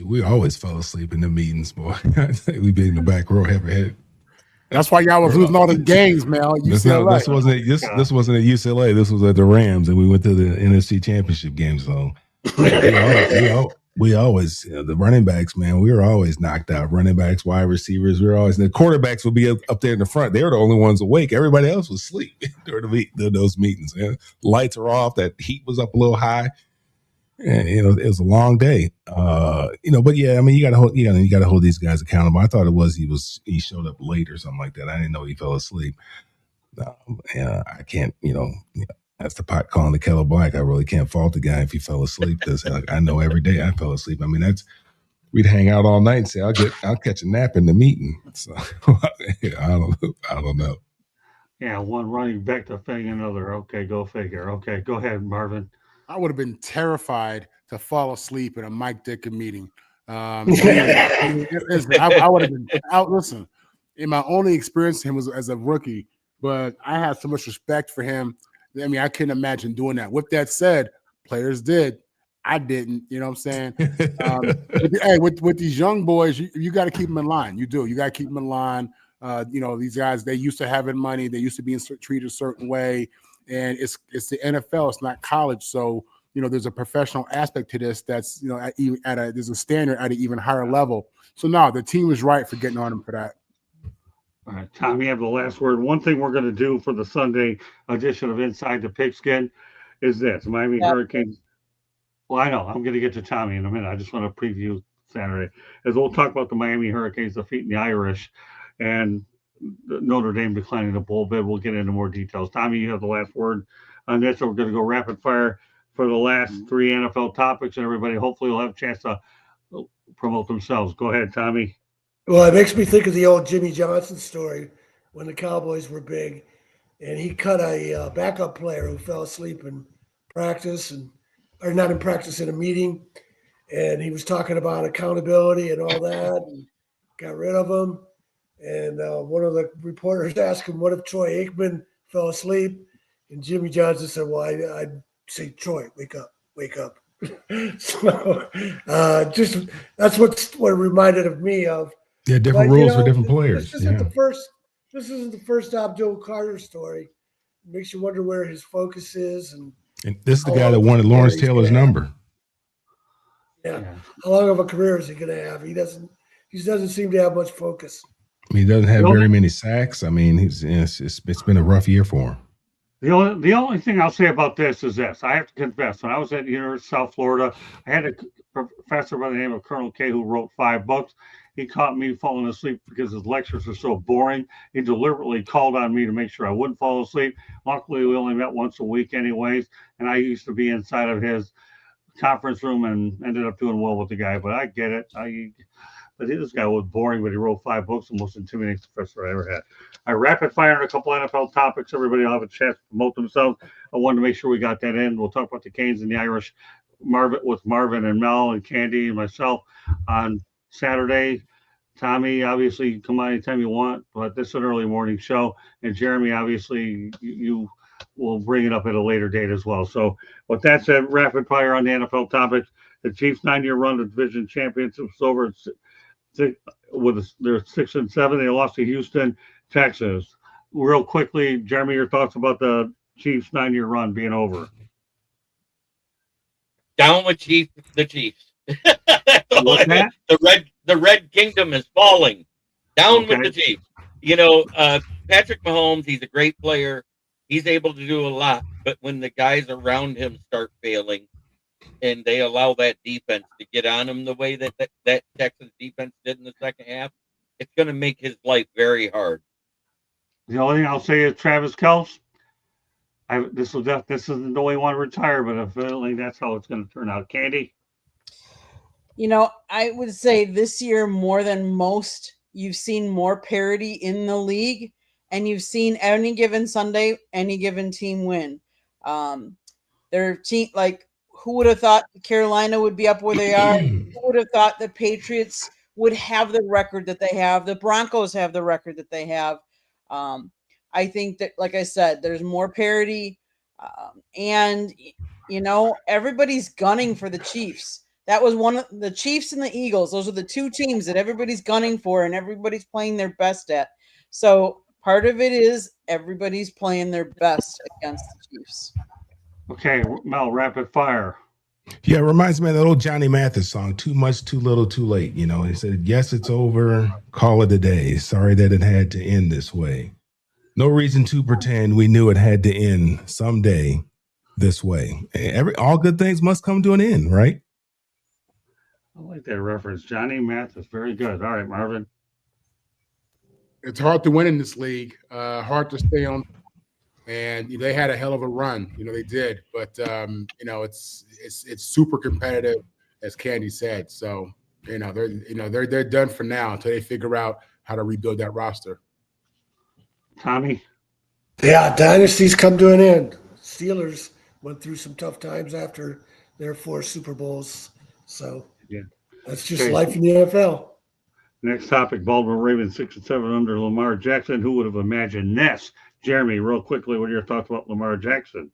We always fell asleep in the meetings, boy. We'd be in the back row, head. That's why y'all was losing all the games, man. This wasn't at UCLA. This was at the Rams, and we went to the NFC Championship game. So we always, the running backs, man, we were always knocked out. Running backs, wide receivers, we were always, the quarterbacks would be up there in the front. They were the only ones awake. Everybody else was asleep during those meetings. Man. Lights are off. That heat was up a little high. And, it was a long day. But yeah, I mean, you gotta hold these guys accountable. I thought it was he showed up late or something like that. I didn't know he fell asleep. I can't, that's the pot calling the kettle black. I really can't fault the guy if he fell asleep. I know every day I fell asleep. I mean, we'd hang out all night and say, I'll catch a nap in the meeting. So I don't know. Yeah, one running back defending another. Okay, go figure. Okay, go ahead, Marvin. I would have been terrified to fall asleep in a Mike Dicker meeting. I would have been out. Listen, in my only experience with him was as a rookie, but I had so much respect for him. I mean, I couldn't imagine doing that. With that said, players did. I didn't. You know what I'm saying? With these young boys, you got to keep them in line. You do. You got to keep them in line. These guys, they used to having money. They used to being treated a certain way. And it's the NFL. It's not college. So, there's a professional aspect to this that's, there's a standard at an even higher level. So, no, the team was right for getting on him for that. All right, Tom, you have the last word. One thing we're going to do for the Sunday edition of Inside the Pigskin is this. Miami Hurricanes. Well, I know. I'm going to get to Tommy in a minute. I just want to preview Saturday. As we'll talk about the Miami Hurricanes defeating the Irish and Notre Dame declining the bowl bid. We'll get into more details. Tommy, you have the last word on this. So we're going to go rapid fire for the last three NFL topics, and everybody hopefully will have a chance to promote themselves. Go ahead, Tommy. Well, it makes me think of the old Jimmy Johnson story when the Cowboys were big, and he cut a backup player who fell asleep in practice, or not in practice, in a meeting, and he was talking about accountability and all that, and got rid of him. And one of the reporters asked him, what if Troy Aikman fell asleep? And Jimmy Johnson said, well, I'd say, Troy, wake up. So just that's what it reminded of me of. Yeah, different rules for different players. This isn't the first Abdul Carter story. It makes you wonder where his focus is. And this is the guy that wanted Lawrence Taylor's number. Yeah. How long of a career is he going to have? He doesn't seem to have much focus. He doesn't have very many sacks. I mean, it's been a rough year for him. The only thing I'll say about this is this. I have to confess, when I was at the University of South Florida, I had a professor by the name of Colonel K who wrote 5 books. He caught me falling asleep because his lectures were so boring. He deliberately called on me to make sure I wouldn't fall asleep. Luckily, we only met once a week anyways, and I used to be inside of his conference room and ended up doing well with the guy. But I get it. But this guy was boring, but he wrote 5 books, the most intimidating professor I ever had. I rapid fire on a couple NFL topics. Everybody will have a chance to promote themselves. I wanted to make sure we got that in. We'll talk about the Canes and the Irish, Marvin and Mel and Candy and myself on Saturday. Tommy, obviously, you can come on anytime you want, but this is an early morning show. And Jeremy, obviously, you will bring it up at a later date as well. So with that said, rapid fire on the NFL topics. The Chiefs' 9-year run to division championship was over with their 6-7. They lost to Houston, Texas. Real quickly, Jeremy, your thoughts about the Chiefs' 9-year run being over? Down with the Chiefs. The Red Kingdom is falling. Down with the Chiefs. Patrick Mahomes, he's a great player. He's able to do a lot, but when the guys around him start failing, and they allow that defense to get on him the way that Texas defense did in the second half, it's going to make his life very hard. The only thing I'll say is Travis Kelce. This isn't the way you want to retire, but evidently that's how it's going to turn out. Candy? I would say this year more than most, you've seen more parity in the league, and you've seen any given Sunday, any given team win. Their team, who would have thought Carolina would be up where they are? Who would have thought the Patriots would have the record that they have? The Broncos have the record that they have. I think that, like I said, there's more parity. And, everybody's gunning for the Chiefs. That was one of the Chiefs and the Eagles. Those are the 2 teams that everybody's gunning for and everybody's playing their best at. So part of it is everybody's playing their best against the Chiefs. Okay, Mel, rapid fire. Yeah, it reminds me of that old Johnny Mathis song, Too Much, Too Little, Too Late. He said, yes, it's over. Call it a day. Sorry that it had to end this way. No reason to pretend we knew it had to end someday this way. All good things must come to an end, right? I like that reference. Johnny Mathis, very good. All right, Marvin. It's hard to win in this league. Hard to stay on. And they had a hell of a run. They did. But, it's super competitive, as Candy said. So They're done for now until they figure out how to rebuild that roster. Tommy? Yeah, dynasties come to an end. Steelers went through some tough times after their 4 Super Bowls. So that's just life in the NFL. Next topic, Baltimore Ravens 6-7 under Lamar Jackson. Who would have imagined this? Jeremy, real quickly, what are your thoughts about Lamar Jackson?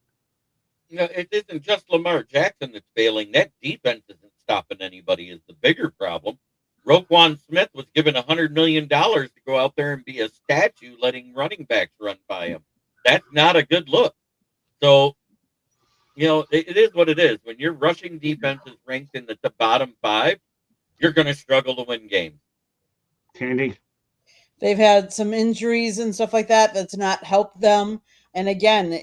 It isn't just Lamar Jackson that's failing. That defense isn't stopping anybody is the bigger problem. Roquan Smith was given $100 million to go out there and be a statue letting running backs run by him. That's not a good look. So, it is what it is. When your rushing defense is ranked in the bottom 5, you're going to struggle to win games. Candy? They've had some injuries and stuff like that that's not helped them. And again,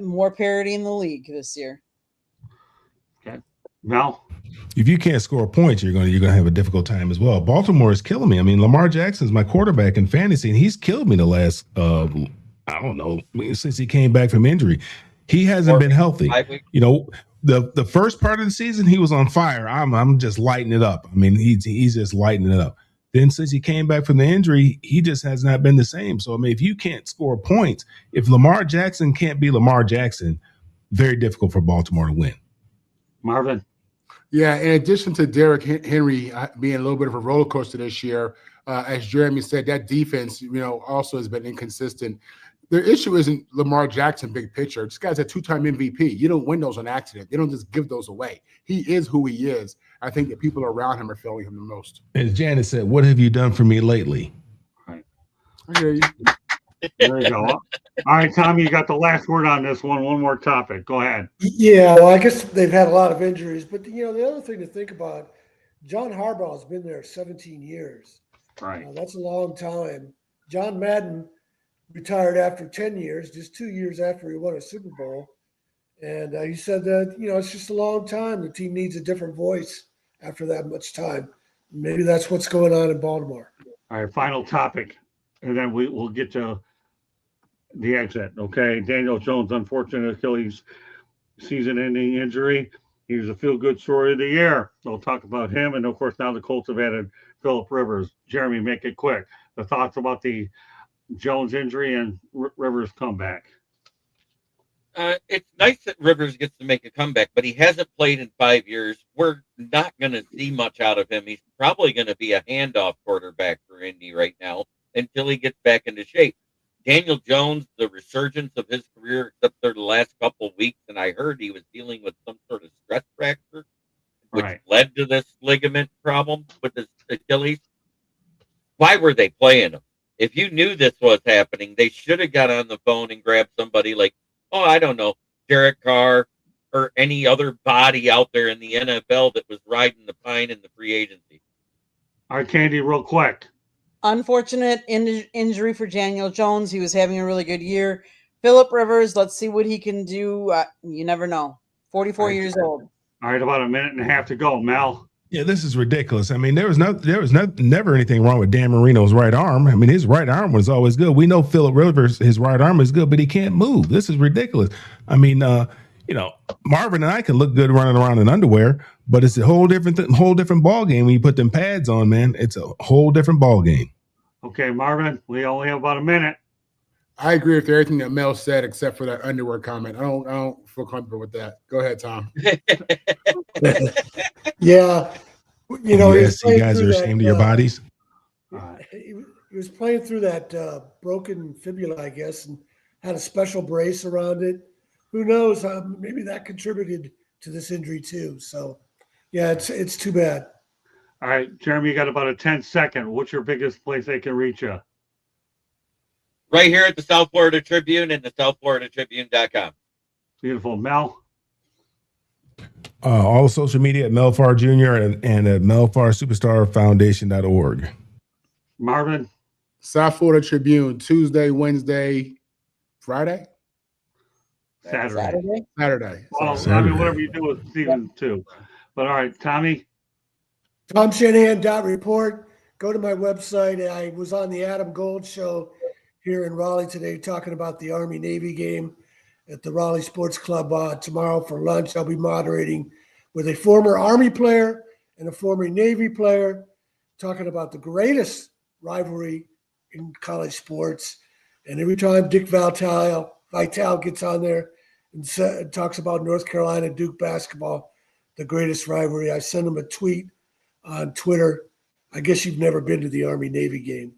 more parity in the league this year. Okay. Mel? If you can't score points, you're gonna have a difficult time as well. Baltimore is killing me. I mean, Lamar Jackson's my quarterback in fantasy, and he's killed me the last since he came back from injury. He hasn't been healthy. The first part of the season he was on fire. I'm just lighting it up. I mean, he's just lighting it up. Then since he came back from the injury, he just has not been the same. So I mean, if you can't score points, if Lamar Jackson can't be Lamar Jackson, very difficult for Baltimore to win. Marvin? Yeah, in addition to Derrick Henry being a little bit of a roller coaster this year, as Jeremy said, that defense, also has been inconsistent. Their issue isn't Lamar Jackson big picture. This guy's a 2-time MVP. You don't win those on accident. They don't just give those away. He is who he is. I think the people around him are failing him the most. As Janet said, what have you done for me lately? Right. I hear you. There you go. All right, Tommy, you got the last word on this one. One more topic. Go ahead. Yeah, well, I guess they've had a lot of injuries. But, the other thing to think about, John Harbaugh has been there 17 years. Right. That's a long time. John Madden retired after 10 years, just 2 years after he won a Super Bowl. And he said that, it's just a long time. The team needs a different voice after that much time. Maybe that's what's going on in Baltimore. All right, final topic. And then we'll get to the exit. Okay. Daniel Jones, unfortunate Achilles season-ending injury. He was a feel-good story of the year. We'll talk about him. And, of course, now the Colts have added Phillip Rivers. Jeremy, make it quick. The thoughts about the Jones injury and Rivers comeback. It's nice that Rivers gets to make a comeback, but he hasn't played in 5 years. We're not going to see much out of him. He's probably going to be a handoff quarterback for Indy right now until he gets back into shape. Daniel Jones, the resurgence of his career, except for the last couple of weeks, and I heard he was dealing with some sort of stress fracture, which led to this ligament problem with his Achilles. Why were they playing him? If you knew this was happening, they should have got on the phone and grabbed somebody like, I don't know, Derek Carr or any other body out there in the NFL that was riding the pine in the free agency. All right, Candy, real quick. Unfortunate injury for Daniel Jones. He was having a really good year. Phillip Rivers, let's see what he can do. You never know. 44 years old. All right, about a minute and a half to go. Mel? Yeah, this is ridiculous. I mean, there was never anything wrong with Dan Marino's right arm. I mean, his right arm was always good. We know Phillip Rivers, his right arm is good, but he can't move. This is ridiculous. I mean, Marvin and I can look good running around in underwear, but it's a whole different ball game when you put them pads on, man. It's a whole different ball game. Okay, Marvin, we only have about a minute. I agree with everything that Mel said, except for that underwear comment. I don't feel comfortable with that. Go ahead, Tom. Yeah, you guys are ashamed of your bodies. He was playing through that broken fibula, I guess, and had a special brace around it. Who knows? Maybe that contributed to this injury too. So, yeah, it's too bad. All right, Jeremy, you got about a 10-second. What's your biggest place they can reach you? Right here at the South Florida Tribune and the SouthFloridaTribune.com. Beautiful. Mel? All social media at Melfar Jr. and at MelfarSuperstarFoundation.org. Marvin? South Florida Tribune, Tuesday, Wednesday, Friday? Saturday. Well, Saturday. I mean, whatever you do with season 2. But all right, Tommy? TomShanahan.report. Go to my website. I was on the Adam Gold show here in Raleigh today talking about the Army-Navy game at the Raleigh Sports Club tomorrow for lunch. I'll be moderating with a former Army player and a former Navy player, talking about the greatest rivalry in college sports. And every time Dick Vitale gets on there and talks about North Carolina Duke basketball, the greatest rivalry, I send him a tweet on Twitter. I guess you've never been to the Army-Navy game.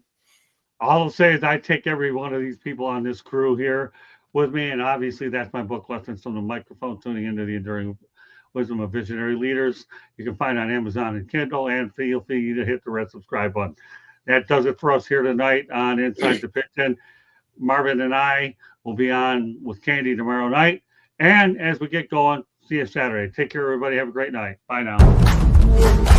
All I'll say is I take every one of these people on this crew here with me, and obviously that's my book, Lessons from the Microphone, Tuning into the Enduring Wisdom of Visionary Leaders. You can find it on Amazon and Kindle, and feel free to hit the red subscribe button. That does it for us here tonight on Inside the Pigskin. Marvin and I will be on with Candy tomorrow night. And as we get going, see you Saturday. Take care, everybody. Have a great night. Bye now.